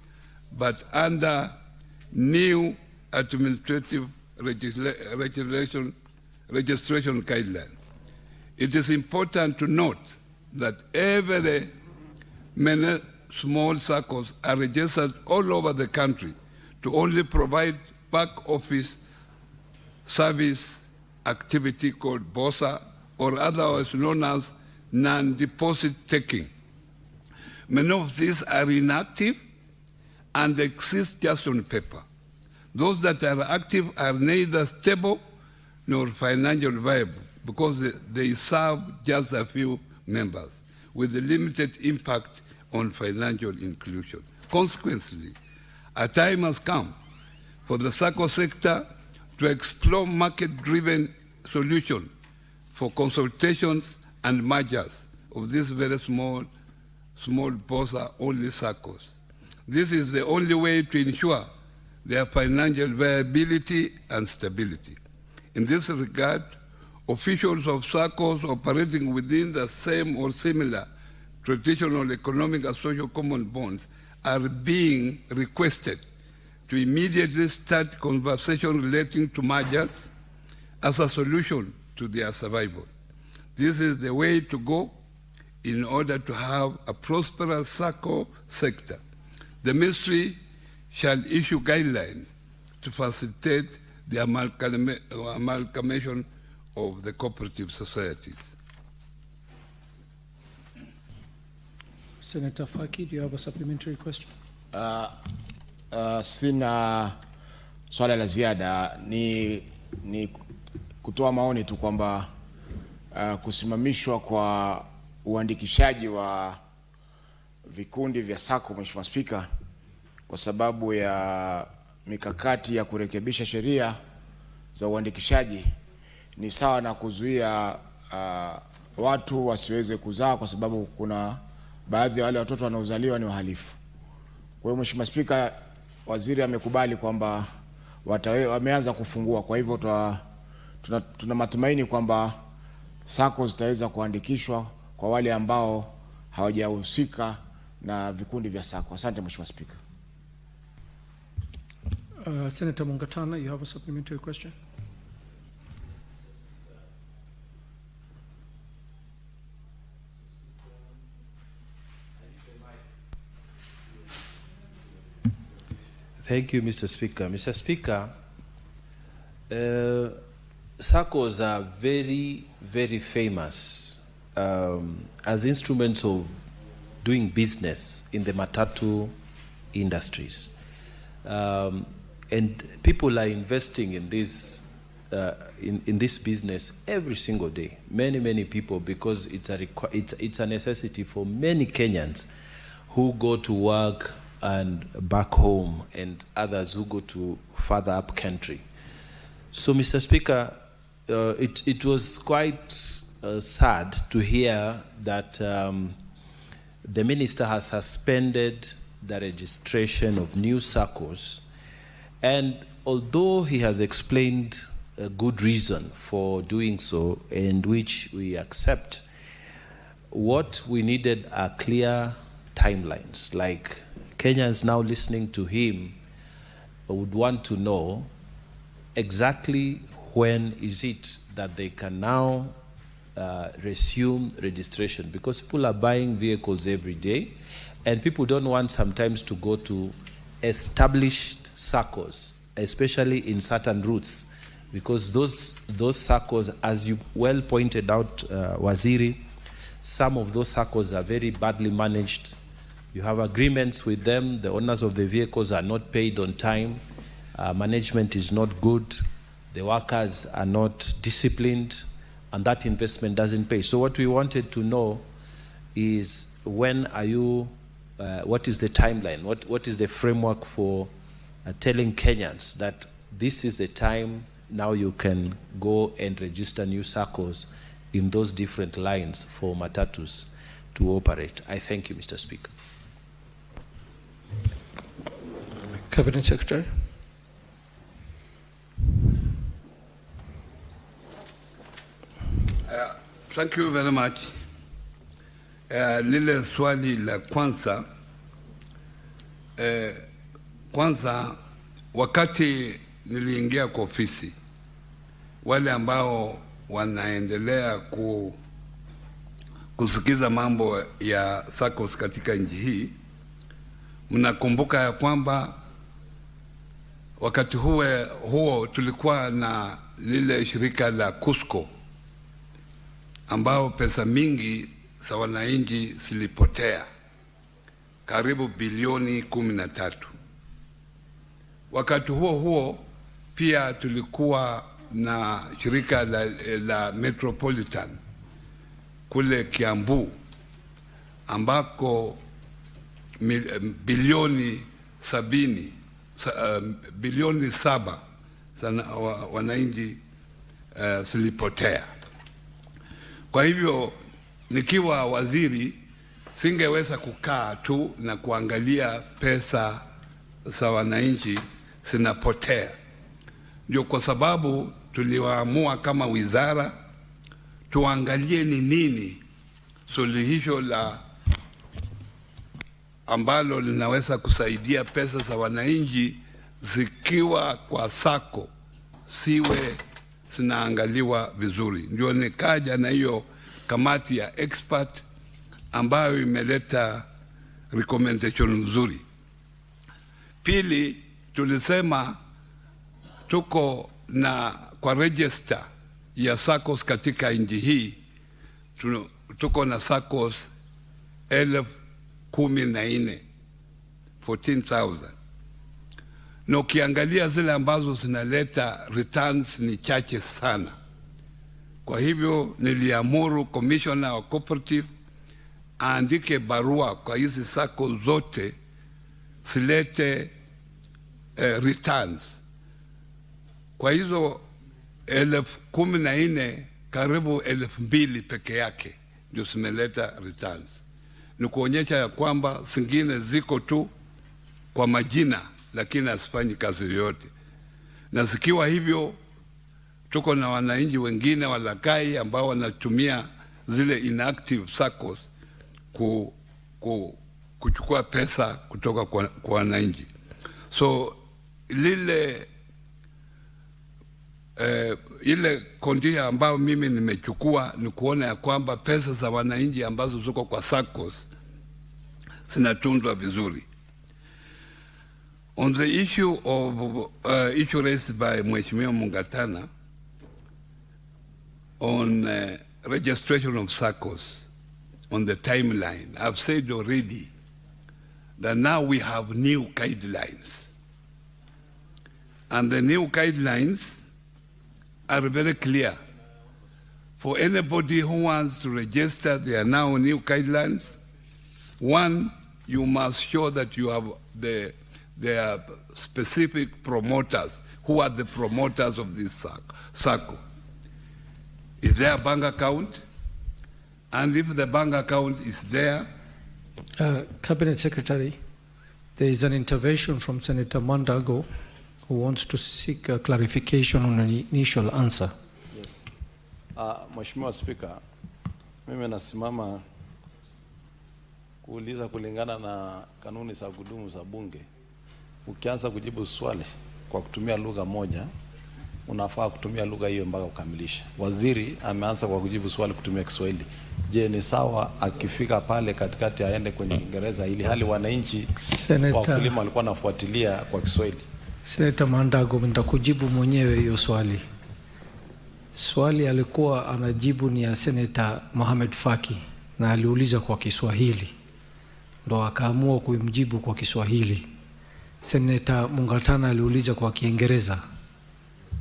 but under new administrative registration guidelines. It is important to note that many small SACCOs are registered all over the country to only provide back office service activity called BOSA, or otherwise known as non-deposit taking. Many of these are inactive and exist just on paper. Those that are active are neither stable nor financially viable because they serve just a few members with a limited impact on financial inclusion. Consequently, a time has come for the SACCO sector to explore market-driven solutions for consultations and mergers of these very small BOSA-only SACCOs. This is the only way to ensure their financial viability and stability. In this regard, officials of SACCOs operating within the same or similar traditional economic and social common bonds are being requested to immediately start conversation relating to mergers as a solution to their survival. This is the way to go in order to have a prosperous SACCO sector. The ministry shall issue guidelines to facilitate the amalgamation of the cooperative societies. Senator Faki, do you have a supplementary question? Sina swala la ziada, ni kutoa maoni tu kwamba kusimamishwa kwa uandikishaji wa vikundi vya SACCO, Mheshimiwa Spika, kwa sababu ya mikakati ya kurekebisha sheria za uandikishaji ni sawa na kuzuia watu wasiweze kuzaa, kwa sababu kuna baadhi ya wale watoto wanaozaliwa ni wahalifu. Kwa hiyo Mheshimiwa Spika, waziri amekubali kwamba wameanza kufungua. Kwa hivyo tuna matumaini kwamba SACCO zitaweza kuandikishwa kwa wale ambao hawajahusika na vikundi vya SACCO. Asante Mheshimiwa Spika. Senator Mungatana, you have a supplementary question? Thank you, Mr. Speaker. Mr. Speaker, SACCOs are very, very famous as instruments of doing business in the matatu industries. And people are investing in this business every single day. Many people, because it's a necessity for many Kenyans who go to work and back home, and others who go to further up country. So, Mr. Speaker, it was quite sad to hear that the minister has suspended the registration of new SACCOs, and although he has explained a good reason for doing so, and which we accept, what we needed are clear timelines. Like, Kenyans now listening to him would want to know exactly when is it that they can now resume registration, because people are buying vehicles every day, and people don't want sometimes to go to established SACCOs, especially in certain routes, because those SACCOs, as you well pointed out, Waziri, some of those SACCOs are very badly managed. You have agreements with them, the owners of the vehicles are not paid on time, management is not good, the workers are not disciplined, and that investment doesn't pay. So what we wanted to know is, when are you, what is the timeline, what is the framework for telling Kenyans that this is the time now you can go and register new SACCOs in those different lines for matatus to operate? I thank you, Mr. Speaker. Cabinet Secretary. Thank you very much. Lile swali la kwanza, wakati niliingia kwa ofisi, wale ambao wanaendelea kusikiza mambo ya SACCOS katika nchi hii, mnakumbuka ya kwamba wakati huo tulikuwa na lile shirika la KUSCO ambao pesa mingi za wananchi zilipotea, karibu bilioni 13. Wakati huo pia tulikuwa na shirika la Metropolitan kule Kiambu ambako bilioni 7 wananchi zilipotea. Kwa hivyo nikiwa waziri singeweza kukaa tu na kuangalia pesa za wananchi zinapotea. Ndio kwa sababu tuliwaamua kama wizara tuangalie ni nini suluhisho ambalo linaweza kusaidia pesa za wananchi zikiwa kwa SACCO siwe zinaangaliwa vizuri. Ndio nikaja na hiyo kamati ya expert ambayo imeleta recommendation nzuri. Pili, tulisema tuko na kwa register ya SACCOS katika nchi hii tuko na SACCOS 14,000 na ukiangalia zile ambazo zinaleta returns ni chache sana. Kwa hivyo niliamuru commissioner wa cooperative aandike barua kwa hizi SACCO zote zilete returns. Kwa hizo 14,000 karibu 2,000 peke yake ndio zimeleta returns. Ni kuonyesha ya kwamba zingine ziko tu kwa majina lakini asifanyi kazi yoyote. Na zikiwa hivyo, tuko na wananchi wengine walakai ambao wanatumia zile inactive SACCOS kuchukua pesa kutoka kwa wananchi. So ile kondia ambayo mimi nimechukua ni kuona ya kwamba pesa za wananchi ambazo ziko kwa SACCOS zinatunzwa vizuri. On the issue raised by Mheshimiwa Mungatana on registration of SACCOS, on the timeline, I've said already that now we have new guidelines. And the new guidelines are very clear. For anybody who wants to register, there are now new guidelines. One, you must show that you have their specific promoters. Who are the promoters of this SACCO? Is there a bank account? And if the bank account is there... Cabinet Secretary, there is an intervention from Senator Mandago who wants to seek a clarification on an initial answer. Yes. Mheshimiwa Speaker, mimi nasimama kuuliza kulingana na kanuni za kudumu za bunge. Ukianza kujibu swali kwa kutumia lugha moja, unafaa kutumia lugha hiyo mpaka ukamilisha. Waziri ameanza kwa kujibu swali kutumia Kiswahili. Je, ni sawa akifika pale katikati aende kwenye Kiingereza ili hali wananchi wakulima walikuwa nafuatilia kwa Kiswahili? Senator Mandago, nitakujibu mwenyewe hiyo swali. Swali alikuwa anajibu ni ya Senator Mohamed Faki na aliuliza kwa Kiswahili. Ndo akaamua kumjibu kwa Kiswahili. Senator Mungatana aliuliza kwa Kiingereza.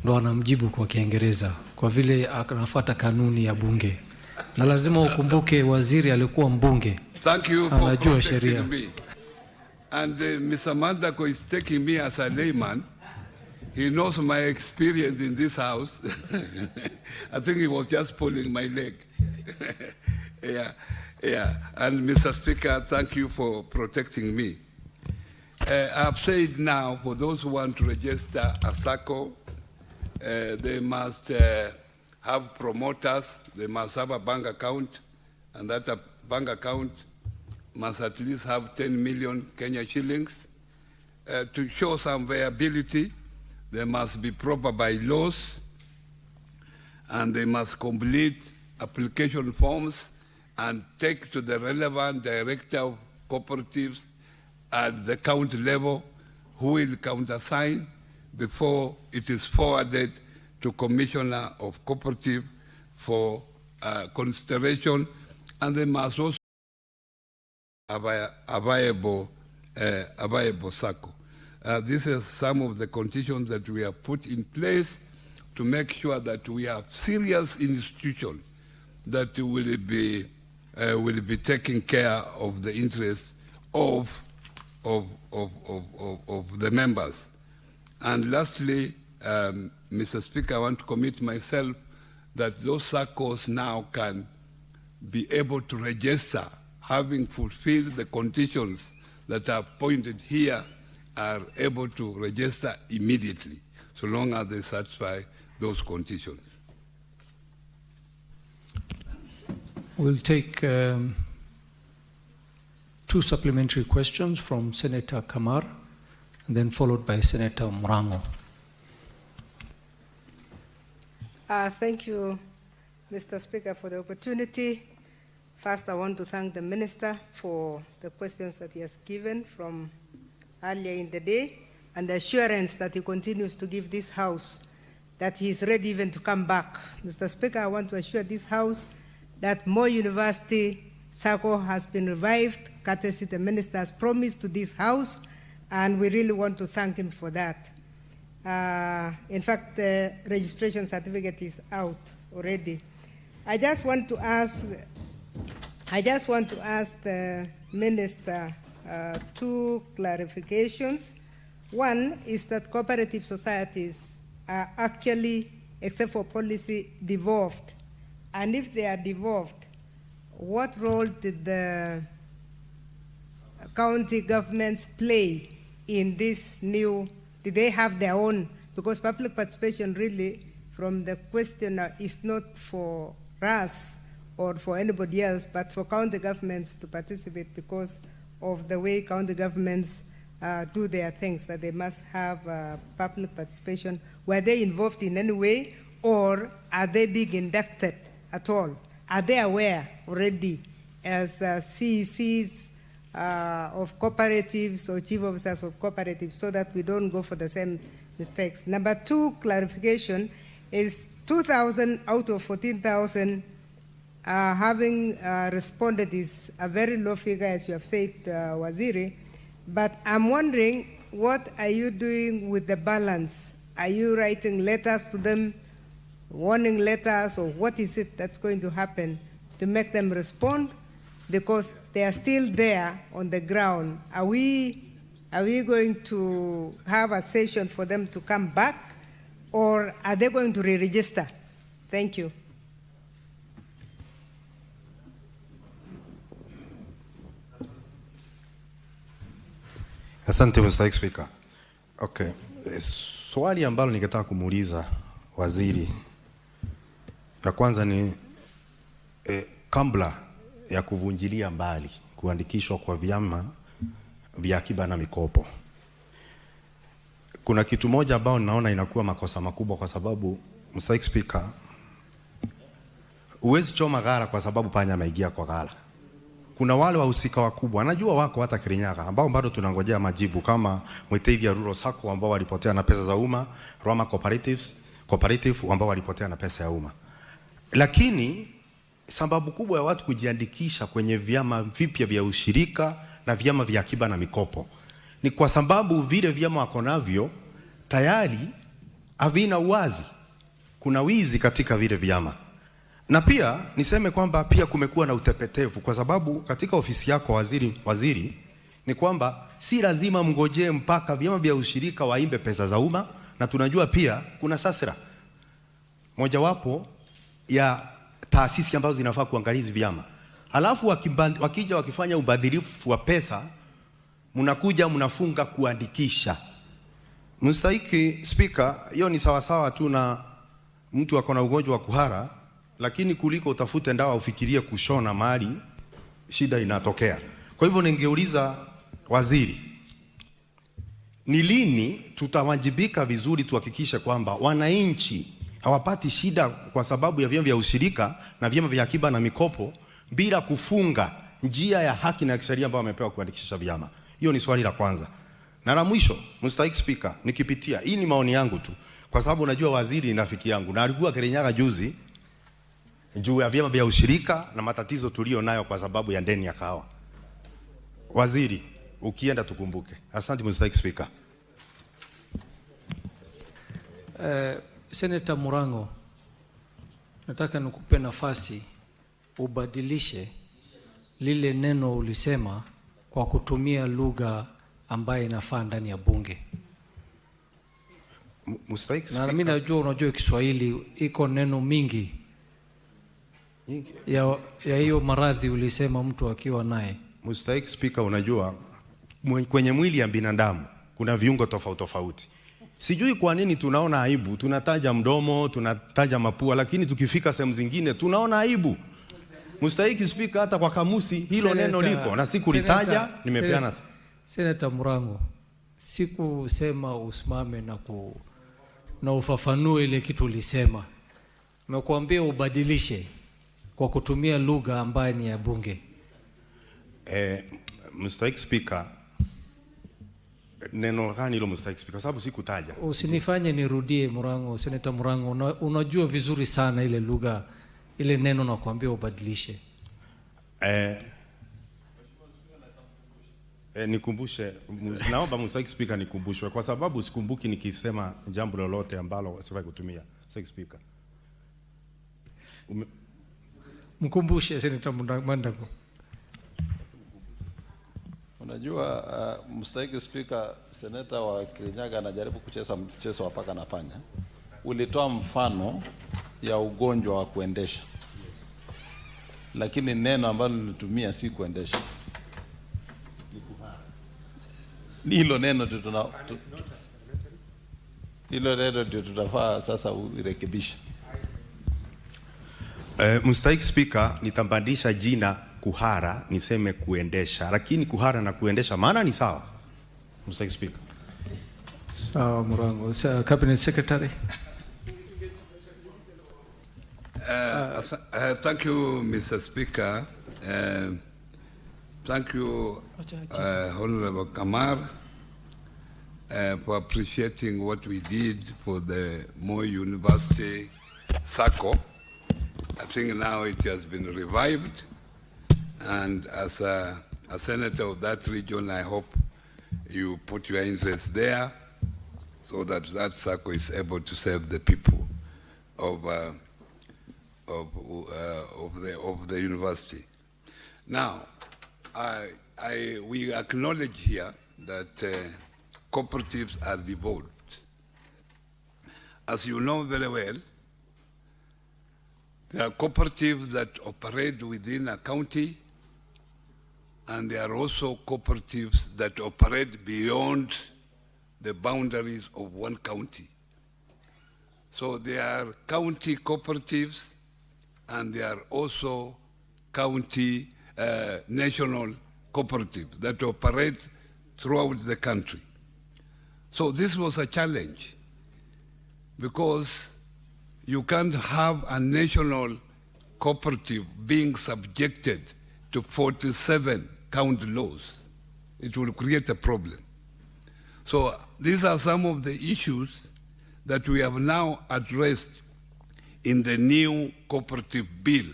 Ndo anamjibu kwa Kiingereza kwa vile anafuata kanuni ya bunge. Na lazima ukumbuke waziri alikuwa mbunge. Thank you for anajua sheria. me. And Mr. Mandako is taking me as a layman. He knows my experience in this house. I think he was just pulling my leg. Yeah. And Mr. Speaker, thank you for protecting me. I've said now, for those who want to register a SACCO, they must have promoters, they must have a bank account, and that bank account must at least have 10 million Kenya shillings. To show some viability, they must be proper bylaws, and they must complete application forms and take to the relevant director of cooperatives at the county level, who will countersign before it is forwarded to Commissioner of Cooperative for consideration, and they must also have a viable circle. This is some of the conditions that we have put in place to make sure that we have serious institutions that will be taking care of the interests of the members. And lastly, Mr. Speaker, I want to commit myself that those circles now can be able to register, having fulfilled the conditions that are pointed here, are able to register immediately, so long as they satisfy those conditions. We'll take 2 supplementary questions from Senator Kamar, and then followed by Senator Murango. Thank you, Mr. Speaker, for the opportunity. First, I want to thank the Minister for the questions that he has given from earlier in the day, and the assurance that he continues to give this House that he is ready even to come back. Mr. Speaker, I want to assure this House that More University Circle has been revived, courtesy the Minister's promise to this House, and we really want to thank him for that. In fact, the registration certificate is out already. I just want to ask the Minister 2 clarifications. One is that cooperative societies are actually, except for policy, devolved. And if they are devolved, what role did the county governments play in this new? Did they have their own? Because public participation really, from the questioner, is not for us or for anybody else, but for county governments to participate because of the way county governments do their things, that they must have public participation. Were they involved in any way, or are they being inducted at all? Are they aware already as CECs of cooperatives or chief officers of cooperatives, so that we don't go for the same mistakes? Number 2 clarification is 2,000 out of 14,000 having responded is a very low figure, as you have said, Waziri, but I'm wondering, what are you doing with the balance? Are you writing letters to them, warning letters, or what is it that's going to happen to make them respond? Because they are still there on the ground. Are we going to have a session for them to come back, or are they going to re-register? Thank you. Asante Mr. Speaker. Okay. Swali ambalo ningetaka kumuuliza waziri ya kwanza ni kabla ya kuvunjilia mbali kuandikishwa kwa vyama vya akiba na mikopo, kuna kitu moja ambao naona inakuwa makosa makubwa, kwa sababu Mr. Speaker, huwezi choma ghala kwa sababu panya ameingia kwa ghala. Kuna wale wahusika wakubwa, najua wako hata Kirinyaga, ambao bado tunangojea majibu, kama Mwitevia Rural Sacco ambao walipotea na pesa za umma, Roma Cooperative ambao walipotea na pesa ya umma. Lakini sababu kubwa ya watu kujiandikisha kwenye vyama vipya vya ushirika na vyama vya akiba na mikopo ni kwa sababu vile vyama wako navyo tayari havina uwazi. Kuna wizi katika vile vyama. Na pia niseme kwamba pia kumekuwa na utepetevu, kwa sababu katika ofisi yako waziri ni kwamba si lazima mngojee mpaka vyama vya ushirika waimbe pesa za umma, na tunajua pia kuna SASRA, mojawapo ya taasisi ambazo zinafaa kuangalia hizi vyama. Halafu wakija wakifanya ubadhirifu wa pesa, mnakuja mnafunga kuandikisha. Mr. Speaker, hiyo ni sawa sawa tu na mtu akona ugonjwa wa kuhara, lakini kuliko utafute ndawa ufikirie kushona mahali shida inatokea. Kwa hivyo ningeuliza waziri, ni lini tutawajibika vizuri tuhakikishe kwamba wananchi hawapati shida kwa sababu ya vyama vya ushirika na vyama vya akiba na mikopo bila kufunga njia ya haki na kisheria ambayo wamepewa kuandikisha vyama? Hiyo ni swali la kwanza. Na la mwisho, Mstahiki Speaker, nikipitia, hii ni maoni yangu tu, kwa sababu unajua waziri ni rafiki yangu na alikuwa Kirinyaga juzi juu ya vyama vya ushirika na matatizo tulio nayo kwa sababu ya ndeni ya kahawa. Waziri, ukienda tukumbuke. Asante Mstahiki Speaker. Senator Murango, nataka nikupe nafasi ubadilishe lile neno ulisema kwa kutumia lugha ambaye inafaa ndani ya bunge. Mstahiki Na Speaker, mimi najua unajua Kiswahili iko neno mingi ya hiyo maradhi ulisema mtu akiwa naye. Mstahiki Speaker, unajua kwenye mwili ya binadamu kuna viungo tofauti tofauti. Sijui kwa nini tunaona aibu, tunataja mdomo, tunataja mapua, lakini tukifika sehemu zingine tunaona aibu. Mstahiki Speaker, hata kwa kamusi hilo neno liko na sikulitaja, nimepeana. Senator Murango, sikusema usimame na ufafanue ile kitu ulisema. Nimekuambia ubadilishe kwa kutumia lugha ambayo ni ya bunge. Mstahiki Speaker, neno gani hilo Mstahiki Speaker? Sababu sikutaja. Usinifanye nirudie Murango, Senator Murango, unajua vizuri sana ile lugha, ile neno na kuambia ubadilishe. Nikumbushe, naomba Mstahiki Speaker nikumbushwe kwa sababu sikumbuki nikisema jambo lolote ambalo sifai kutumia. Mstahiki Speaker. Mkumbushe Senator Mandago. Unajua Mstahiki Speaker, seneta wa Kirinyaga anajaribu kucheza mchezo wa paka na panya. Ulitoa mfano ya ugonjwa wa kuendesha, lakini neno ambalo nilitumia si kuendesha. Hilo neno ndio tutafaa sasa urekebisha. Mstahiki Speaker, nitambadilisha jina kuhara niseme kuendesha, lakini kuhara na kuendesha maana ni sawa. Mstahiki Speaker. Sawa Murango. Cabinet Secretary. Thank you, Mr. Speaker. Thank you, Honorable Kamar, for appreciating what we did for the Moi University SACCO. I think now it has been revived, and as a senator of that region, I hope you put your interest there so that that SACCO is able to serve the people of the university. Now, we acknowledge here that cooperatives are devolved. As you know very well, there are cooperatives that operate within a county, and there are also cooperatives that operate beyond the boundaries of one county. So there are county cooperatives, and there are also county national cooperatives that operate throughout the country. So this was a challenge, because you can't have a national cooperative being subjected to 47 county laws. It will create a problem. So these are some of the issues that we have now addressed in the new cooperative bill.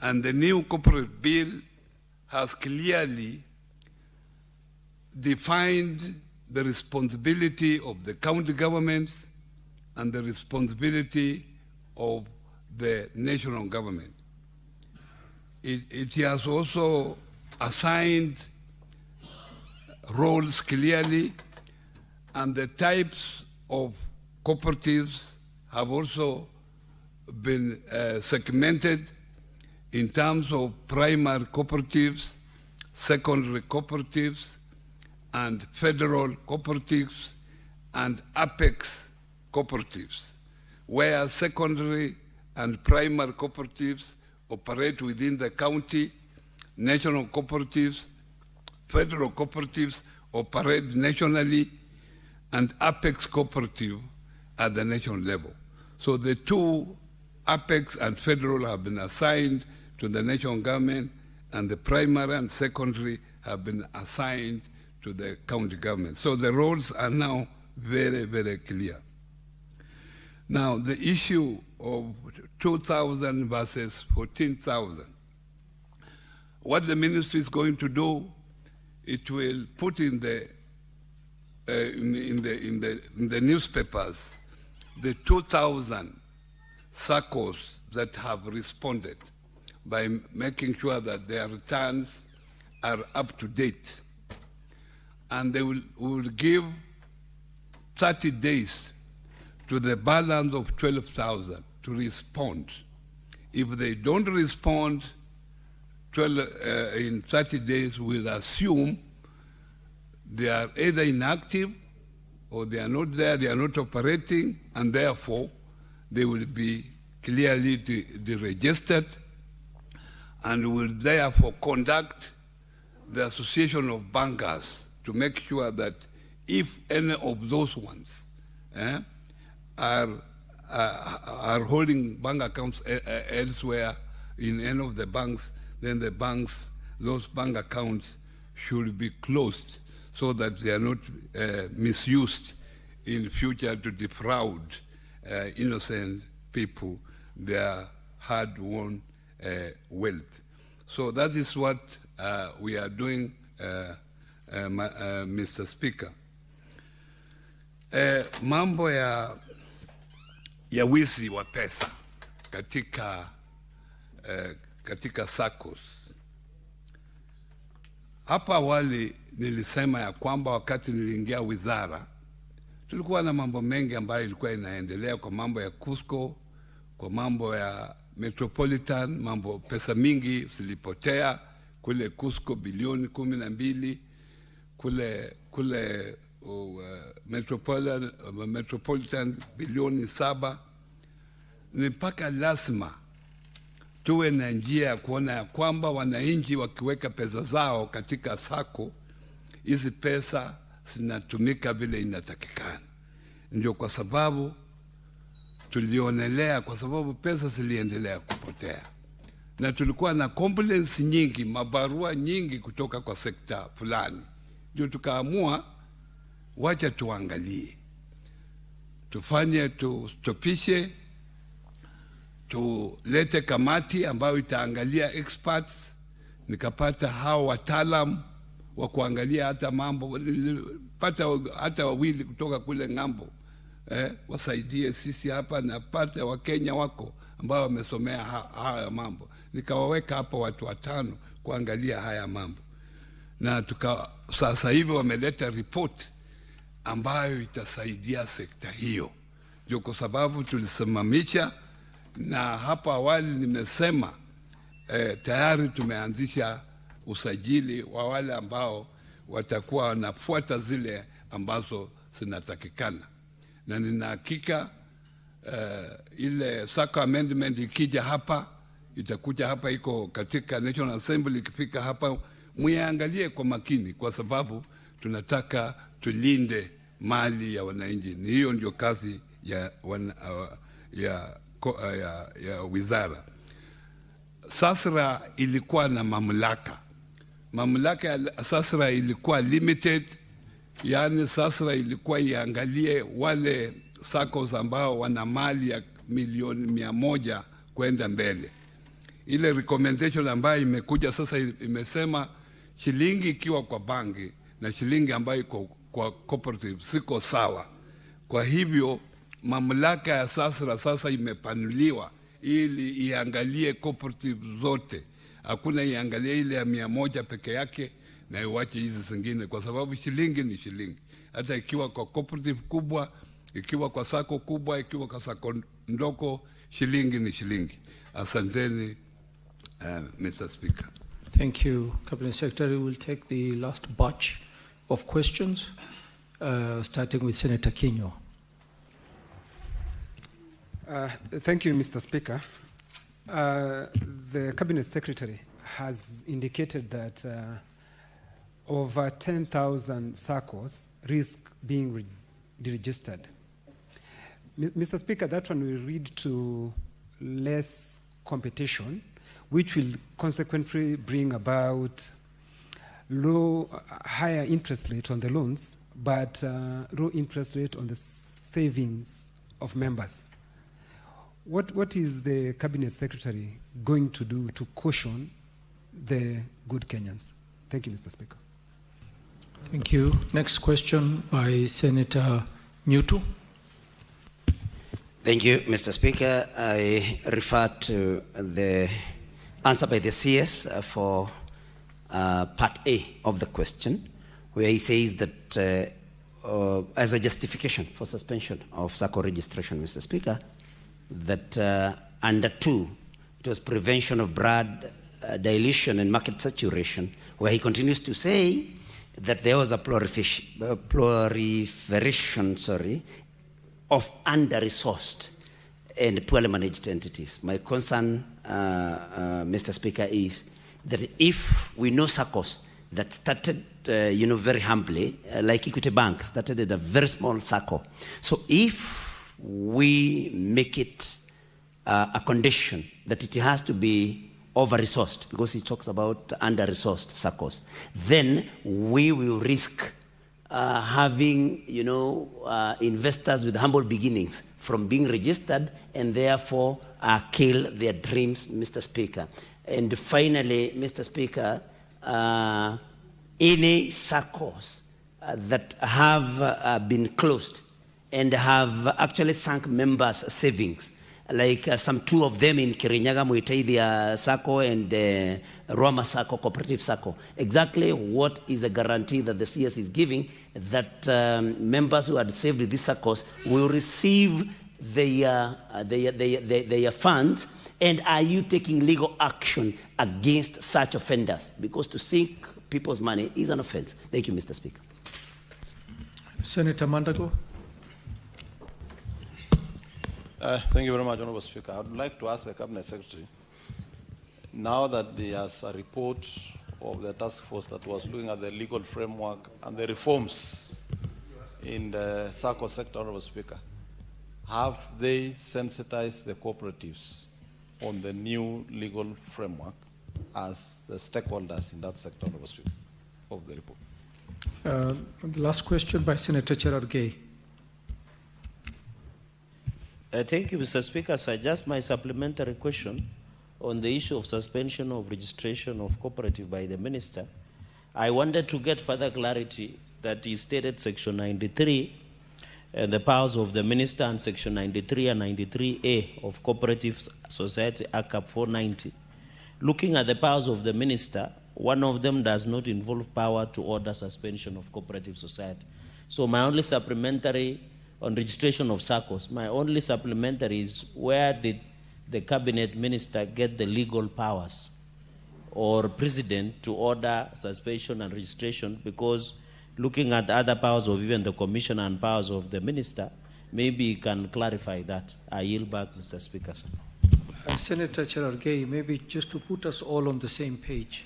And the new cooperative bill has clearly defined the responsibility of the county governments and the responsibility of the national government. It has also assigned roles clearly, and the types of cooperatives have also been segmented in terms of primary cooperatives, secondary cooperatives, and federal cooperatives, and apex cooperatives. where secondary and primary cooperatives operate within the county, national cooperatives, federal cooperatives operate nationally, and Apex cooperative at the national level. So the two, Apex and federal, have been assigned to the national government, and the primary and secondary have been assigned to the county government. So the roles are now very, very clear. Now, the issue of 2,000 versus 14,000. What the ministry is going to do, it will put in the newspapers the 2,000 SACCOs that have responded by making sure that their returns are up to date. And they will give 30 days to the balance of 12,000 to respond. If they don't respond in 30 days, we'll assume they are either inactive or they are not there, they are not operating, and therefore they will be clearly deregistered and will therefore conduct the Association of Bankers to make sure that if any of those ones are holding bank accounts elsewhere in any of the banks, then the banks, those bank accounts should be closed so that they are not misused in future to defraud innocent people their hard-won wealth. So that is what we are doing, Mr. Speaker. Mambo ya wizi wa pesa katika SACCOs. Hapa awali nilisema ya kwamba wakati niliingia wizara tulikuwa na mambo mengi ambayo ilikuwa inaendelea, kwa mambo ya Cusco, kwa mambo ya Metropolitan, mambo pesa mingi zilipotea kule Cusco, bilioni 12, kule Metropolitan bilioni 7. Ni mpaka lazima tuwe na njia ya kuona ya kwamba wananchi wakiweka pesa zao katika SACCO, hizi pesa zinatumika vile inatakikana. Ndio kwa sababu tulionelea, kwa sababu pesa ziliendelea kupotea, na tulikuwa na complaints nyingi, mabarua nyingi kutoka kwa sekta fulani. Ndio tukaamua wacha tuangalie, tustopishe, tulete kamati ambayo itaangalia experts. Nikapata hao wataalam wa kuangalia hata mambo, nilipata hata wawili kutoka kule ng'ambo wasaidie sisi hapa, na pata Wakenya wako ambao wamesomea haya mambo. Nikawaweka hapa watu 5 kuangalia haya mambo, na sasa hivi wameleta report ambayo itasaidia sekta hiyo. Ndio kwa sababu tulisimamisha, na hapa awali nimesema tayari tumeanzisha usajili wa wale ambao watakuwa wanafuata zile ambazo zinatakikana, na nina hakika ile SACCO amendment ikija hapa, itakuja hapa, iko katika National Assembly, ikifika hapa muiangalie kwa makini, kwa sababu tunataka tulinde mali ya wananchi. Ni hiyo ndio kazi ya wizara. SASRA ilikuwa na mamlaka ya SASRA ilikuwa limited, yani SASRA ilikuwa iangalie wale SACCOs ambao wana mali ya milioni 100 kwenda mbele. Ile recommendation ambayo imekuja sasa imesema shilingi ikiwa kwa banki na shilingi ambayo iko kwa cooperative siko sawa. Kwa hivyo mamlaka ya SASRA sasa imepanuliwa ili iangalie cooperative zote. Hakuna iangalie ile ya 100 peke yake na iwache hizi zingine, kwa sababu shilingi ni shilingi. Hata ikiwa kwa cooperative kubwa, ikiwa kwa SACCO kubwa, ikiwa kwa SACCO ndogo, shilingi ni shilingi. Asanteni, Mr. Speaker. Thank you, Cabinet Secretary. We'll take the last batch of questions, starting with Senator Kinyo. Thank you, Mr. Speaker. The Cabinet Secretary has indicated that over 10,000 SACCOs risk being deregistered. Mr. Speaker, that one will lead to less competition, which will consequently bring about higher interest rate on the loans, but low interest rate on the savings of members. What is the Cabinet Secretary going to do to caution the good Kenyans? Thank you, Mr. Speaker. Thank you. Next question by Senator Newton. Thank you, Mr. Speaker. I refer to the answer by the CS for part A of the question, where he says that as a justification for suspension of SACCO registration, Mr. Speaker, that under 2, it was prevention of blood dilution and market saturation, where he continues to say that there was a proliferation of under-resourced and poorly managed entities. My concern, Mr. Speaker, is that if we know SACCOs that started, very humbly, like Equity Bank, started at a very small SACCO. So if we make it a condition that it has to be over-resourced, because he talks about under-resourced SACCOs, then we will risk having, investors with humble beginnings from being registered and therefore kill their dreams, Mr. Speaker. And finally, Mr. Speaker, any SACCOs that have been closed and have actually sunk members' savings, like some 2 of them in Kirinyaga, Muitaidia SACCO and Roma SACCO, Cooperative SACCO. Exactly what is the guarantee that the CS is giving that members who had saved with these SACCOs will receive their funds? And are you taking legal action against such offenders? Because to sink people's money is an offense. Thank you, Mr. Speaker. Senator Mandago. Thank you very much, Honorable Speaker. I would like to ask the Cabinet Secretary, now that there's a report of the task force that was looking at the legal framework and the reforms in the SACCO sector, Honorable Speaker, have they sensitized the cooperatives on the new legal framework as the stakeholders in that sector, Honorable Speaker, of the report? The last question by Senator Gerard Gay. Thank you, Mr. Speaker. Sir, just my supplementary question on the issue of suspension of registration of cooperative by the Minister. I wanted to get further clarity that he stated Section 93 and the powers of the Minister, and Section 93 and 93A of Cooperative Society Act 490. Looking at the powers of the Minister, one of them does not involve power to order suspension of cooperative society. So my only supplementary on registration of SACCOs, my only supplementary is, where did the Cabinet Minister get the legal powers or President to order suspension and registration? Because looking at other powers of even the Commissioner and powers of the Minister, maybe you can clarify that. I yield back, Mr. Speaker. Senator Gerard Gay, maybe just to put us all on the same page,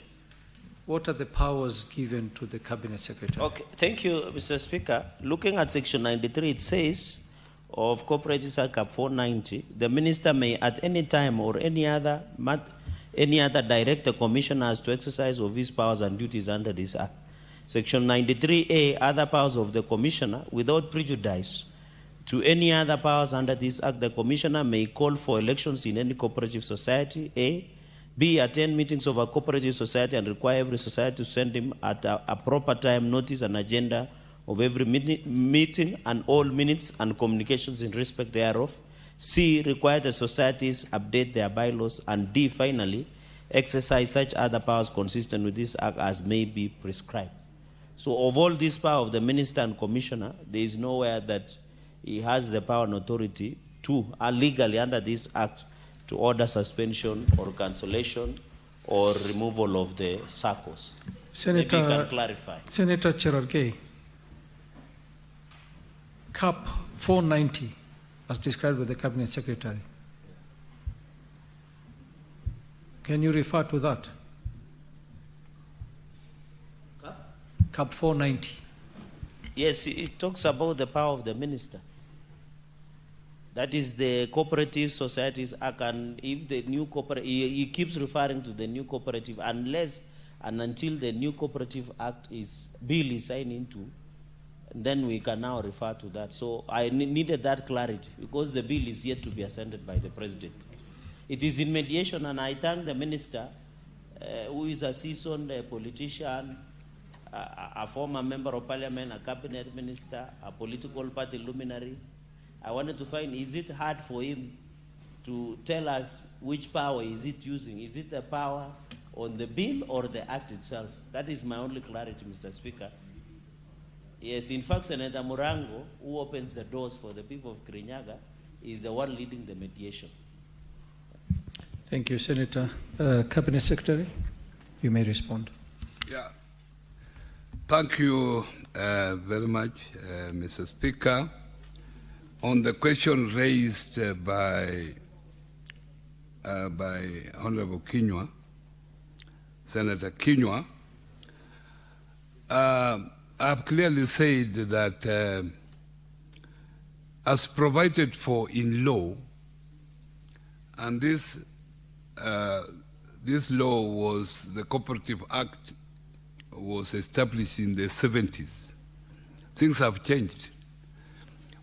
what are the powers given to the Cabinet Secretary? Okay, thank you, Mr. Speaker. Looking at Section 93, it says, of Cooperative Act 490, the Minister may at any time or any other direct the Commissioners to exercise of his powers and duties under this Act. Section 93A, other powers of the Commissioner, without prejudice to any other powers under this Act, the Commissioner may call for elections in any cooperative society, A. B, attend meetings of a cooperative society and require every society to send him at a proper time notice and agenda of every meeting and all minutes and communications in respect thereof. C, require the societies update their bylaws. And D, finally, exercise such other powers consistent with this Act as may be prescribed. So of all this power of the Minister and Commissioner, there is nowhere that he has the power and authority to, legally under this Act, to order suspension or cancellation or removal of the SACCOs. Maybe you can clarify. Senator Gerard Gay, CAP 490 as described by the Cabinet Secretary. Can you refer to that? CAP 490. Yes, it talks about the power of the minister. That is the Cooperative Societies Act, and if the new he keeps referring to the new cooperative, unless and until the new Cooperative Act bill is signed into, then we can now refer to that. So I needed that clarity because the bill is yet to be ascended by the President. It is in mediation, and I thank the minister, who is a seasoned politician, a former member of parliament, a cabinet minister, a political party luminary. I wanted to find, is it hard for him to tell us which power is it using? Is it the power on the bill or the act itself? That is my only clarity, Mr. Speaker. Yes, in fact, Senator Murango, who opens the doors for the people of Kirinyaga, is the one leading the mediation. Thank you, Senator. Cabinet Secretary, you may respond. Yeah. Thank you very much, Mr. Speaker. On the question raised by Honorable Kinyua, Senator Kinyua, I've clearly said that as provided for in law, and this law was, the Cooperative Act was established in the 70s. Things have changed.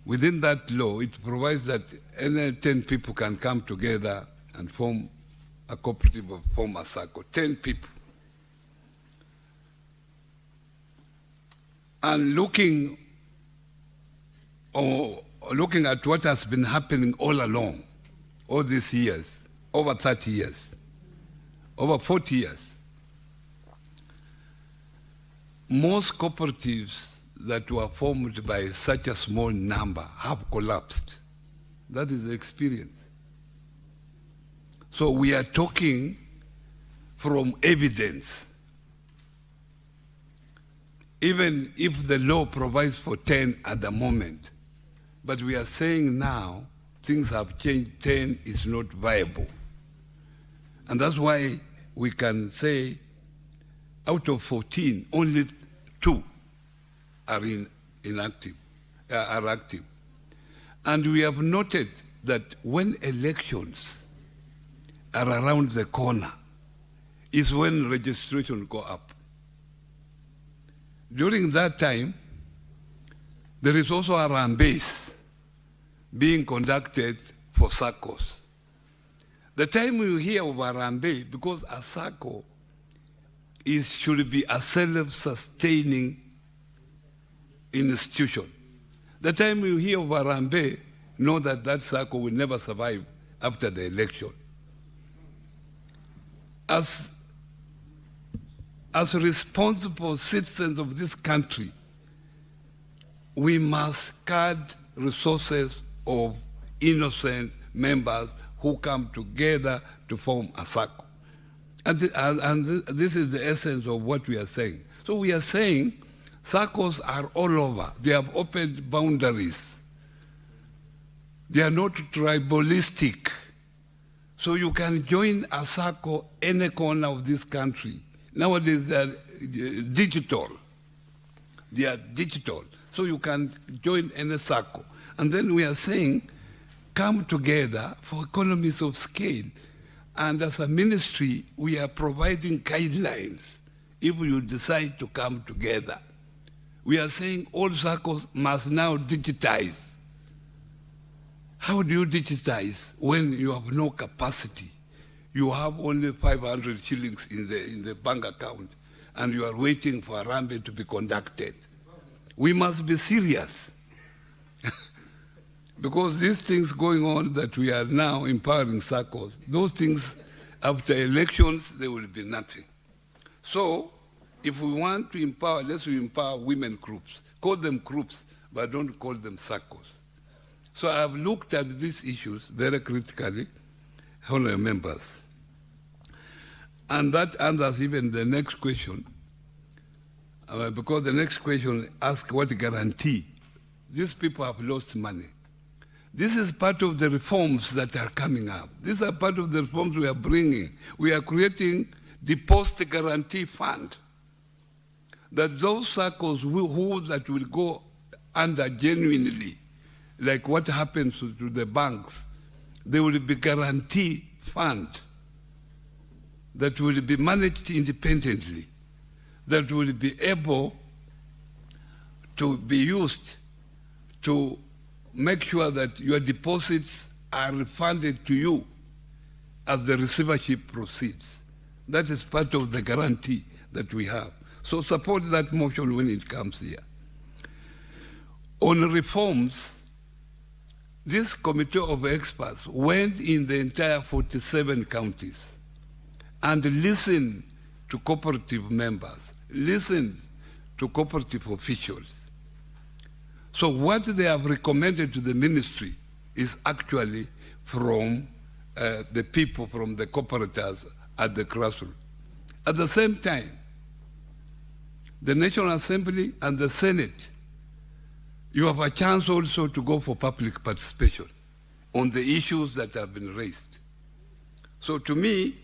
Within that law, it provides that any 10 people can come together and form a cooperative or form a circle. 10 people. And looking at what has been happening all along, all these years, over 30 years, over 40 years, most cooperatives that were formed by such a small number have collapsed. That is the experience. So we are talking from evidence. Even if the law provides for 10 at the moment, but we are saying now things have changed, 10 is not viable. And that's why we can say out of 14, only 2 are active. And we have noted that when elections are around the corner is when registration go up. During that time, there is also a rambase being conducted for SACCOs. The time you hear of a rambase, because a SACCO should be a self-sustaining institution. The time you hear of Arambe, know that that SACCO will never survive after the election. As responsible citizens of this country, we must guard resources of innocent members who come together to form a SACCO. And this is the essence of what we are saying. So we are saying SACCOs are all over. They have opened boundaries. They are not tribalistic. So you can join a SACCO any corner of this country. Nowadays they are digital. They are digital. So you can join any SACCO. And then we are saying, come together for economies of scale. And as a ministry, we are providing guidelines if you decide to come together. We are saying all SACCOs must now digitize. How do you digitize when you have no capacity? You have only 500 shillings in the bank account and you are waiting for a ramble to be conducted. We must be serious. Because these things going on that we are now empowering SACCOs, those things after elections, there will be nothing. So, if we want to empower, let's empower women groups. Call them groups, but don't call them SACCOs. So I've looked at these issues very critically, honorable members. And that answers even the next question, because the next question asks what guarantee. These people have lost money. This is part of the reforms that are coming up. These are part of the reforms we are bringing. We are creating the post-guarantee fund, that those circles who that will go under genuinely, like what happens to the banks, there will be guarantee fund that will be managed independently, that will be able to be used to make sure that your deposits are refunded to you as the receivership proceeds. That is part of the guarantee that we have. So support that motion when it comes here. On reforms, this committee of experts went in the entire 47 counties and listened to cooperative members, listened to cooperative officials. So what they have recommended to the ministry is actually from the people, from the cooperators at the grassroots. At the same time, the National Assembly and the Senate, you have a chance also to go for public participation on the issues that have been raised. So to me,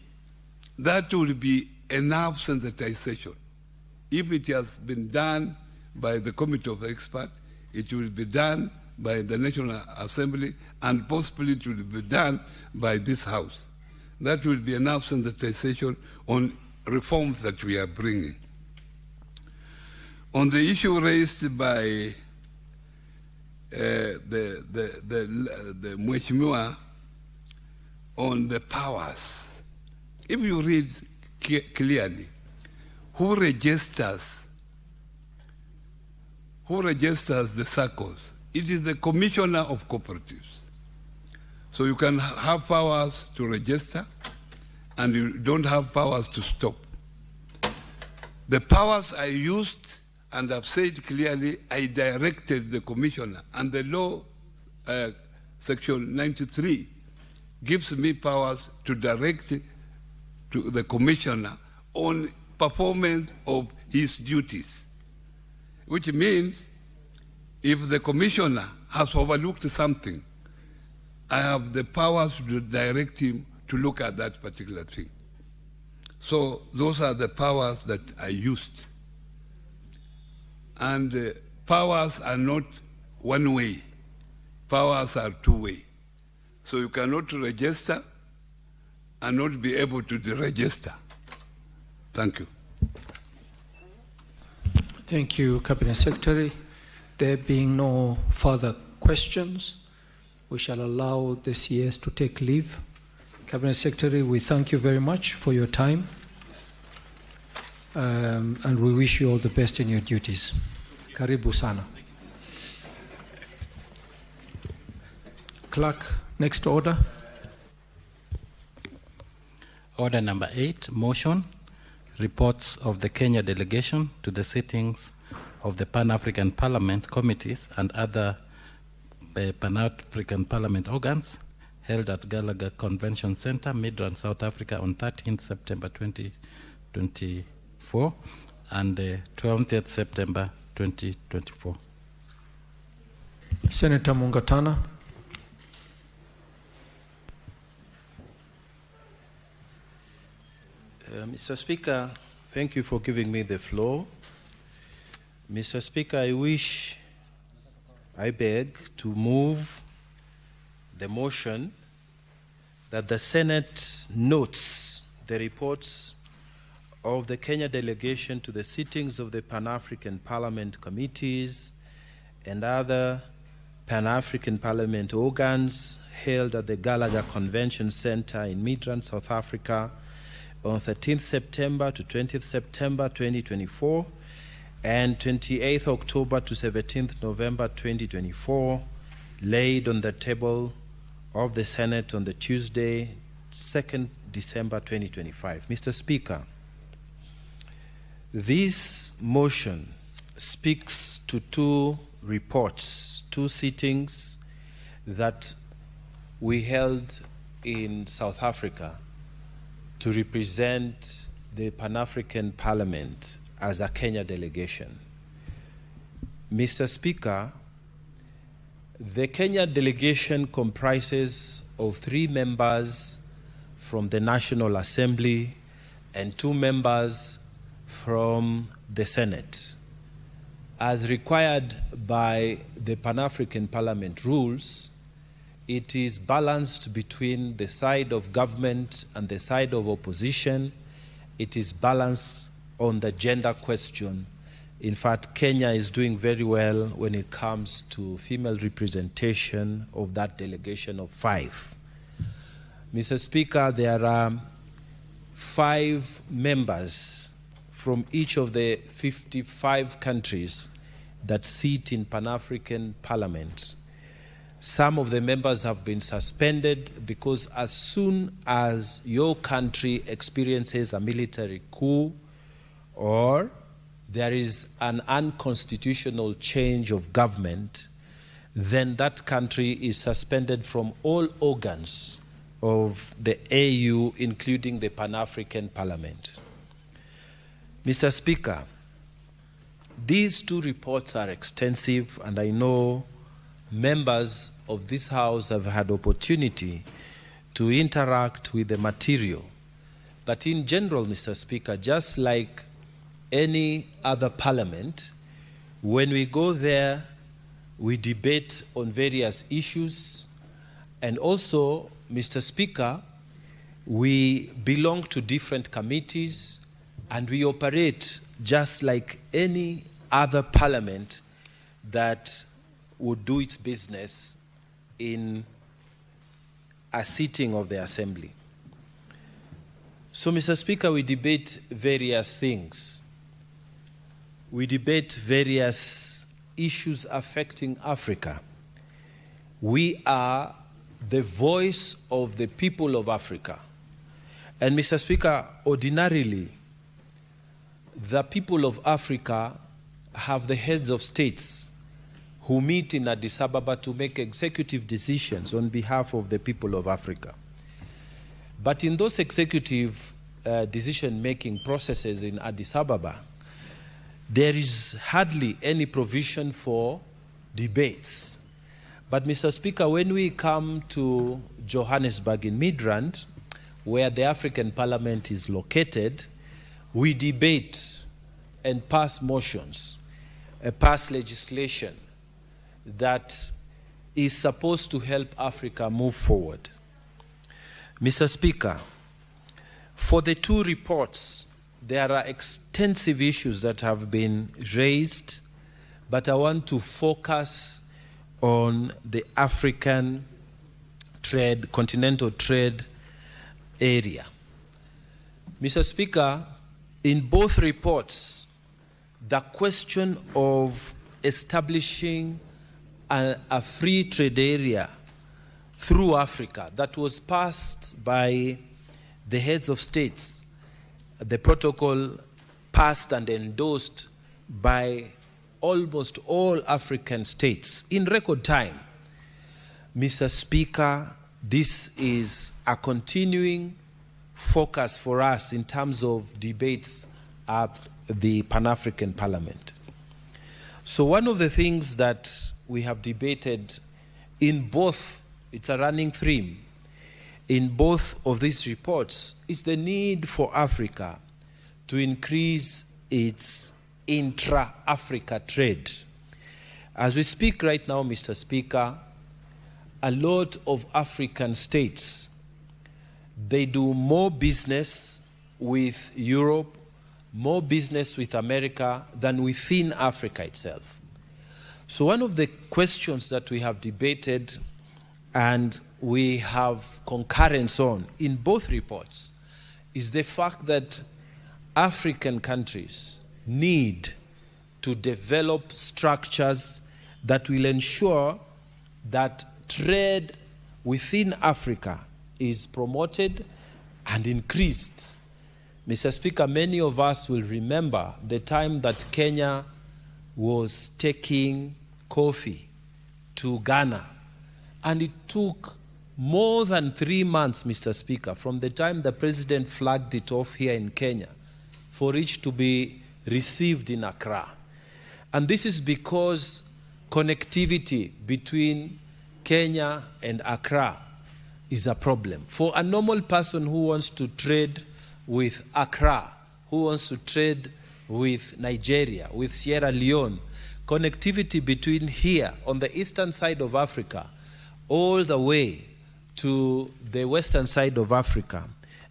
that will be enough sensitization. If it has been done by the Committee of Experts, it will be done by the National Assembly, and possibly it will be done by this House. That will be enough sensitization on reforms that we are bringing. On the issue raised by the Mheshimiwa on the powers, if you read clearly, who registers the circles? It is the Commissioner of Cooperatives. So you can have powers to register, and you don't have powers to stop. The powers I used, and I've said clearly, I directed the Commissioner, and the law, Section 93, gives me powers to direct to the Commissioner on performance of his duties, which means if the Commissioner has overlooked something, I have the powers to direct him to look at that particular thing. So those are the powers that I used. And powers are not one way. Powers are two way. So you cannot register and not be able to deregister. Thank you. Thank you, Cabinet Secretary. There being no further questions, we shall allow the CS to take leave. Cabinet Secretary, we thank you very much for your time, and we wish you all the best in your duties. Karibu sana. Clerk, next order. Order number 8, motion, reports of the Kenya delegation to the sittings of the Pan-African Parliament committees and other Pan-African Parliament organs held at Gallagher Convention Center, Midrand, South Africa on 13th September 2024 and 20th September 2024. Senator Mungatana. Mr. Speaker, thank you for giving me the floor. Mr. Speaker, I beg to move the motion that the Senate notes the reports of the Kenya delegation to the sittings of the Pan-African Parliament committees and other Pan-African Parliament organs held at the Gallagher Convention Center in Midrand, South Africa on 13th September to 20th September 2024 and 28th October to 17th November 2024, laid on the table of the Senate on the Tuesday, 2nd December 2025. Mr. Speaker, this motion speaks to two reports, two sittings that we held in South Africa to represent the Pan-African Parliament as a Kenya delegation. Mr. Speaker, The Kenya delegation comprises of 3 members from the National Assembly and 2 members from the Senate. As required by the Pan-African Parliament rules, it is balanced between the side of government and the side of opposition. It is balanced on the gender question. In fact, Kenya is doing very well when it comes to female representation of that delegation of 5. Mr. Speaker, there are 5 members from each of the 55 countries that sit in Pan-African Parliament. Some of the members have been suspended because as soon as your country experiences a military coup or there is an unconstitutional change of government, then that country is suspended from all organs of the AU, including the Pan-African Parliament. Mr. Speaker, these 2 reports are extensive, and I know members of this House have had opportunity to interact with the material. But in general, Mr. Speaker, just like any other parliament, when we go there, we debate on various issues, and also, Mr. Speaker, we belong to different committees, and we operate just like any other parliament that would do its business in a sitting of the assembly. So, Mr. Speaker, we debate various things. We debate various issues affecting Africa. We are the voice of the people of Africa. And Mr. Speaker, ordinarily, the people of Africa have the heads of states who meet in Addis Ababa to make executive decisions on behalf of the people of Africa. But in those executive decision-making processes in Addis Ababa, there is hardly any provision for debates. But Mr. Speaker, when we come to Johannesburg in Midrand, where the African Parliament is located, we debate and pass motions, pass legislation that is supposed to help Africa move forward. Mr. Speaker, for the 2 reports, there are extensive issues that have been raised, but I want to focus on the African trade, continental trade area. Mr. Speaker, in both reports, the question of establishing a free trade area through Africa that was passed by the heads of states, the protocol passed and endorsed by almost all African states in record time. Mr. Speaker, this is a continuing focus for us in terms of debates at the Pan-African Parliament. So one of the things that we have debated in both, it's a running theme, in both of these reports is the need for Africa to increase its intra-Africa trade. As we speak right now, Mr. Speaker, a lot of African states, they do more business with Europe, more business with America than within Africa itself. So one of the questions that we have debated and we have concurrence on in both reports is the fact that African countries need to develop structures that will ensure that trade within Africa is promoted and increased. Mr. Speaker, many of us will remember the time that Kenya was taking coffee to Ghana, and it took more than 3 months, Mr. Speaker, from the time the president flagged it off here in Kenya for it to be received in Accra. And this is because connectivity between Kenya and Accra is a problem. For a normal person who wants to trade with Accra, who wants to trade with Nigeria, with Sierra Leone, connectivity between here on the eastern side of Africa all the way to the western side of Africa,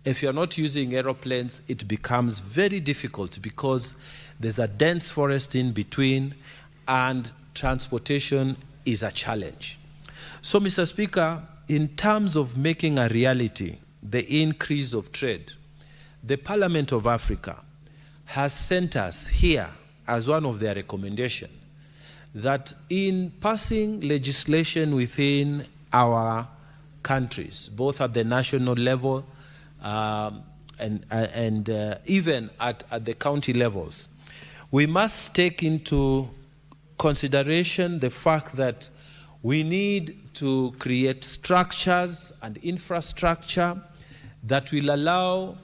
if you're not using aeroplanes, it becomes very difficult because there's a dense forest in between and transportation is a challenge. So, Mr. Speaker, in terms of making a reality the increase of trade, the Parliament of Africa has sent us here as one of their recommendations that in passing legislation within our countries, both at the national level and even at the county levels, we must take into consideration the fact that we need to create structures and infrastructure that will allow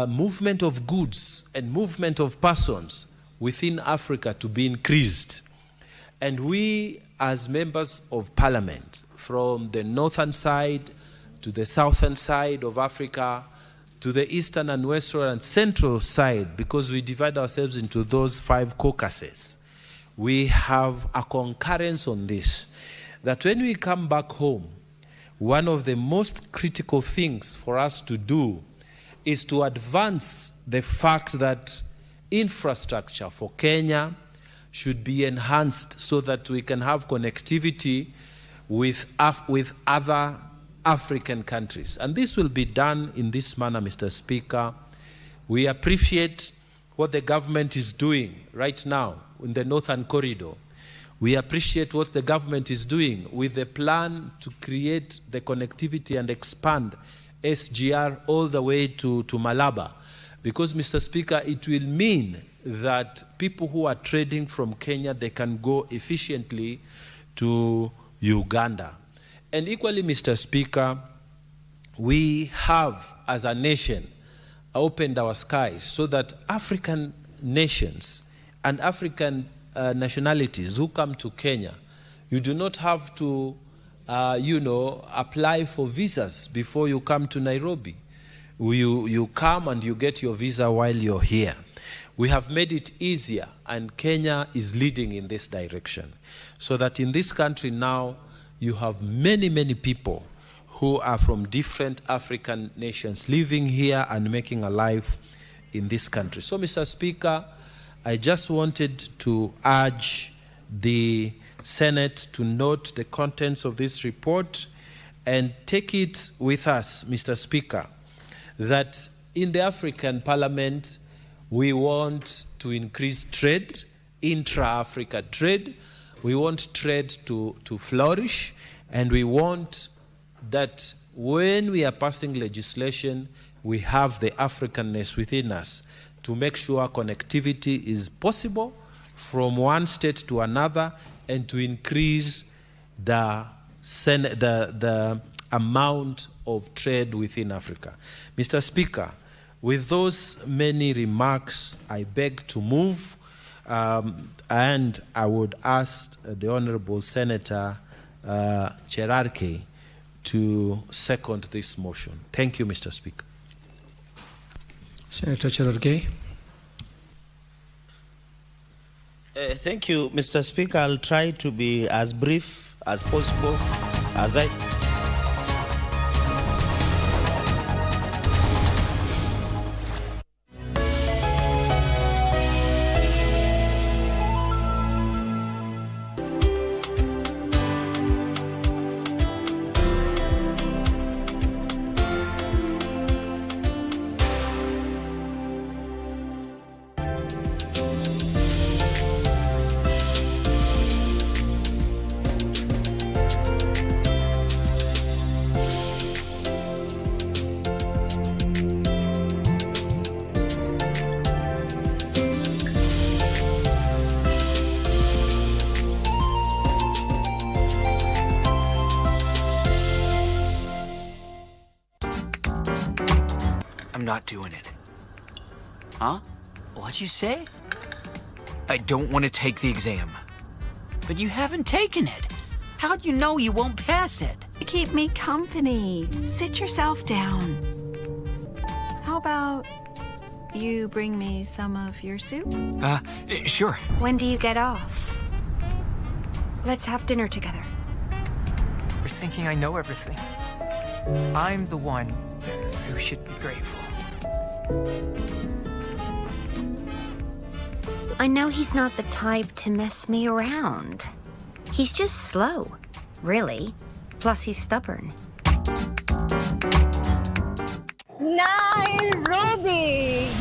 movement of goods and movement of persons within Africa to be increased. And we, as members of parliament, from the northern side to the southern side of Africa, to the eastern and western and central side, because we divide ourselves into those 5 caucuses, we have a concurrence on this, that when we come back home, one of the most critical things for us to do is to advance the fact that infrastructure for Kenya should be enhanced so that we can have connectivity with other African countries. And this will be done in this manner, Mr. Speaker. We appreciate what the government is doing right now in the Northern Corridor. We appreciate what the government is doing with the plan to create the connectivity and expand SGR all the way to Malaba. Because, Mr. Speaker, it will mean that people who are trading from Kenya, they can go efficiently to Uganda. And equally, Mr. Speaker, we have, as a nation, opened our skies so that African nations and African nationalities who come to Kenya, you do not have to, apply for visas before you come to Nairobi. You come and you get your visa while you're here. We have made it easier, and Kenya is leading in this direction. So that in this country now, you have many, many people who are from different African nations living here and making a life in this country. So, Mr. Speaker, I just wanted to urge the Senate to note the contents of this report and take it with us, Mr. Speaker, that in the African Parliament, we want to increase trade, intra-Africa trade. We want trade to flourish, and we want that when we are passing legislation, we have the Africanness within us to make sure connectivity is possible from one state to another and to increase the amount of trade within Africa. Mr. Speaker, with those many remarks, I beg to move, and I would ask the Honorable Senator Cherarke to second this motion. Thank you, Mr. Speaker. Senator Cherarke. Thank you, Mr. Speaker. I'll try to be as brief as possible. As I I'm not doing it. Huh? What'd you say? I don't want to take the exam. but you haven't taken it. How'd you know you won't pass it? Keep me company. Sit yourself down. How about you bring me some of your soup? Sure. When do you get off? Let's have dinner together. You're thinking I know everything. I'm the one who should be grateful. I know he's not the type to mess me around. He's just slow, really. Plus, he's stubborn. Nairobi,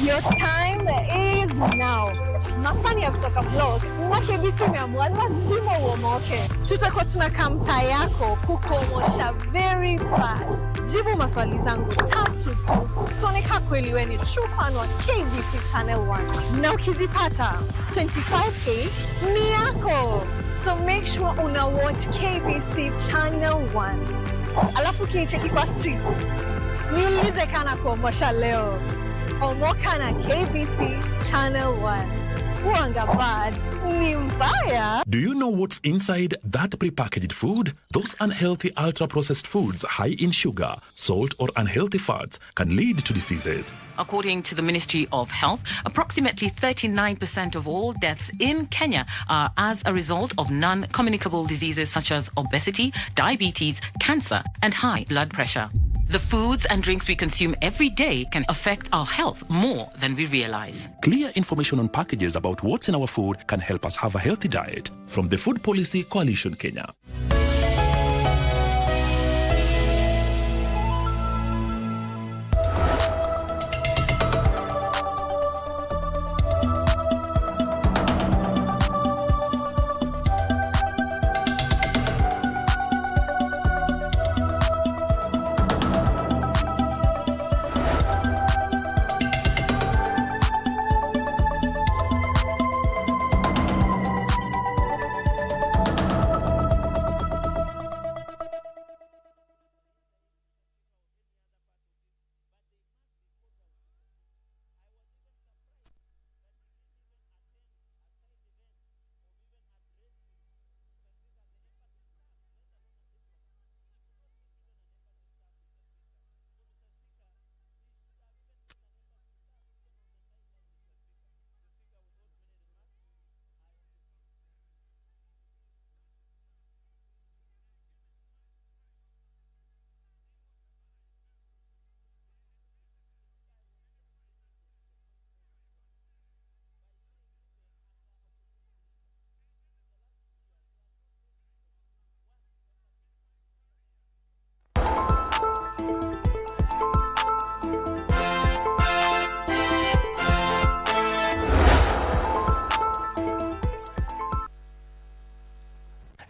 your time is now. Masani ya kutoka vlog, na KBC imeamua lazima uomoke. Tutakuwa tunakaa mtaa yako kukuomosha very fast. Jibu maswali zangu 3 to 2. Tuone kaa kweli wewe ni true fan wa KBC Channel 1. Na ukizipata 25K ni yako. So make sure una watch KBC Channel 1. Alafu kinicheki kwa streets. Niulize kana kuomosha leo. Omoka na KBC Channel 1. Wanga bad ni mbaya. Do you know what's inside that prepackaged food? Those unhealthy ultra-processed foods high in sugar, salt or unhealthy fats can lead to diseases. According to the Ministry of Health, approximately 39% of all deaths in Kenya are as a result of non-communicable diseases such as obesity, diabetes, cancer, and high blood pressure. The foods and drinks we consume every day can affect our health more than we realize. Clear information on packages about what's in our food can help us have a healthy diet. From the Food Policy Coalition Kenya.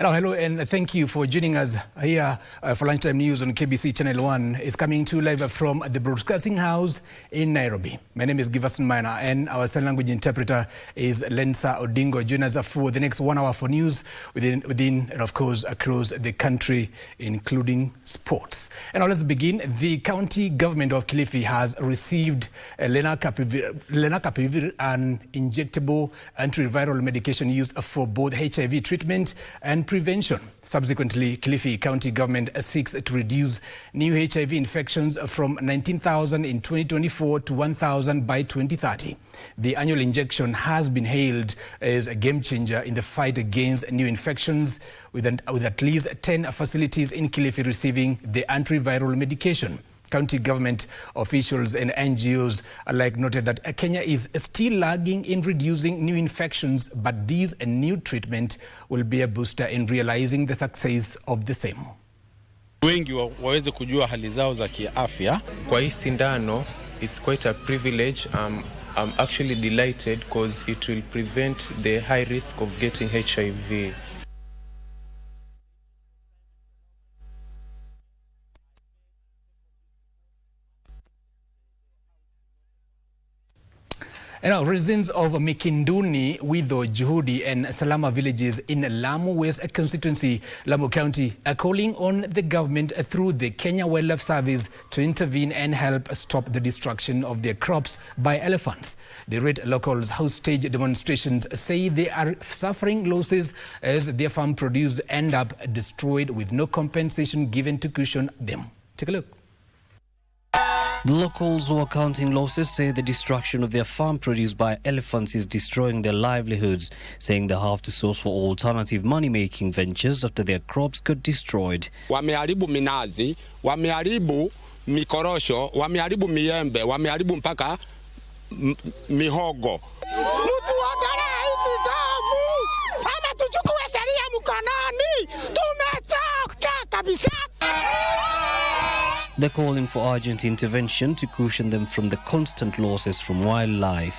Hello, and thank you for joining us here for Lunchtime News on KBC Channel 1. It's coming to you live from the Broadcasting House in Nairobi. My name is Giverson Minor, and our sign language interpreter is Lensa Odingo. Join us for the next 1 hour for news within and, of course, across the country, including sports. And now let's begin. The county government of Kilifi has received lenacapavir, an injectable antiviral medication used for both HIV treatment and prevention. Subsequently, Kilifi County government seeks to reduce new HIV infections from 19,000 in 2024 to 1,000 by 2030. The annual injection has been hailed as a game changer in the fight against new infections, with at least 10 facilities in Kilifi receiving the antiviral medication. County government officials and NGOs alike noted that Kenya is still lagging in reducing new infections, but this new treatment will be a booster in realizing the success of the same. Wengi waweze kujua hali zao za kiafya. Kwa hii sindano, it's quite a privilege. I'm actually delighted because it will prevent the high risk of getting HIV. And now, residents of Mikinduni, Widho, Juhudi and Salama villages in Lamu West constituency, Lamu County, are calling on the government through the Kenya Wildlife Service to intervene and help stop the destruction of their crops by elephants. The red locals who stage demonstrations say they are suffering losses as their farm produce end up destroyed with no compensation given to cushion them. Take a look. The locals who are counting losses say the destruction of their farm produce by elephants is destroying their livelihoods, saying they have to source for alternative money-making ventures after their crops got destroyed. Wameharibu minazi, wameharibu mikorosho, wameharibu miembe, wameharibu mpaka mihogo. Mtu wadara hivi davu, ama tuchukue sheria mkononi, tumechoka kabisa. They're calling for urgent intervention to cushion them from the constant losses from wildlife.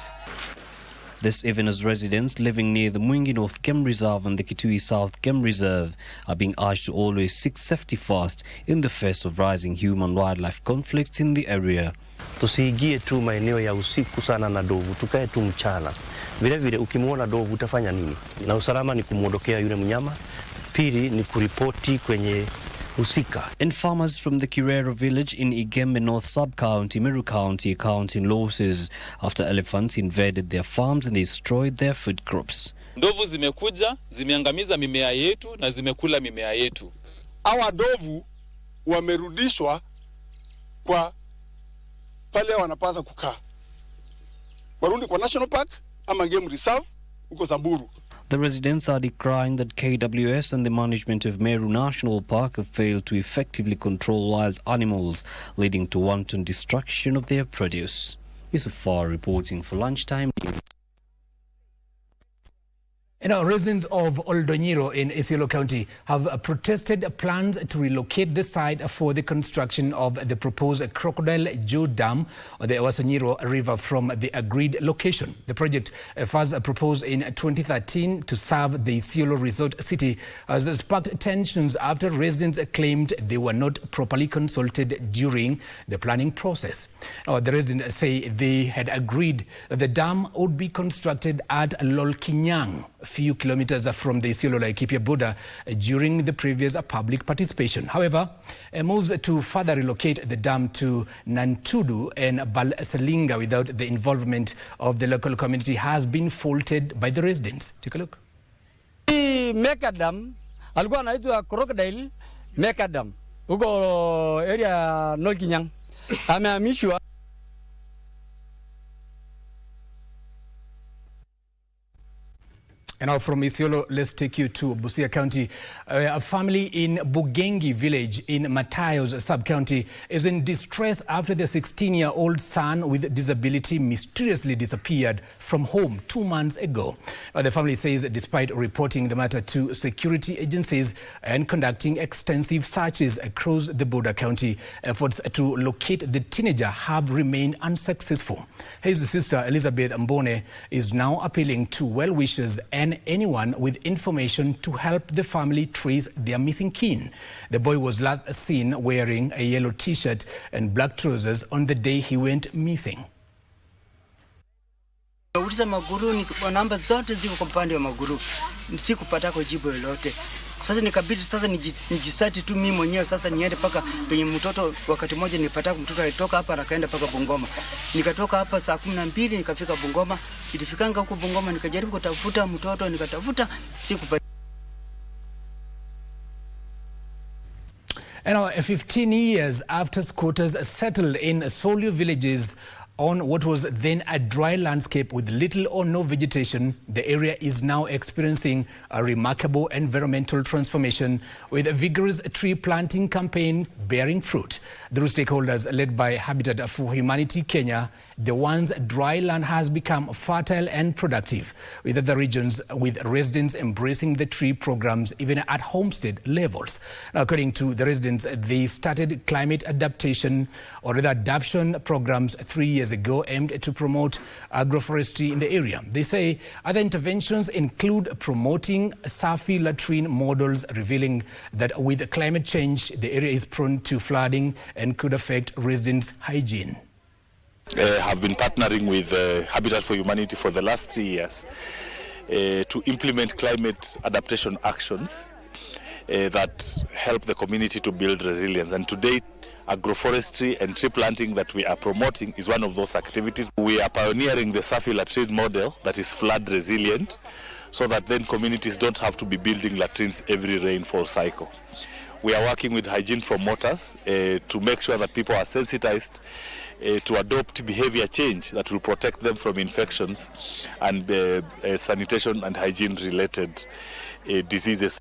This even as residents living near the Mwingi North Game Reserve and the Kitui South Game Reserve are being urged to always seek safety first in the face of rising human-wildlife conflicts in the area. Tusiingie tu maeneo ya usiku sana na dovu, tukae tu mchana. Vile vile ukimuona dovu utafanya nini? Na usalama ni kumuondokea yule mnyama, pili ni kuripoti kwenye usika. And farmers from the Kirero village in Igembe North Sub-County, Meru County, counting losses after elephants invaded their farms and destroyed their food crops. Ndovu zimekuja, zimeangamiza mimea yetu na zimekula mimea yetu. Hawa ndovu wamerudishwa kwa pale wanapasa kukaa. Warundi kwa National Park ama Game Reserve huko Samburu. The residents are decrying that KWS and the management of Meru National Park have failed to effectively control wild animals, leading to wanton destruction of their produce. Yusuf Far reporting for Lunchtime News. And our residents of Oldonyiro in Isiolo County have protested plans to relocate the site for the construction of the proposed Crocodile Joe Dam on the Ewasonyiro River from the agreed location. The project, first proposed in 2013 to serve the Isiolo resort city, has sparked tensions after residents claimed they were not properly consulted during the planning process. Now, the residents say they had agreed that the dam would be constructed at Lolkinyang, a few kilometers from the Isiolo-Laikipia border, during the previous public participation. However, moves to further relocate the dam to Nantudu and Balsalinga without the involvement of the local community has been faulted by the residents. Take a look. Meka Dam alikuwa anaitwa Crocodile Meka Dam huko area Lolkinyang, amehamishwa. And now from Isiolo, let's take you to Busia County. A family in Bugengi village in Matayos sub-county is in distress after their 16-year-old son with disability mysteriously disappeared from home 2 months ago. The family says despite reporting the matter to security agencies and conducting extensive searches across the border county, efforts to locate the teenager have remained unsuccessful. His sister Elizabeth Mbone is now appealing to well-wishers and anyone with information to help the family trace their missing kin. The boy was last seen wearing a yellow t-shirt and black trousers on the day he went missing. Nauliza Maguru, ni namba zote ziko kwa upande wa Maguru, sikupata kwa jibu lolote. Sasa nikabidi sasa nijisati tu mimi mwenyewe sasa niende paka penye mtoto. Wakati mmoja nilipata mtoto alitoka hapa akaenda paka Bungoma. Nikatoka hapa saa 12 nikafika Bungoma. Ilifikanga huko Bungoma nikajaribu kutafuta mtoto, nikatafuta sikupata. And now, 15 years after squatters settled in Solio villages on what was then a dry landscape with little or no vegetation, the area is now experiencing a remarkable environmental transformation with a vigorous tree planting campaign bearing fruit. Through stakeholders led by Habitat for Humanity Kenya, the once dry land has become fertile and productive, with other regions with residents embracing the tree programs even at homestead levels. Now, according to the residents, they started climate adaptation or rather adaptation programs 3 years ago aimed to promote agroforestry in the area. They say other interventions include promoting Safi latrine models, revealing that with climate change, the area is prone to flooding and could affect residents' hygiene. have been partnering with Habitat for Humanity for the last 3 years to implement climate adaptation actions that help the community to build resilience. And today, agroforestry and tree planting that we are promoting is one of those activities. We are pioneering the Safi latrine model that is flood resilient, so that then communities don't have to be building latrines every rainfall cycle. We are working with hygiene promoters to make sure that people are sensitized to adopt behavior change that will protect them from infections and sanitation and hygiene related diseases.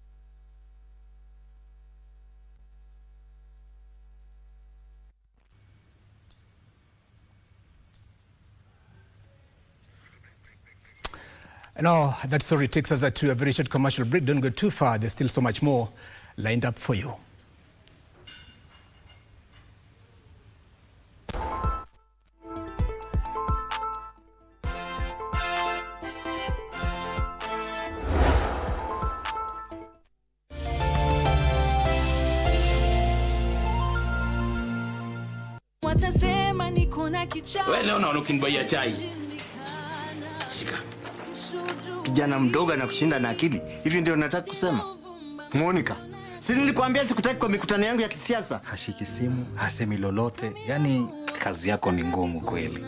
Now, that story takes us to a very short commercial break. Don't go too far. There's still so much more lined up for you. Wewe leo naona ukinibaia chai. Shika. Kijana mdogo na kushinda na akili. Hivi ndio nataka kusema? Monica, si nilikwambia sikutaki kwa mikutano yangu ya kisiasa? Hashiki simu, hasemi lolote. Yaani kazi yako ni ngumu kweli.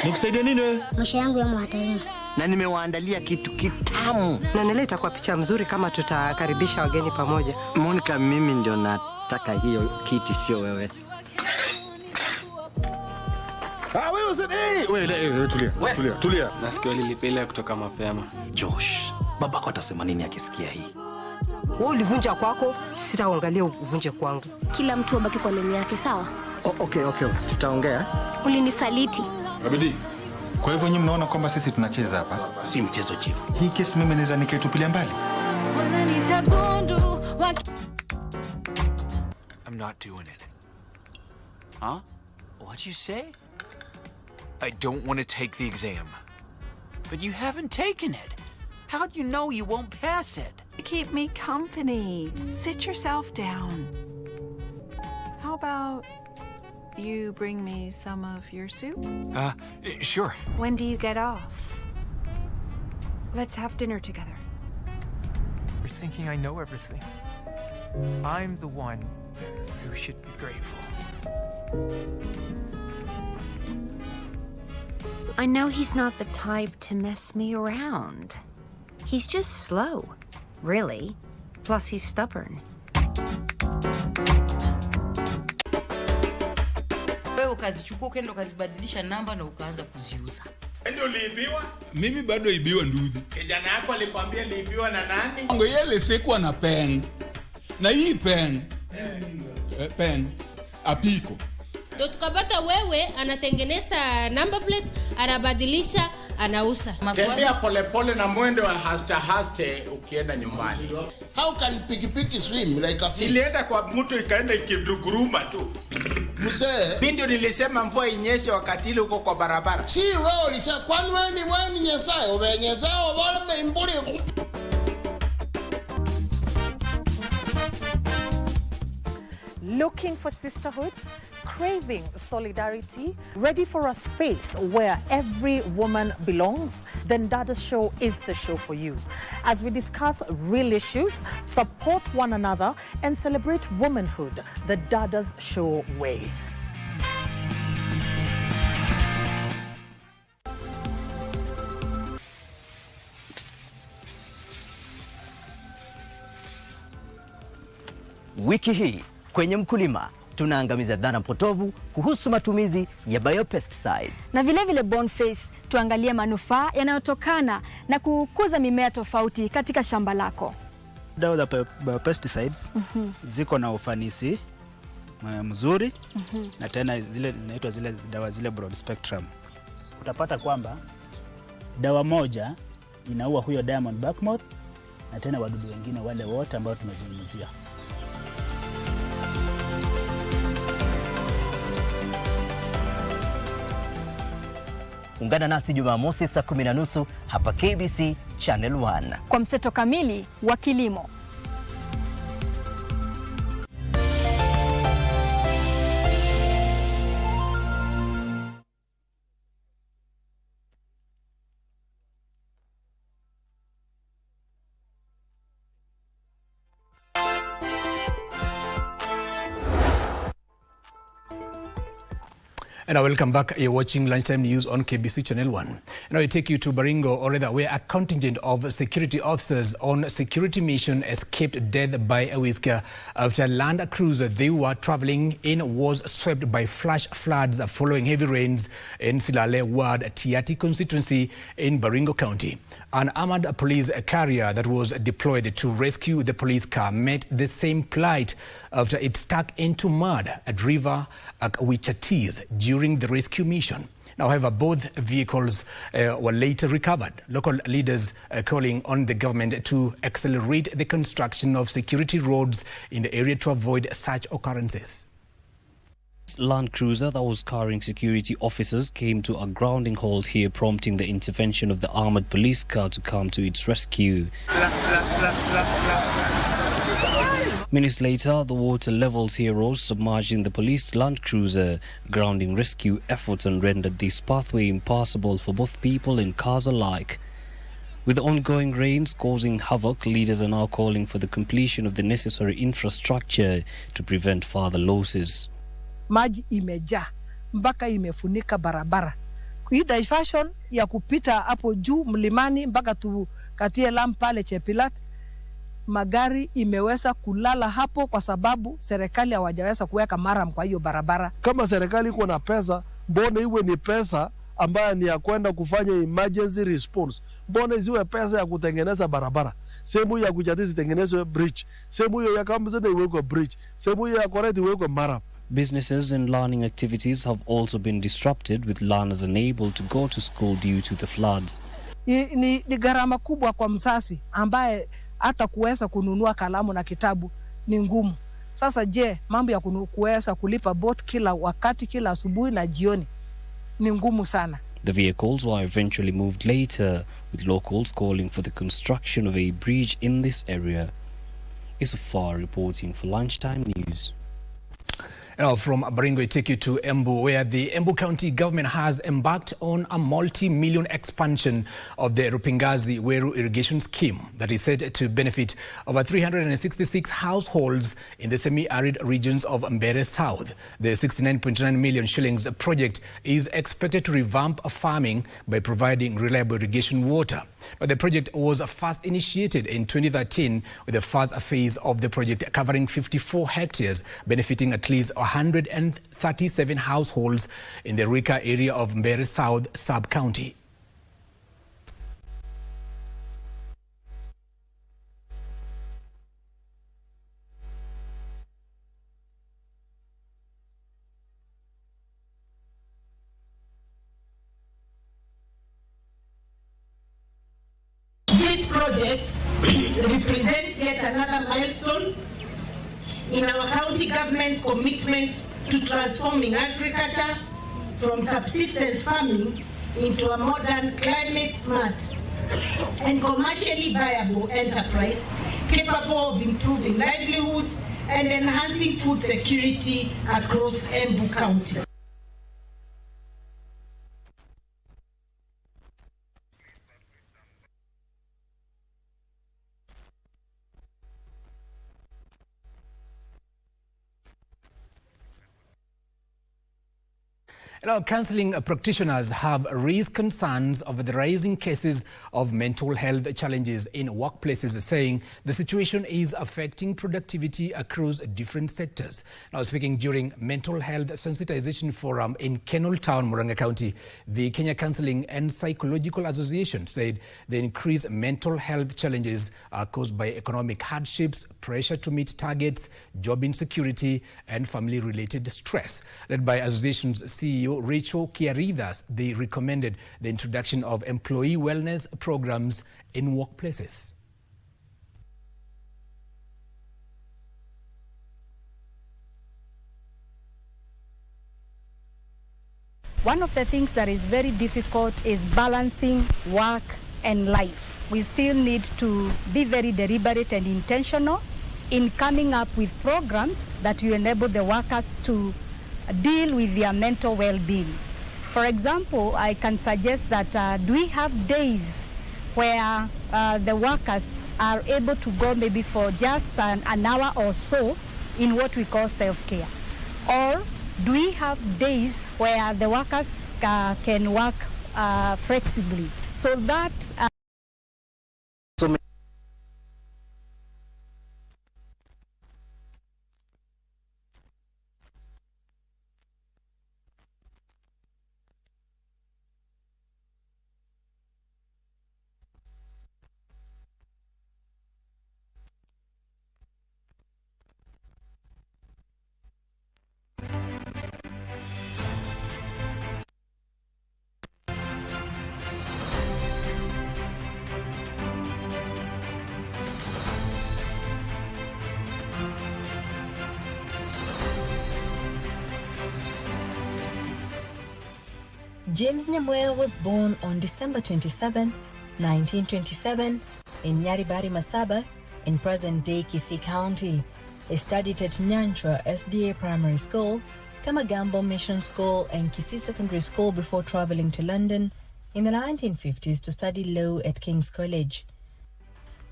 Nikusaidie nini wewe? Maisha yangu yamo hatarini. Na nimewaandalia kitu kitamu. Na nileta kwa picha mzuri kama tutakaribisha wageni pamoja. Monica, mimi ndio nataka hiyo kiti, sio wewe. Wewe useme wewe tulia. Nasikia lilipelea kutoka mapema. Josh, babako atasema nini akisikia hii? Wewe ulivunja kwako, sitaangalia uvunje kwangu. Kila mtu abaki kwa leni yake, sawa? Okay, tutaongea. Ulinisaliti. Abidi. Kwa hivyo nyinyi mnaona kwamba sisi tunacheza hapa? Si mchezo chief. Hii kesi mimi naweza nikaitupilia mbali. I'm not doing it. Huh? What'd you say? I don't want to take the exam. But you haven't taken it. How do you know you won't pass it? Keep me company. Sit yourself down. How about you bring me some of your soup? Sure. When do you get off? Let's have dinner together. You're thinking I know everything. I'm the one who should be grateful. I know he's not the type to mess me around. He's just slow, really. Plus, he's stubborn. Wewe ukazichukua ukaenda ukazibadilisha namba na ukaanza kuziuza. Ndio liibiwa? Mimi bado ibiwa nduthi. Kijana yako alikwambia liibiwa na nani? Ngo yele sikuwa na pen. Na hii pen. Pen apiko. Ndio tukapata wewe anatengeneza number plate, anabadilisha, anauza. Tembea polepole na mwendo wa haste ukienda nyumbani. How can pikipiki swim like a fish? Ilienda kwa mtu ikaenda ikiduguruma tu. Mzee, mimi ndio nilisema mvua inyeshe wakati ile uko kwa barabara. Si wewe ulisema kwani wewe ni nyesayo, umenyesao wala mburi. Looking for sisterhood, craving solidarity, ready for a space where every woman belongs? Then Dada's Show is the show for you. As we discuss real issues, support one another, and celebrate womanhood the Dada's Show way. Wiki hii kwenye Mkulima tunaangamiza dhana potovu kuhusu matumizi ya biopesticides. Na vile Boniface, tuangalie manufaa yanayotokana na kukuza mimea tofauti katika shamba lako. Dawa za biopesticides ziko na ufanisi mzuri na tena zile zinaitwa zile dawa zile broad spectrum. Utapata kwamba dawa moja inaua huyo diamond backmoth na tena wadudu wengine wale wote ambao tumezungumzia. Ungana nasi Jumamosi saa 10:30 hapa KBC Channel 1 kwa mseto kamili wa kilimo. And I welcome back. You're watching Lunchtime News on KBC Channel 1. Now I take you to Baringo, or rather, where a contingent of security officers on security mission escaped death by a whisker after a land cruiser they were traveling in was swept by flash floods following heavy rains in Silale Ward, Tiati constituency in Baringo County. An armored police carrier that was deployed to rescue the police car met the same plight after it stuck into mud at River Wichatis during the rescue mission. Now, however, both vehicles were later recovered. Local leaders are calling on the government to accelerate the construction of security roads in the area to avoid such occurrences. Land cruiser that was carrying security officers came to a grounding halt here, prompting the intervention of the armored police car to come to its rescue. Minutes later, the water levels here rose, submerging the police land cruiser. Grounding rescue efforts and rendered this pathway impassable for both people and cars alike. With the ongoing rains causing havoc, leaders are now calling for the completion of the necessary infrastructure to prevent further losses. Maji imejaa mpaka imefunika barabara. Hii diversion ya kupita hapo juu mlimani mpaka tukatie lam pale Chepilat, magari imeweza kulala hapo kwa sababu serikali hawajaweza kuweka maram kwa hiyo barabara. Kama serikali iko na pesa, mbona iwe ni pesa ambayo ni ya kwenda kufanya emergency response? Mbona isiwe pesa ya kutengeneza barabara? Sehemu ya Kuchatizi tengenezwe bridge, sehemu hiyo ya Kambuzende iwekwe bridge, sehemu hiyo ya Koreti iwekwe maram. Businesses and learning activities have also been disrupted, with learners unable to go to school due to the floods. Ni gharama kubwa kwa mzazi ambaye hata kuweza kununua kalamu na kitabu ni ngumu. Sasa je, mambo ya kuweza kulipa boat kila wakati, kila asubuhi na jioni ni ngumu sana. The vehicles were eventually moved later, with locals calling for the construction of a bridge in this area. Isufar reporting for Lunchtime News. Now from Baringo, I take you to Embu, where the Embu County government has embarked on a multi-million expansion of the Rupingazi Weru irrigation scheme that is set to benefit over 366 households in the semi-arid regions of Mbere South. The 69.9 million shillings project is expected to revamp farming by providing reliable irrigation water. Now, the project was first initiated in 2013 with the first phase of the project covering 54 hectares, benefiting at least 137 households in the Rika area of Mbere South sub-county. This project represents yet another milestone in our county government commitment to transforming agriculture from subsistence farming into a modern, climate-smart and commercially viable enterprise capable of improving livelihoods and enhancing food security across Embu County. Now, counselling practitioners have raised concerns over the rising cases of mental health challenges in workplaces, saying the situation is affecting productivity across different sectors. Now, speaking during Mental Health Sensitization Forum in Kenol Town, Murang'a County, the Kenya Counselling and Psychological Association said the increased mental health challenges are caused by economic hardships, pressure to meet targets, job insecurity, and family-related stress. Led by association's CEO Rachel Kiaridas, they recommended the introduction of employee wellness programs in workplaces. One of the things that is very difficult is balancing work and life. We still need to be very deliberate and intentional in coming up with programs that will enable the workers to deal with their mental well-being. For example, I can suggest that do we have days where the workers are able to go maybe for just an hour or so in what we call self-care? Or Do we have days where the workers can work flexibly so that James Nyamoya was born on December 27, 1927 in Nyaribari, Masaba, in present-day Kisii County. He studied at Nyanchwa SDA Primary School, Kamagambo Mission School and Kisii Secondary School before traveling to London in the 1950s to study law at King's College.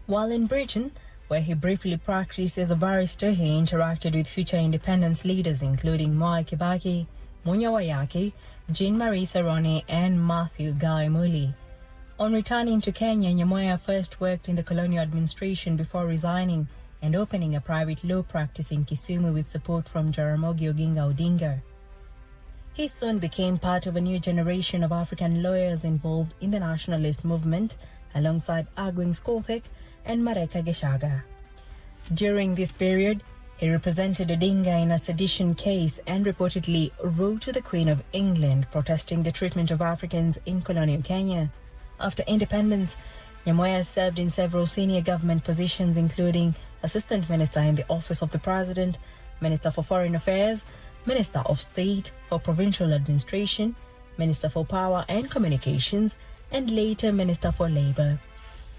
While in Britain, where he briefly practiced as a barrister, he interacted with future independence leaders including Mwai Kibaki, Munya Wayaki, Jean-Marie Saroni and Matthew Guy Muli. On returning to Kenya, Nyamoya first worked in the colonial administration before resigning and opening a private law practice in Kisumu with support from Jaramogi Oginga Odinga. He soon became part of a new generation of African lawyers involved in the nationalist movement alongside Agwing Skothek and Mareka Geshaga. During this period, he represented Odinga in a sedition case and reportedly wrote to the Queen of England protesting the treatment of Africans in colonial Kenya. After independence, Nyamoya served in several senior government positions including Assistant Minister in the Office of the President, Minister for Foreign Affairs, Minister of State for Provincial Administration, Minister for Power and Communications, and later Minister for Labour.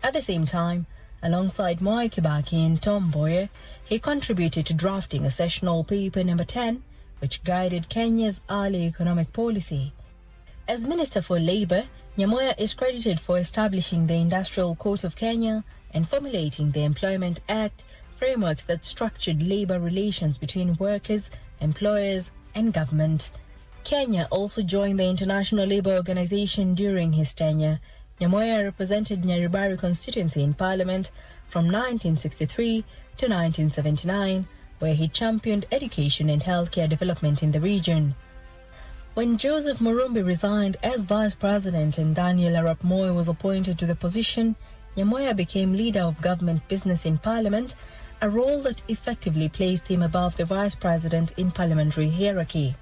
At the same time, alongside Mwai Kibaki and Tom Mboya, he contributed to drafting a sessional paper number 10, which guided Kenya's early economic policy. As Minister for Labour, Nyamoya is credited for establishing the Industrial Court of Kenya and formulating the Employment Act, frameworks that structured labour relations between workers, employers and government. Kenya also joined the International Labour Organization during his tenure. Nyamoya represented Nyaribari constituency in Parliament from 1963 to 1979, where he championed education and healthcare development in the region. When Joseph Murumbi resigned as Vice President and Daniel Arap Moi was appointed to the position, Nyamoya became leader of government business in Parliament, a role that effectively placed him above the Vice President in parliamentary hierarchy.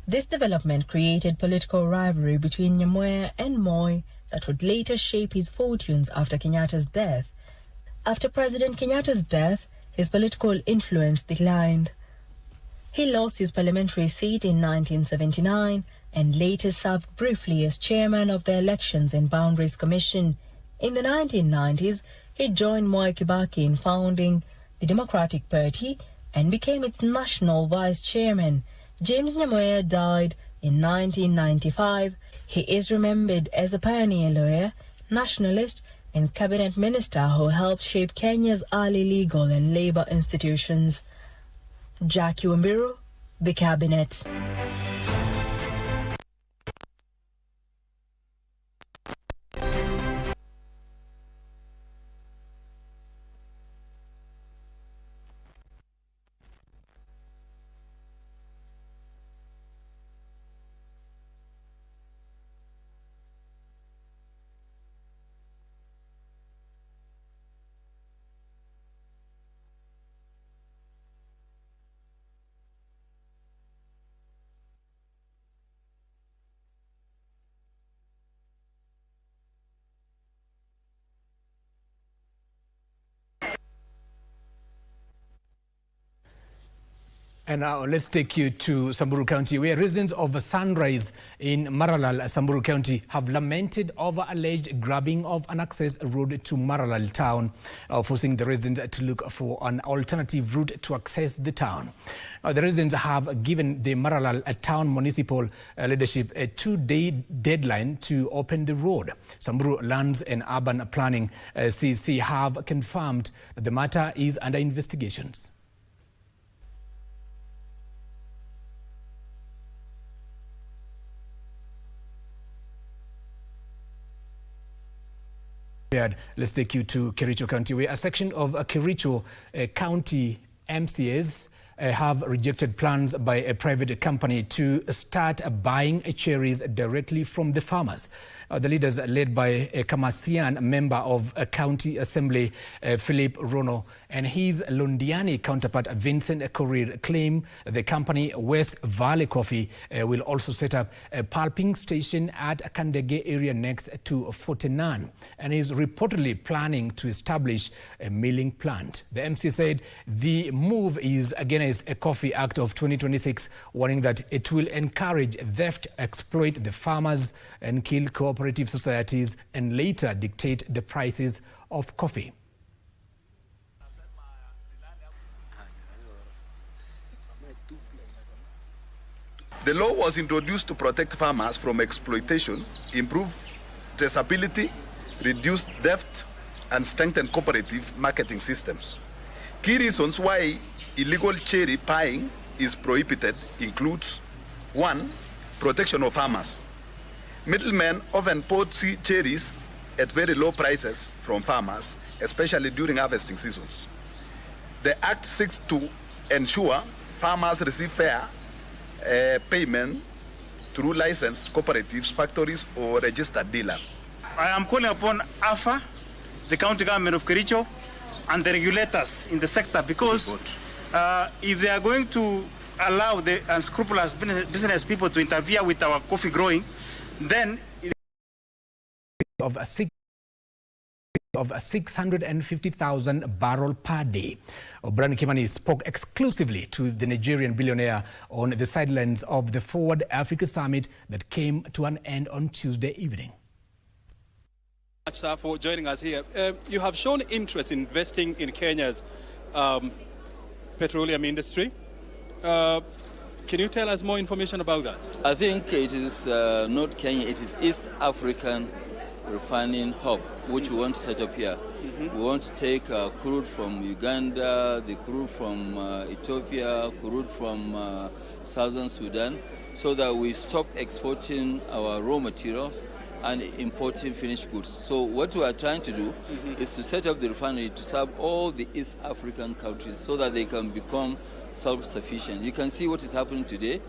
This development created political rivalry between Nyamoya and Moi that would later shape his fortunes after Kenyatta's death. After President Kenyatta's death, his political influence declined. He lost his parliamentary seat in 1979 and later served briefly as chairman of the Elections and Boundaries Commission. In the 1990s, he joined Mwai Kibaki in founding the Democratic Party and became its national vice chairman. James Nyamoya died in 1995. He is remembered as a pioneer lawyer, nationalist, and cabinet minister who helped shape Kenya's early legal and labor institutions. Jackie Wambiru, The Cabinet. And now let's take you to Samburu County, where residents of Sunrise in Maralal, Samburu County, have lamented over alleged grabbing of an access road to Maralal town, forcing the residents to look for an alternative route to access the town. Now, the residents have given the Maralal town municipal leadership a 2-day deadline to open the road. Samburu Lands and Urban Planning CC have confirmed that the matter is under investigations. Let's take you to Kericho County, where a section of Kericho County MCAs have rejected plans by a private company to start buying cherries directly from the farmers. The leaders, led by a Kamasian member of a county assembly, Philip Rono, and his Londiani counterpart, Vincent Korir, claim the company West Valley Coffee will also set up a pulping station at Kandege area next to Fortenan, and is reportedly planning to establish a milling plant. The MC said the move is against a Coffee Act of 2026, warning that it will encourage theft, exploit the farmers, and kill cooperative societies, and later dictate the prices of coffee. The law was introduced to protect farmers from exploitation, improve traceability, reduce theft, and strengthen cooperative marketing systems. Key reasons why illegal cherry buying is prohibited includes: 1. Protection of farmers. Middlemen often poach cherries at very low prices from farmers, especially during harvesting seasons. The Act seeks to ensure farmers receive fair payment through licensed cooperatives, factories, or registered dealers. I am calling upon AFA, the county government of Kericho, and the regulators in the sector, because if they are going to allow the unscrupulous business people to interfere with our coffee growing, then of 650,000 barrels per day. Brian Kimani spoke exclusively to the Nigerian billionaire on the sidelines of the Forward Africa Summit that came to an end on Tuesday evening. Thank you for joining us here. You have shown interest in investing in Kenya's petroleum industry. Can you tell us more information about that? I think it is not Kenya, it is East African refining hub, which we want to set up here. We want to take crude from Uganda, the crude from Ethiopia, crude from Southern Sudan, so that we stop exporting our raw materials and importing finished goods. So what we are trying to do is to set up the refinery to serve all the East African countries so that they can become self-sufficient. You can see what is happening today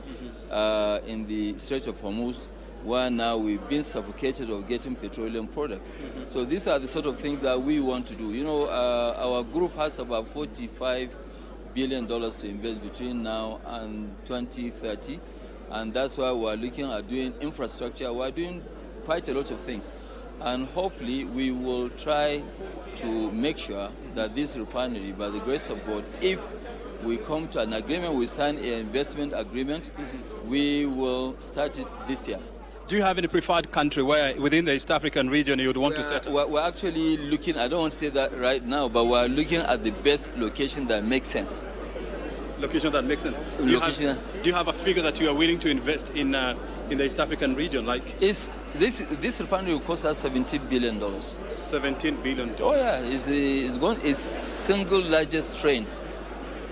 in the Strait of Hormuz, where now we've been suffocated of getting petroleum products. So these are the sort of things that we want to do. You know, our group has about $45 billion to invest between now and 2030, and that's why we're looking at doing infrastructure. We're doing quite a lot of things, and hopefully we will try to make sure that this refinery, by the grace of God, if we come to an agreement, we sign an investment agreement, we will start it this year. Do you have any preferred country where within the East African region you would want to set up? We're actually looking, I don't want to say that right now, but we're looking at the best location that makes sense. Location that makes sense. Do you have a figure that you are willing to invest in the East African region? Like this refinery will cost us $17 billion. $17 billion. Oh yeah, it's single largest train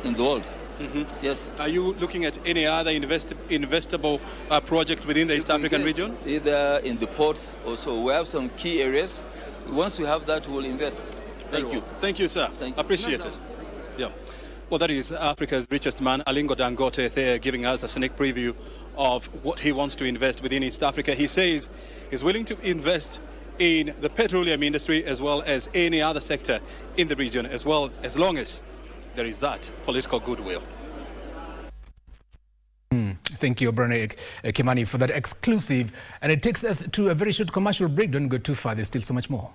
in the world. Yes. Are you looking at any other investable project within the East African region? Either in the ports also. We have some key areas. Once we have that, we'll invest. Thank you. Thank you, sir. Appreciate it. Yeah. Well, that is Africa's richest man, Alingo Dangote, there giving us a sneak preview of what he wants to invest within East Africa. He says he's willing to invest in the petroleum industry as well as any other sector in the region, as long as there is that political goodwill. Thank you, Brian Kimani, for that exclusive. And it takes us to a very short commercial break. Don't go too far. There's still so much more.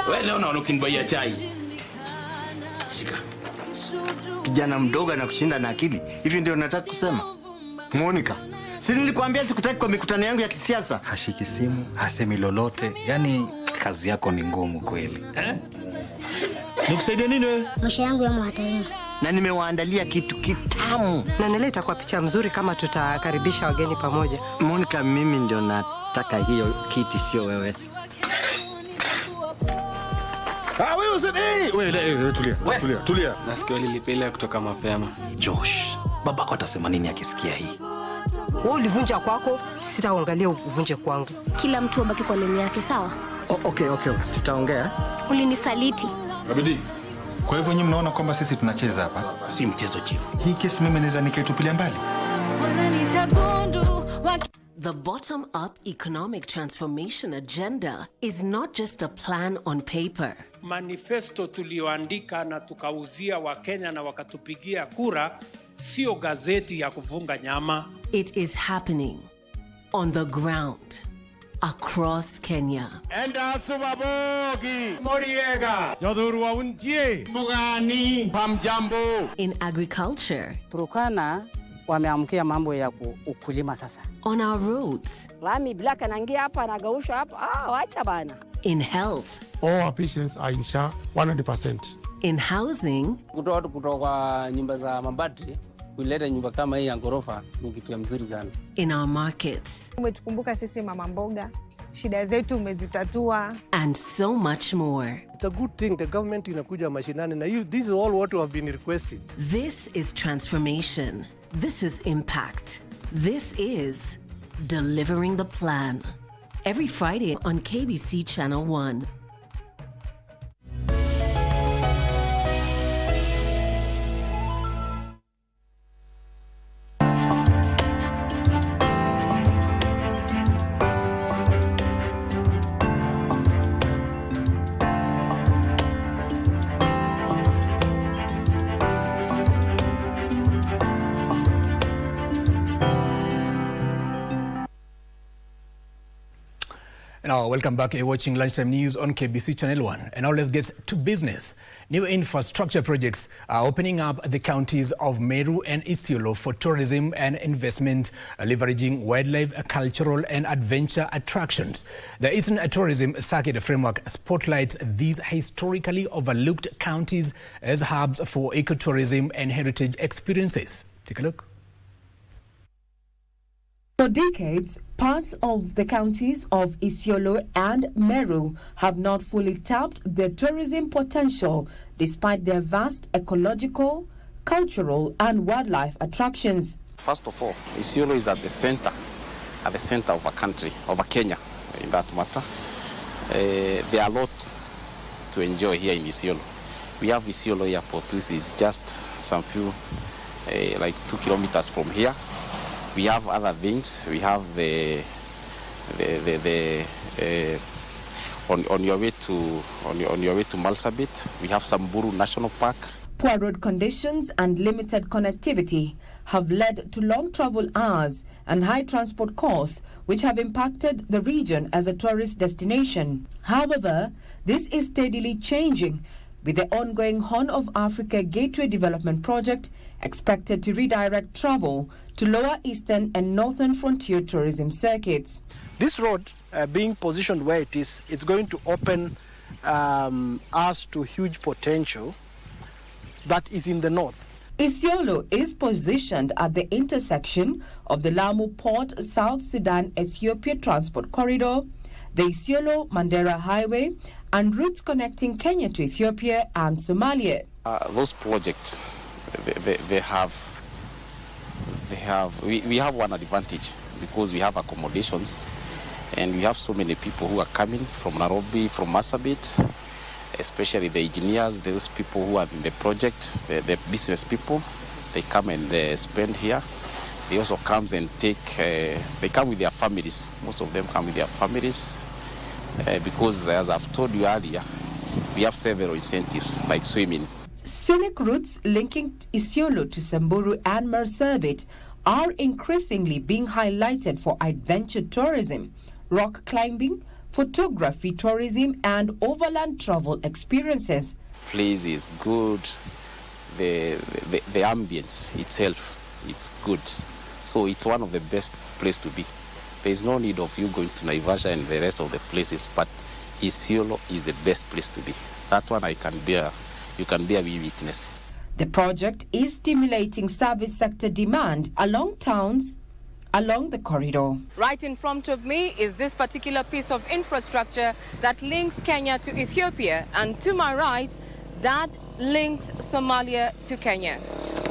Wewe leo unaona ukinibaia chai. Shika. Kijana mdogo na kushinda na akili. Hivi ndio nataka kusema. Monica, si nilikwambia sikutaki kwa mikutano yangu ya kisiasa? Hashiki simu, hasemi lolote. Yaani kazi yako ni ngumu kweli. Nikusaidia nini wewe? Maisha yangu yamo hatarini. Na nimewaandalia kitu kitamu. Na nileta kwa picha mzuri kama tutakaribisha wageni pamoja. Monica, mimi ndio nataka hiyo kiti, sio wewe. Tulia. Nasikia walilipelea kutoka mapema. Josh, babako atasema nini akisikia hii? Wewe ulivunja kwako, sitaangalia uvunje kwangu. Kila mtu abaki kwa leni yake, sawa? Okay, tutaongea. Ulinisaliti. Abidi. Kwa hivyo nyinyi mnaona kwamba sisi tunacheza hapa? Si mchezo chief. Hii kesi mimi naweza nikaitupilia mbali. The bottom-up economic transformation agenda is not just a plan on paper. Manifesto tulioandika na tukauzia Wakenya na wakatupigia kura, sio gazeti ya kufunga nyama. It is happening on the ground across Kenya. Enda subabogi Moriega Jodhurwa untie Mugani Pamjambo. In agriculture, Turkana wameamkia mambo ya ukulima sasa. On our roads, Rami Black anaingia hapa anagausha hapa, wacha bana. In health, all our patients are in SHA 100%. In housing, kutoka nyumba za mabati kuleta nyumba kama hii ya ghorofa ni kitu mzuri sana. In our markets, umetukumbuka sisi mama mboga, shida zetu umezitatua, and so much more. It's a good thing the government inakuja mashinani na this is all what we have been requesting. This is transformation. This is impact. This is delivering the plan. Every Friday on KBC Channel 1. Now, welcome back. You're watching Lunchtime News on KBC Channel 1. And now let's get to business. New infrastructure projects are opening up the counties of Meru and Isiolo for tourism and investment, leveraging wildlife, cultural and adventure attractions. The Eastern Tourism Circuit Framework spotlights these historically overlooked counties as hubs for ecotourism and heritage experiences. Take a look. For decades, parts of the counties of Isiolo and Meru have not fully tapped their tourism potential despite their vast ecological, cultural and wildlife attractions. First of all, Isiolo is at the center of a country, of a Kenya, in that matter. There are a lot to enjoy here in Isiolo. We have Isiolo Airport, which is just some few, like 2 kilometers from here. We have other things. We have on your way to Marsabit, we have some Bura National Park. Poor road conditions and limited connectivity have led to long travel hours and high transport costs, which have impacted the region as a tourist destination. However, this is steadily changing, with the ongoing Horn of Africa Gateway Development Project expected to redirect travel to Lower Eastern and Northern Frontier tourism circuits. This road being positioned where it is, it's going to open us to huge potential that is in the north. Isiolo is positioned at the intersection of the Lamu Port South Sudan Ethiopia Transport Corridor, the Isiolo-Mandera Highway, and routes connecting Kenya to Ethiopia and Somalia. Those projects, we have one advantage because we have accommodations and we have so many people who are coming from Nairobi, from Marsabit, especially the engineers, those people who are in the project, the business people, they come and spend here. They also come and they come with their families. Most of them come with their families because, as I've told you earlier, we have several incentives like swimming. Scenic routes linking Isiolo to Samburu and Marsabit are increasingly being highlighted for adventure tourism, rock climbing, photography tourism, and overland travel experiences. Place is good. The ambience itself, it's good. So it's one of the best places to be. There's no need of you going to Naivasha and the rest of the places, but Isiolo is the best place to be. That one you can bear witness. The project is stimulating service sector demand along towns, along the corridor. Right in front of me is this particular piece of infrastructure that links Kenya to Ethiopia, and to my right, that links Somalia to Kenya.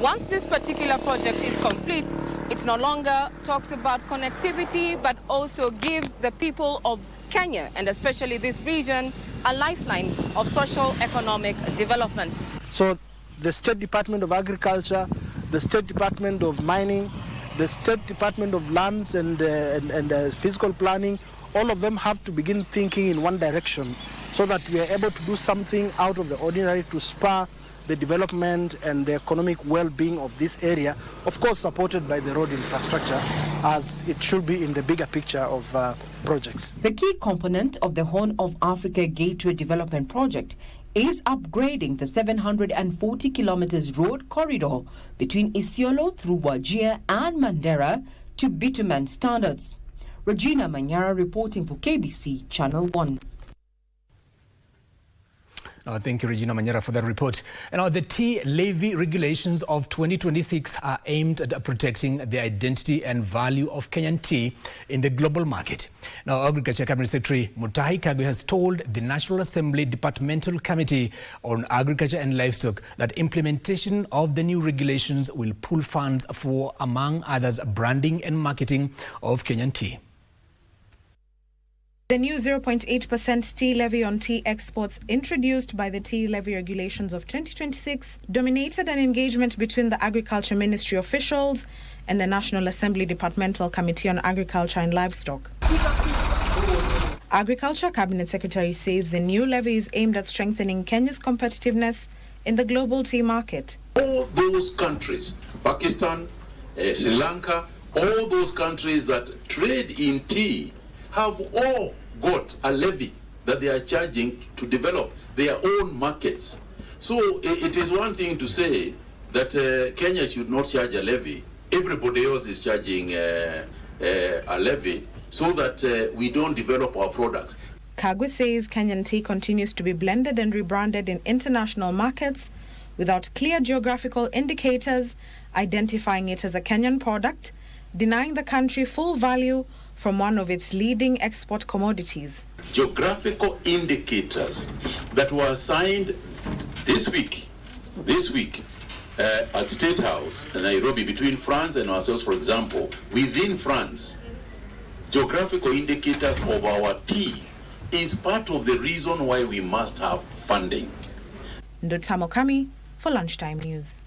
Once this particular project is complete, it no longer talks about connectivity, but also gives the people of Kenya, and especially this region, a lifeline of social economic development. So the State Department of Agriculture, the State Department of Mining, the State Department of Lands and Physical Planning, all of them have to begin thinking in one direction so that we are able to do something out of the ordinary to spur the development and the economic well-being of this area, of course supported by the road infrastructure as it should be in the bigger picture of projects. The key component of the Horn of Africa Gateway Development Project is upgrading the 740 kilometers road corridor between Isiolo through Wajir and Mandera to bitumen standards. Regina Manyara reporting for KBC Channel 1. Thank you, Regina Manyara, for that report. And the tea levy regulations of 2026 are aimed at protecting the identity and value of Kenyan tea in the global market. Now, Agriculture Cabinet Secretary Mutahi Kagwe has told the National Assembly Departmental Committee on Agriculture and Livestock that implementation of the new regulations will pool funds for, among others, branding and marketing of Kenyan tea. The new 0.8% tea levy on tea exports introduced by the tea levy regulations of 2026 dominated an engagement between the Agriculture Ministry officials and the National Assembly Departmental Committee on Agriculture and Livestock. Agriculture Cabinet Secretary says the new levy is aimed at strengthening Kenya's competitiveness in the global tea market. All those countries, Pakistan, Sri Lanka, all those countries that trade in tea have all got a levy that they are charging to develop their own markets. So it is one thing to say that Kenya should not charge a levy. Everybody else is charging a levy so that we don't develop our products. Kagwe says Kenyan tea continues to be blended and rebranded in international markets without clear geographical indicators identifying it as a Kenyan product, denying the country full value from one of its leading export commodities. Geographical indicators that were signed this week at State House in Nairobi between France and ourselves, for example, within France, geographical indicators of our tea is part of the reason why we must have funding. Ndotamo Kami for Lunchtime News.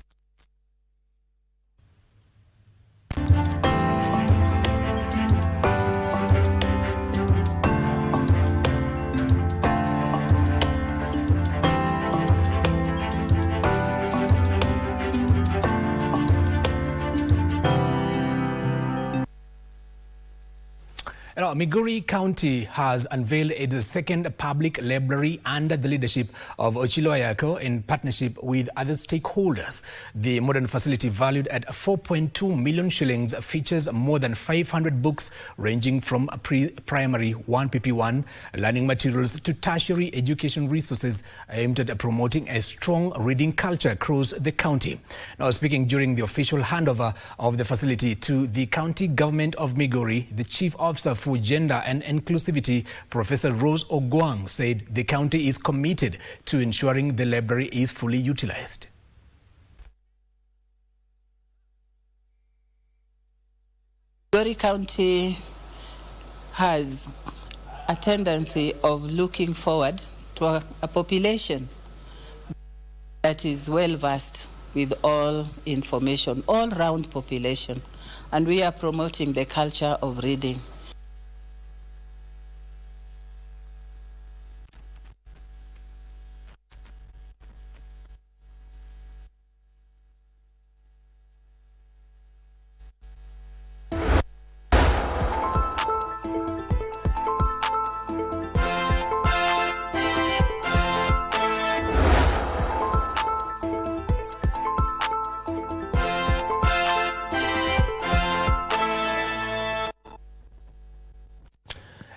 Migori County has unveiled its second public library under the leadership of Ochilo Ayako in partnership with other stakeholders. The modern facility, valued at 4.2 million shillings, features more than 500 books ranging from pre-primary 1 PP1 learning materials to tertiary education resources aimed at promoting a strong reading culture across the county. Now, speaking during the official handover of the facility to the county government of Migori, the chief officer for Gender and Inclusivity, Professor Rose Ogwang, said the county is committed to ensuring the library is fully utilized. Migori County has a tendency of looking forward to a population that is well versed with all information, all-round population, and we are promoting the culture of reading.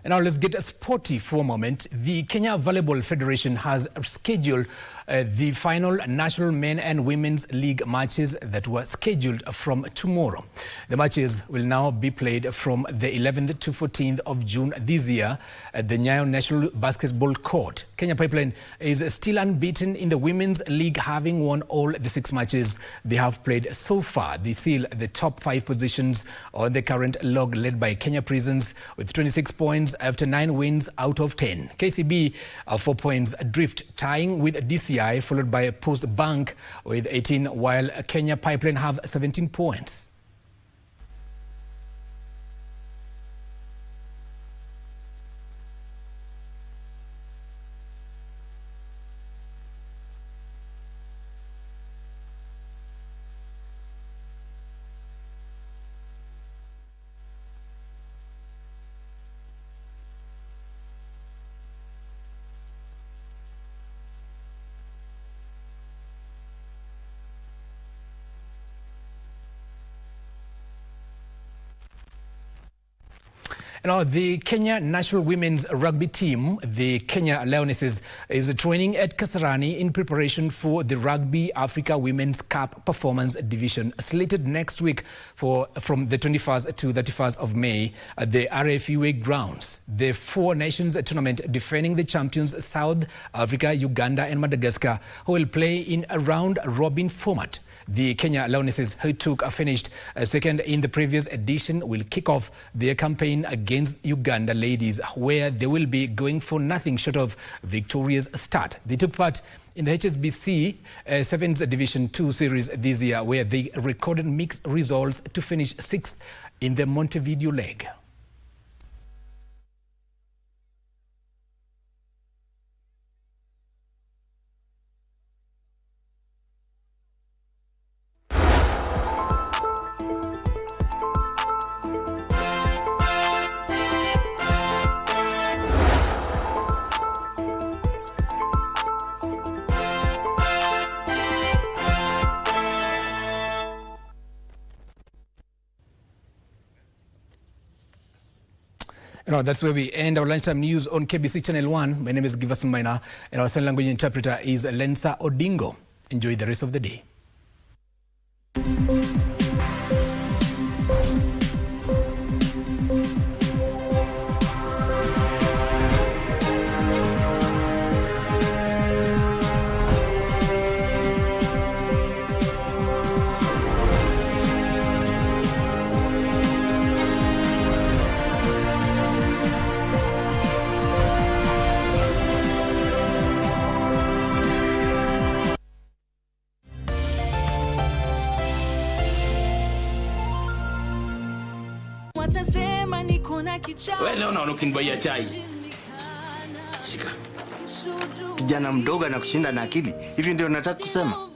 And now let's get sporty for a moment. The Kenya Volleyball Federation has scheduled the final National Men and Women's League matches that were scheduled from tomorrow. The matches will now be played from the 11th to 14th of June this year at the Nyayo National Basketball Court. Kenya Pipeline is still unbeaten in the Women's League, having won all the 6 matches they have played so far. They seal the top 5 positions on the current log, led by Kenya Prisons with 26 points after 9 wins out of 10. KCB 4 points adrift, tying with DCI, followed by Post Bank with 18, while Kenya Pipeline have 17 points. Now, the Kenya national women's rugby team, the Kenya Lionesses, is training at Kasarani in preparation for the Rugby Africa Women's Cup Performance Division, slated next week from the 21st to 31st of May at the RFUA grounds. The 4 nations tournament, defending the champions South Africa, Uganda and Madagascar, who will play in a round-robin format. The Kenya Lionesses, who finished second in the previous edition, will kick off their campaign against Uganda ladies, where they will be going for nothing short of victorious start. They took part in the HSBC 7th Division 2 series this year, where they recorded mixed results to finish 6th in the Montevideo leg. That's where we end our lunchtime news on KBC Channel 1. My name is Giverson Maina, and our sign language interpreter is Lensa Odingo. Enjoy the rest of the day. Wewe leo unaona ukinibaia chai. Shika. Kijana mdogo na kushinda na akili. Hivi ndio nataka kusema.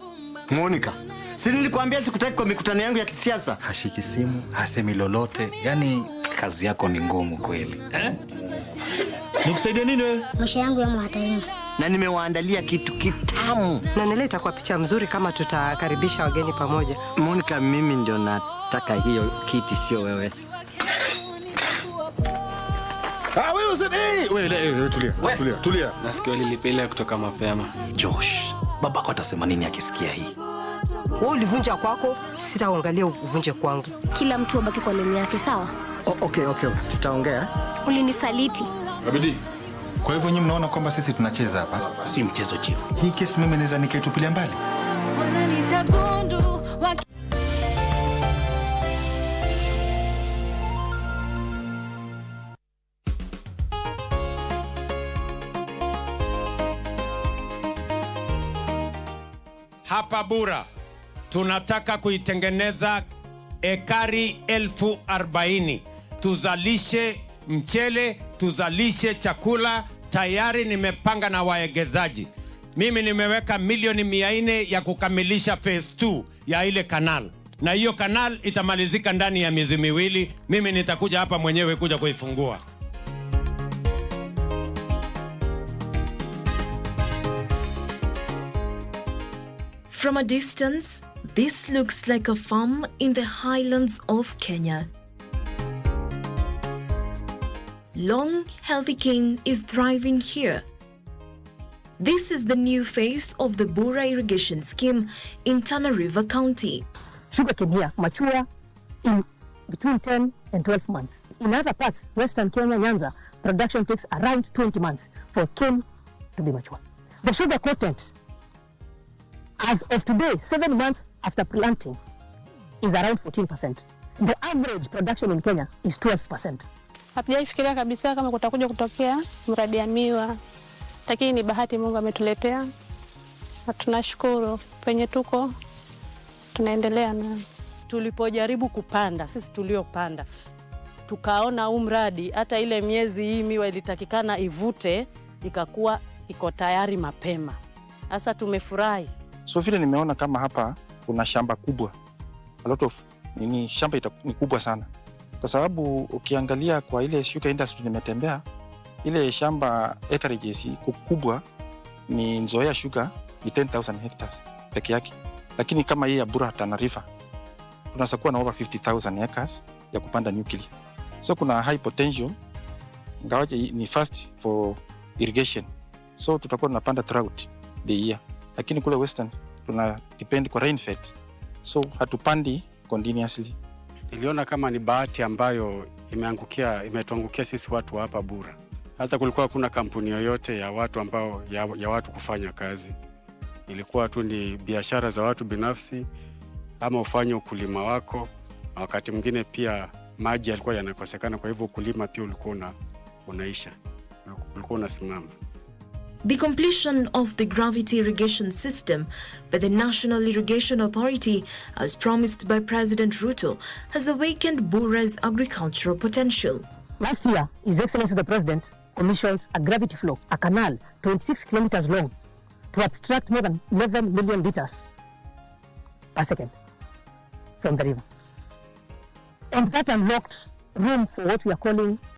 Monica, si nilikwambia sikutaki kwa mikutano yangu ya kisiasa? Hashiki simu, hasemi lolote. Yaani kazi yako ni ngumu kweli. Nikusaidia nini wewe? Maisha yangu yamo hatarini. Na nimewaandalia kitu kitamu. Na nileta kwa picha mzuri kama tutakaribisha wageni pamoja. Monica, mimi ndio nataka hiyo kiti, sio wewe. Wewe tulia. Nasikia lilipelea kutoka mapema. Josh, babako atasema nini akisikia hii? Wewe ulivunja kwako, sitaangalia uvunje kwangu. Kila mtu abaki kwa leni yake, sawa? Okay, tutaongea. Ulinisaliti. Abidi. Kwa hivyo nyinyi mnaona kwamba sisi tunacheza hapa? Si mchezo chief. Hii kesi mimi naweza nikaitupilia mbali. Hapa Bura tunataka kuitengeneza ekari 40,000. Tuzalishe mchele, tuzalishe chakula. Tayari nimepanga na waegezaji. Mimi nimeweka milioni 400 ya kukamilisha phase 2 ya ile kanal. Na hiyo kanal itamalizika ndani ya miezi 2. Mimi nitakuja hapa mwenyewe kuja kuifungua. From a distance, this looks like a farm in the highlands of Kenya. long, healthy cane is thriving here. This is the new phase of the Bura irrigation scheme in Tana River County. Sugarcane here mature in between 10 and 12 months. In other parts, Western Kenya, Nyanza, production takes around 20 months for cane to be mature. The sugar content, as of today, 7 months after planting, is around 14%. The average production in Kenya is 12%. Hatujaifikiria kabisa kama kutakuja kutokea mradi ya miwa. Lakini ni bahati Mungu ametuletea. Na tunashukuru penye tuko tunaendelea na tulipojaribu kupanda, sisi tuliopanda, tukaona huu mradi hata ile miezi hii miwa ilitakikana ivute ikakuwa iko tayari mapema. Sasa tumefurahi. So vile nimeona kama hapa kuna shamba kubwa. A lot of shamba ni kubwa sana. Kwa sababu ukiangalia kwa ile sugar industry nimetembea, ile shamba acreage kubwa ni Nzoia Sugar ni 10,000 hectares peke yake. Lakini kama hii ya Bura Tana River tunaweza kuwa na over 50,000 acres ya kupanda nuclear. So kuna high potential, ngawaje ni fast for irrigation. So tutakuwa tunapanda throughout the year. Lakini kule Western tuna depend kwa rainfed. So hatupandi continuously. Niliona kama ni bahati ambayo imetuangukia sisi watu wa hapa Bura. Sasa kulikuwa hakuna kampuni yoyote ya watu ambao ya watu kufanya kazi. Ilikuwa tu ni biashara za watu binafsi ama ufanye ukulima wako. Na wakati mwingine pia maji yalikuwa yanakosekana, kwa hivyo ukulima pia ulikuwa unaisha. Ulikuwa unasimama. The completion of the gravity irrigation system by the National Irrigation Authority, as promised by President Ruto, has awakened Bura's agricultural potential. Last year, His Excellency the President commissioned a gravity flow, a canal 26 kilometers long, to abstract more than 11 million liters per second from the river. And that unlocked room for what we are calling